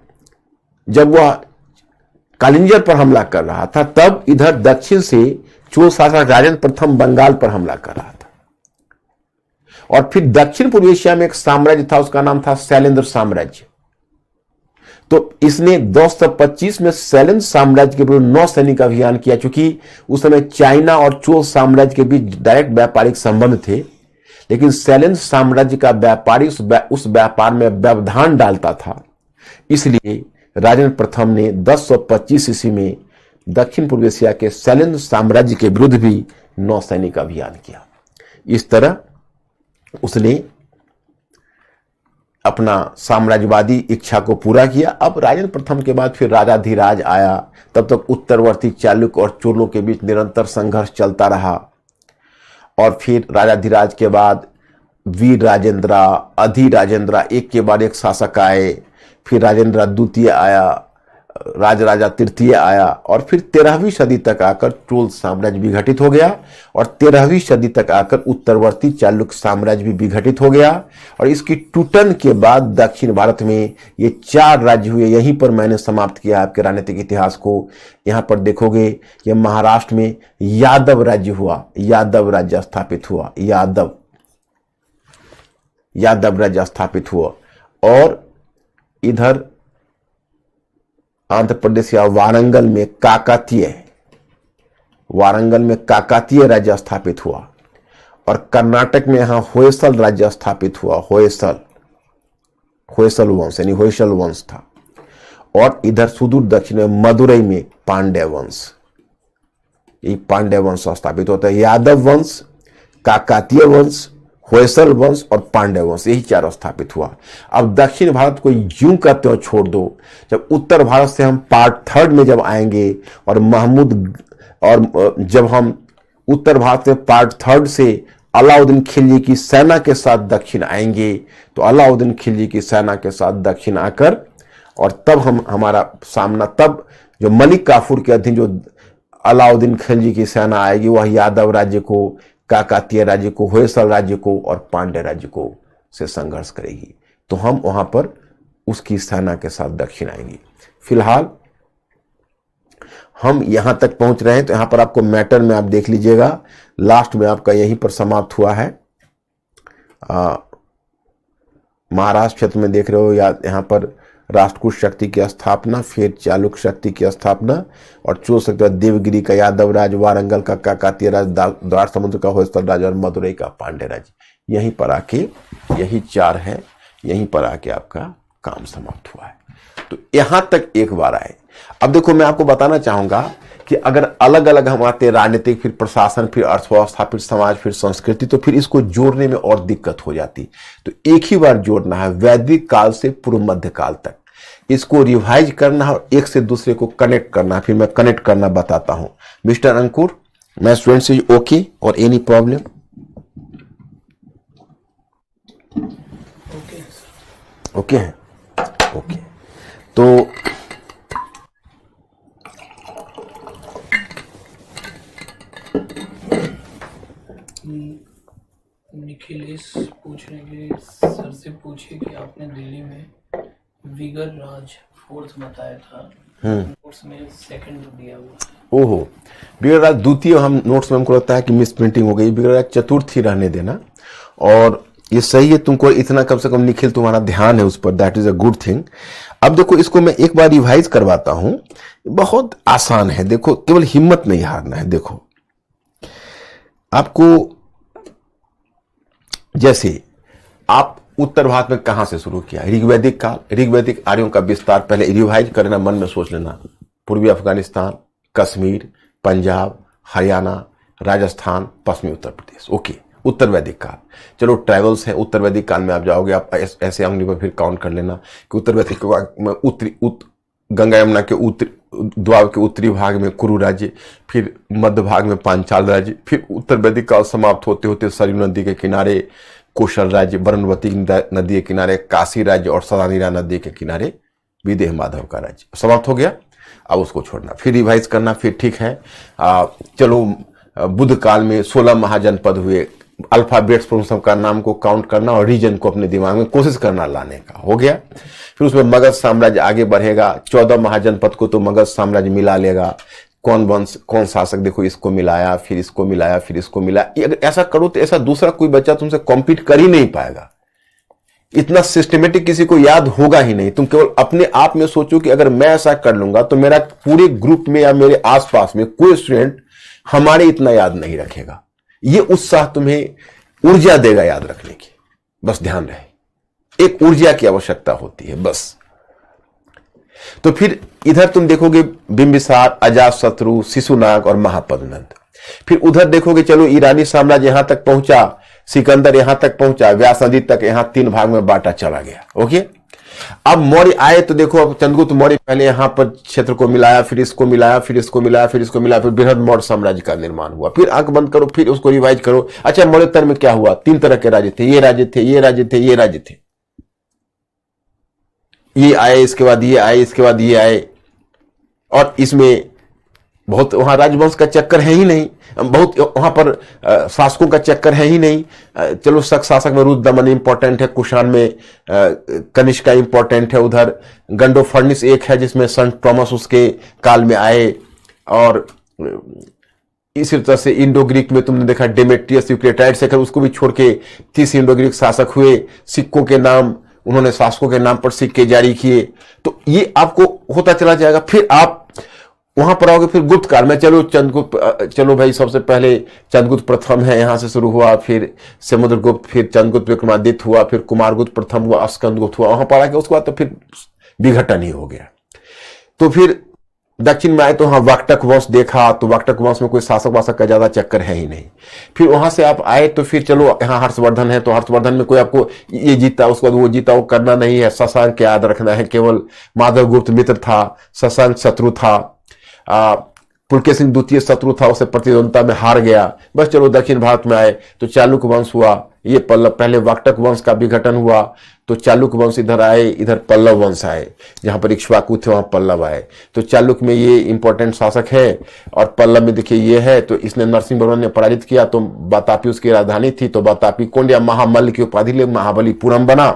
जब वह कालिंजर पर हमला कर रहा था, तब इधर दक्षिण से चोल शासक राजेंद्र प्रथम बंगाल पर हमला कर रहा था। और फिर दक्षिण पूर्व एशिया में एक साम्राज्य था, उसका नाम था शैलेंद्र साम्राज्य। तो इसने 1225 में शैलेंद्र साम्राज्य के विरुद्ध 9 सैनिक अभियान किया। चूंकि उस समय चाइना और चोल साम्राज्य के बीच डायरेक्ट व्यापारिक संबंध थे, लेकिन शैलेंद्र साम्राज्य का व्यापारी उस व्यापार में व्यवधान डालता था, इसलिए राजेंद्र प्रथम ने 1025 ईस्वी में दक्षिण पूर्व एशिया के शैलेंद्र साम्राज्य के विरुद्ध भी 9 सैनिक अभियान किया। इस तरह उसने अपना साम्राज्यवादी इच्छा को पूरा किया। अब राजेंद्र प्रथम के बाद फिर राजाधिराज आया। तब तक उत्तरवर्ती चालुक्य और चोलों के बीच निरंतर संघर्ष चलता रहा, और फिर राजाधिराज के बाद वीर राजेंद्र, अधिराजेंद्र, एक के बाद एक शासक आए। फिर राजेंद्र द्वितीय आया, राजराजा तृतीय आया, और फिर 13वीं सदी तक आकर चोल साम्राज्य विघटित हो गया, और 13वीं सदी तक आकर उत्तरवर्ती चालुक्य साम्राज्य भी विघटित हो गया। और इसकी टूटन के बाद दक्षिण भारत में ये 4 राज्य हुए। यहीं पर मैंने समाप्त किया आपके राजनीतिक इतिहास को। यहां पर देखोगे ये महाराष्ट्र में यादव राज्य हुआ, यादव राज्य स्थापित हुआ, यादव राज्य स्थापित हुआ। और इधर आंध्र प्रदेश या वारंगल में काकातीय राज्य स्थापित हुआ, और कर्नाटक में यहां होयसल राज्य स्थापित हुआ, होयसल वंश यानी होयसल वंश था। और इधर सुदूर दक्षिण में मदुरई में पांड्य वंश स्थापित होता है। यादव वंश, काकातीय वंश, होयसल वंश और पांड्य वंश, यही 4 स्थापित हुआ। अब दक्षिण भारत को यूं का त्यों छोड़ दो। जब उत्तर भारत से हम पार्ट 3 में जब आएंगे, और जब हम उत्तर भारत में पार्ट 3 से अलाउद्दीन खिलजी की सेना के साथ दक्षिण आएंगे, तो अलाउद्दीन खिलजी की सेना के साथ दक्षिण आकर, और तब हमारा सामना, तब जो मलिक काफूर के अधीन जो अलाउद्दीन खिलजी की सेना आएगी, वह यादव राज्य को, काकातीय राज्य को, होयसल राज्य को और पांड्य राज्य को से संघर्ष करेगी। तो हम वहां पर उसकी सेना के साथ दक्षिण आएंगे। फिलहाल हम यहां तक पहुंच रहे हैं, तो यहां पर आपको मैटर में आप देख लीजिएगा, लास्ट में आपका यहीं पर समाप्त हुआ है। महाराष्ट्र क्षेत्र में देख रहे हो, या यहां पर राष्ट्रकूट शक्ति की स्थापना, फिर चालुक्य शक्ति की स्थापना, और चोल शक्ति देवगिरी का यादव राज, वारंगल का काकातीय राज, द्वार समुद्र का होयसल राज और मदुरई का पांड्य राज। यहीं पर आके, यही 4 है, यहीं पर आके आपका काम समाप्त हुआ है। तो यहां तक एक बार आए। अब देखो, मैं आपको बताना चाहूंगा कि अगर अलग अलग हम आते, राजनीतिक, फिर प्रशासन, फिर अर्थव्यवस्था, फिर समाज, फिर संस्कृति, तो फिर इसको जोड़ने में और दिक्कत हो जाती। तो एक ही बार जोड़ना है, वैदिक काल से पूर्व मध्य काल तक। इसको रिवाइज करना है और एक से दूसरे को कनेक्ट करना। फिर मैं कनेक्ट करना बताता हूं। मिस्टर अंकुर, मैं स्टूडेंट से ओके और एनी प्रॉब्लम? ओके है, ओके। तो निखिलेश पूछ रहे हैं कि सर से पूछिए कि आपने दिल्ली में विगर राज 4th बताया था, नोट्स में 2nd दिया हुआ है। ओहो, बिगड़ रहा द्वितीय, हम नोट्स में हमको लगता है कि मिस प्रिंटिंग हो गई, बिगड़ रहा चतुर्थी रहने देना, और ये सही है, तुमको इतना कम से कम निखिल तुम्हारा ध्यान है उस पर, that is a good thing. अब देखो इसको मैं एक बार रिवाइज करवाता हूं, बहुत आसान है, देखो केवल हिम्मत नहीं हारना है। देखो आपको, जैसे आप उत्तर भारत में कहां से शुरू किया, ऋग्वैदिक काल, ऋग्वैदिक आर्यों का विस्तार पहले रिवाइज करना, मन में सोच लेना, पूर्वी अफगानिस्तान, कश्मीर, पंजाब, हरियाणा, राजस्थान, पश्चिमी उत्तर प्रदेश, ओके, उत्तर वैदिक काल। चलो ट्राइबल्स है, उत्तर वैदिक काल में आप जाओगे, आप ऐसे अंगली पर फिर काउंट कर लेना कि उत्तर वैदिक में गंगा यमुना के द्वाब के उत्तरी भाग में कुरु राज्य, फिर मध्य भाग में पांचाल राज्य, फिर उत्तर वैदिक काल समाप्त होते होते सरयू नदी के किनारे कोशल राज्य, बरनवती नदी के किनारे काशी राज्य, और सदानीरा नदी के किनारे विदेह माधव का राज्य समाप्त हो गया। अब उसको छोड़ना, फिर रिवाइज करना, फिर ठीक है। चलो बुद्ध काल में 16 महाजनपद हुए, अल्फाबेट्स पर उन सबका नाम को काउंट करना और रीजन को अपने दिमाग में कोशिश करना लाने का, हो गया। फिर उसमें मगध साम्राज्य आगे बढ़ेगा, 14 महाजनपद को तो मगध साम्राज्य मिला लेगा, कौन वंश कौन शासक, देखो इसको मिलाया, फिर इसको मिलाया, फिर इसको मिलाया। अगर ऐसा करो तो ऐसा दूसरा कोई बच्चा तुमसे कॉम्पीट कर ही नहीं पाएगा, इतना सिस्टमेटिक किसी को याद होगा ही नहीं। तुम केवल अपने आप में सोचो कि अगर मैं ऐसा कर लूंगा तो मेरा पूरे ग्रुप में या मेरे आसपास में कोई स्टूडेंट हमारे इतना याद नहीं रखेगा। ये उत्साह तुम्हें ऊर्जा देगा याद रखने की, बस ध्यान रहे, एक ऊर्जा की आवश्यकता होती है बस। तो फिर इधर तुम देखोगे बिंबिसार, अजातशत्रु, शिशुनाग और महापद्मनंद। फिर उधर देखोगे, चलो ईरानी साम्राज्य यहां तक पहुंचा, सिकंदर यहां तक पहुंचा, व्यास नदी तक यहां 3 भाग में बांटा चला गया, ओके। अब मौर्य आए तो देखो, अब चंद्रगुप्त मौर्य पहले यहां पर क्षेत्र को मिलाया, फिर इसको मिलाया, फिर इसको मिलाया, फिर इसको मिलाया, फिर बृहद मौर्य साम्राज्य का निर्माण हुआ। फिर आंख बंद करो, फिर उसको रिवाइज करो। अच्छा, मौर्योत्तर में क्या हुआ, 3 तरह के राज्य थे, ये राज्य थे, ये राज्य थे, ये राज्य थे, ये आए, इसके बाद ये आए, इसके बाद ये आए, और इसमें बहुत वहां राजवंश का चक्कर है ही नहीं, बहुत वहां पर शासकों का चक्कर है ही नहीं। चलो शक शासक में रुद्रदमन इंपॉर्टेंट है, कुषाण में कनिष्का इंपॉर्टेंट है, उधर गंडोफर्निस एक है जिसमें संत थॉमस उसके काल में आए, और इसी तरह से इंडो ग्रीक में तुमने देखा डेमेट्रियस यूक्रेटाइड्स है, उसको भी छोड़ के 30 इंडो ग्रीक शासक हुए, सिक्कों के नाम उन्होंने शासकों के नाम पर सिक्के जारी किए। तो ये आपको होता चला जाएगा। फिर आप वहां पर आओगे, फिर गुप्त काल में, चलो चंद्रगुप्त, चलो भाई सबसे पहले चंद्रगुप्त प्रथम है, यहां से शुरू हुआ, फिर समुद्रगुप्त, फिर चंद्रगुप्त विक्रमादित्य हुआ, फिर कुमारगुप्त प्रथम हुआ, स्कंदगुप्त हुआ, वहां पर आके उसके बाद तो फिर विघटन ही हो गया। तो फिर दक्षिण में आए तो वहां वाक्टक वंश देखा, तो वाक्टक वंश में कोई शासक वासक का ज्यादा चक्कर है ही नहीं। फिर वहां से आप आए तो फिर चलो यहाँ हर्षवर्धन है, तो हर्षवर्धन में कोई आपको ये जीता उसके बाद वो जीता वो करना नहीं है, शशांक याद रखना है, केवल माधव गुप्त मित्र था, शशांक शत्रु था, पुलकेशिन द्वितीय शत्रु था, उसे प्रतिद्वंदता में हार गया। बस चलो दक्षिण भारत में आए तो चालुक्य वंश हुआ, ये पल्लव, पहले वाक्टक वंश का विघटन हुआ तो चालुक्य वंश इधर आए, इधर पल्लव वंश आए, जहां पर इक्ष्वाकु थे वहां पल्लव आए। तो चालुक्य में ये इंपॉर्टेंट शासक है, और पल्लव में देखिए ये है, तो इसने नरसिंह वर्मन ने पराजित किया, तो वातापी उसकी राजधानी थी, तो वातापी कोंड महामल्ल की उपाधि ले महाबलीपुरम बना।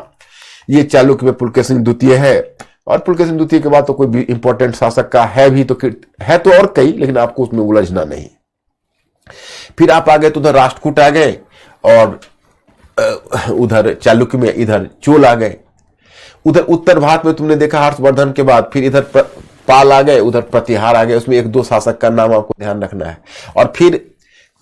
ये चालुक्य में पुलकेशिन द्वितीय है, और पुलकेशिन द्वितीय के बाद तो कोई भी इंपॉर्टेंट शासक का है भी तो है तो और कई, लेकिन आपको उसमें उलझना नहीं। फिर आप आ गए तो उधर राष्ट्रकूट आ गए, और उधर चालुक्य में इधर चोल आ गए। उधर उत्तर भारत में तुमने देखा हर्षवर्धन के बाद फिर इधर पाल आ गए, उधर प्रतिहार आ गए, उसमें 1-2 शासक का नाम आपको ध्यान रखना है। और फिर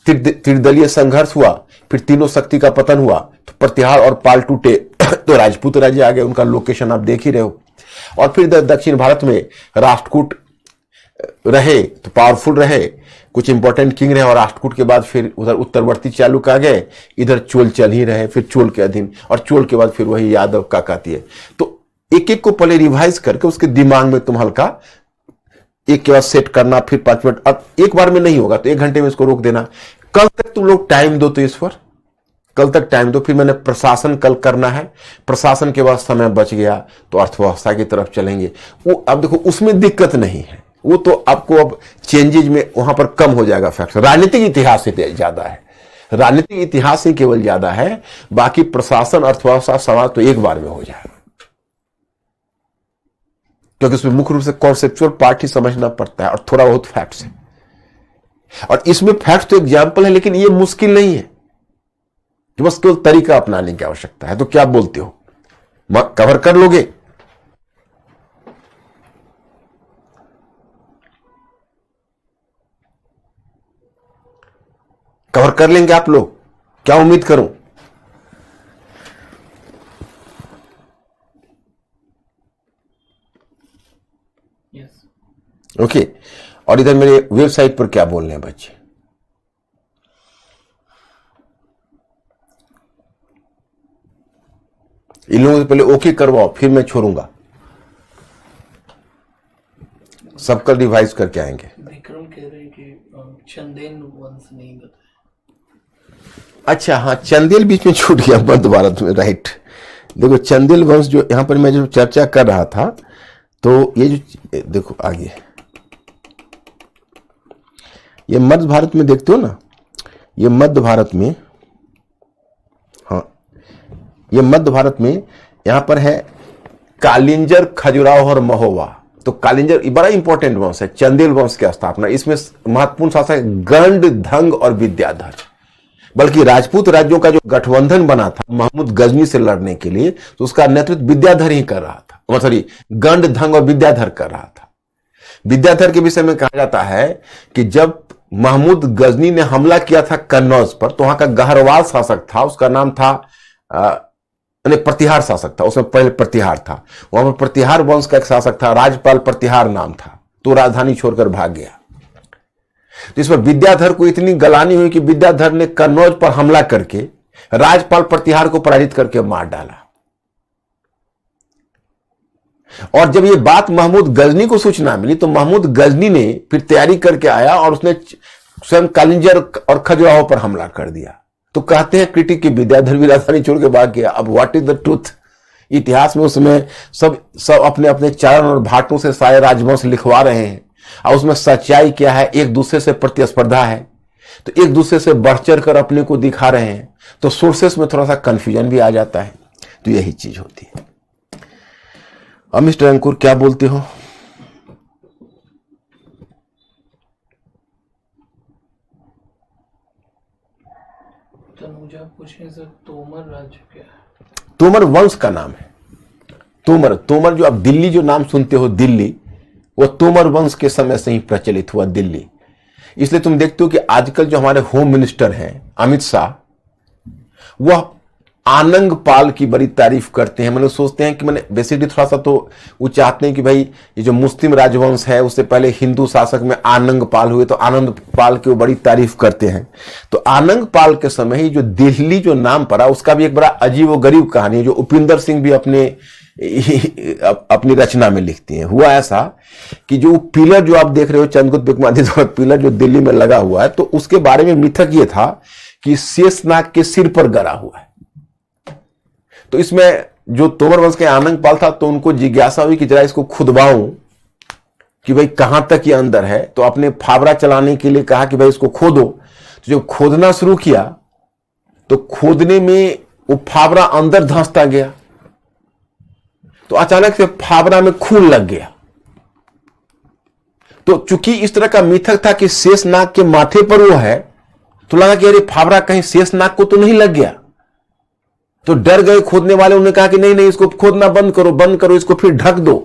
त्रिदलीय संघर्ष हुआ, फिर तीनों शक्ति का पतन हुआ, तो प्रतिहार और पाल टूटे तो राजपूत राज्य आ गए, उनका लोकेशन आप देख ही रहे हो। और फिर इधर दक्षिण भारत में राष्ट्रकूट रहे तो पावरफुल रहे, कुछ इंपॉर्टेंट किंग रहे, और राष्ट्रकूट के बाद फिर उधर उत्तरवर्ती चालुक्य आ गए, इधर चोल चल ही रहे, फिर चोल के अधीन, और चोल के बाद फिर वही यादव काकतीय। तो एक एक को पहले रिवाइज करके उसके दिमाग में तुम हल्का एक के बाद सेट करना, फिर 5 मिनट, अब एक बार में नहीं होगा तो 1 घंटे में इसको रोक देना। कल तक तुम लोग टाइम दो, तो इस पर कल तक टाइम दो। फिर मैंने प्रशासन कल करना है, प्रशासन के बाद समय बच गया तो अर्थव्यवस्था की तरफ चलेंगे। वो अब देखो उसमें दिक्कत नहीं है, वो तो आपको अब चेंजेज में वहां पर कम हो जाएगा फैक्ट। राजनीतिक इतिहास से ज्यादा है, राजनीतिक इतिहास ही केवल ज्यादा है, बाकी प्रशासन अर्थव्यवस्था समाज तो एक बार में हो जाएगा, क्योंकि उसमें मुख्य रूप से कॉन्सेप्चुअल पार्ट ही समझना पड़ता है और थोड़ा बहुत फैक्ट्स है। और इसमें फैक्ट तो एग्जाम्पल है, लेकिन ये मुश्किल नहीं है कि बस केवल तरीका अपनाने की आवश्यकता है। तो क्या बोलते हो, कवर कर लोगे? कवर कर लेंगे आप लोग? क्या उम्मीद करूं? यस। ओके। और इधर मेरे वेबसाइट पर क्या बोल रहे हैं बच्चे? इन लोगों से पहले ओके करवाओ, फिर मैं छोड़ूंगा। सबका रिवाइज करके आएंगे। विक्रम कह रहे हैं कि चंदेल वंश नहीं बताया। अच्छा, हाँ, चंदेल बीच में छूट गया मध्य भारत में, राइट। देखो, चंदेल वंश जो यहां पर मैं जो चर्चा कर रहा था, तो ये जो देखो आगे, ये मध्य भारत में देखते हो ना, ये मध्य भारत में, हाँ, ये मध्य भारत में यहां पर है कालिंजर, खजुराहो और महोबा। तो कालिंजर ये बड़ा इंपॉर्टेंट वंश है, चंदेल वंश की स्थापना। इसमें महत्वपूर्ण शासक गंड, धंग और विद्याधर। बल्कि राजपूत राज्यों का जो गठबंधन बना था महमूद गजनी से लड़ने के लिए, तो उसका नेतृत्व विद्याधर ही कर रहा था, सॉरी, गंड, धंग और विद्याधर कर रहा था। विद्याधर के विषय में कहा जाता है कि जब महमूद गजनी ने हमला किया था कन्नौज पर, तो वहां का गहरवाल शासक था, उसका नाम था प्रतिहार शासक था। उसमें पहले प्रतिहार था, वहां पर प्रतिहार वंश का एक शासक था, राजपाल प्रतिहार नाम था, तो राजधानी छोड़कर भाग गया। तो इस पर विद्याधर को इतनी गलानी हुई कि विद्याधर ने कन्नौज पर हमला करके राजपाल प्रतिहार को पराजित करके मार डाला। और जब ये बात महमूद गजनी को सूचना मिली, तो महमूद गजनी ने फिर तैयारी करके आया और उसने स्वयं कालिंजर और खजुराहो पर हमला कर दिया। तो कहते हैं क्रिटिक की विद्याधर भी राजधानी छोड़ के भाग गया। अब व्हाट इज द ट्रूथ? इतिहास में उसमें सब अपने अपने चारण और भाटों से सारे राजवंश लिखवा रहे हैं, और उसमें सच्चाई क्या है? एक दूसरे से प्रतिस्पर्धा है, तो एक दूसरे से बढ़ चढ़ कर अपने को दिखा रहे हैं, तो सोर्सेस में थोड़ा सा कंफ्यूजन भी आ जाता है। तो यही चीज होती है। अब मिस्टर अंकुर क्या बोलते हो? तनुजा पूछे सर, तोमर राज्य क्या है? तोमर वंश का नाम है। तोमर जो अब दिल्ली जो नाम सुनते हो, दिल्ली, वो तोमर वंश के समय से ही प्रचलित हुआ दिल्ली। इसलिए तुम देखते हो कि आजकल जो हमारे होम मिनिस्टर हैं अमित शाह, वह आनंग पाल की बड़ी तारीफ करते हैं। मैंने सोचते हैं कि मैंने बेसिकली थोड़ा सा तो वो चाहते हैं कि भाई ये जो मुस्लिम राजवंश है, उससे पहले हिंदू शासक में आनंग पाल हुए, तो आनंद पाल की वो बड़ी तारीफ करते हैं। तो आनंग पाल के समय ही जो दिल्ली जो नाम पड़ा, उसका भी एक बड़ा अजीब व गरीब कहानी है, जो उपिंदर सिंह भी अपनी रचना में लिखती हैं। हुआ ऐसा कि जो पिलर जो आप देख रहे हो चंद्रगुप्त विक्रमादित्य द्वारा पिलर जो दिल्ली में लगा हुआ है, तो उसके बारे में मिथक ये था कि शेषनाग के सिर पर गड़ा हुआ है। तो इसमें जो तोमर वंश के आनंद पाल था, तो उनको जिज्ञासा हुई कि जरा इसको खुदवाऊं कि भाई कहां तक ये अंदर है। तो अपने फावड़ा चलाने के लिए कहा कि भाई इसको खोदो। तो जब खोदना शुरू किया, तो खोदने में वो फावड़ा अंदर धंसता गया, तो अचानक से फावड़ा में खून लग गया। तो चूंकि इस तरह का मिथक था कि शेषनाग के माथे पर वो है, तो लगा कि अरे फावड़ा कहीं शेषनाग को तो नहीं लग गया। तो डर गए खोदने वाले, उन्होंने कहा कि नहीं नहीं, इसको खोदना बंद करो, इसको फिर ढक दो।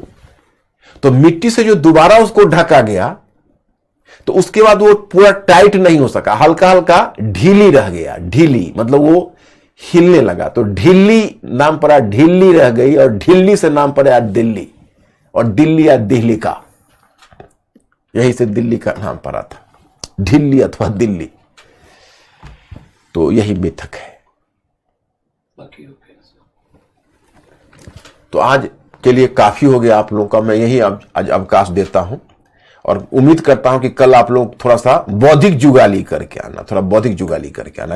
तो मिट्टी से जो दोबारा उसको ढका गया, तो उसके बाद वो पूरा टाइट नहीं हो सका, हल्का हल्का ढीली रह गया। ढीली मतलब वो हिलने लगा, तो ढिल्ली नाम पड़ा, ढिल्ली रह गई, और ढिल्ली से नाम पड़ा दिल्ली, और दिल्ली या दिल्ली का, यही से दिल्ली का नाम पड़ा था, ढिल्ली अथवा दिल्ली। तो यही मिथक है। तो आज के लिए काफी हो गया आप लोगों का, मैं यही आज अवकाश देता हूं, और उम्मीद करता हूं कि कल आप लोग थोड़ा सा बौद्धिक जुगाली करके आना।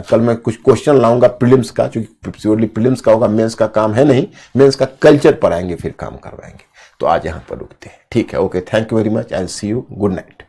कल मैं कुछ क्वेश्चन लाऊंगा प्रीलिम्स का, क्योंकि प्योरली प्रीलिम्स का होगा, मेंस का काम है नहीं, मेंस का कल्चर पढ़ाएंगे, फिर काम करवाएंगे। तो आज यहां पर रुकते हैं, ठीक है? Okay, thank you very much, I will see you, good night.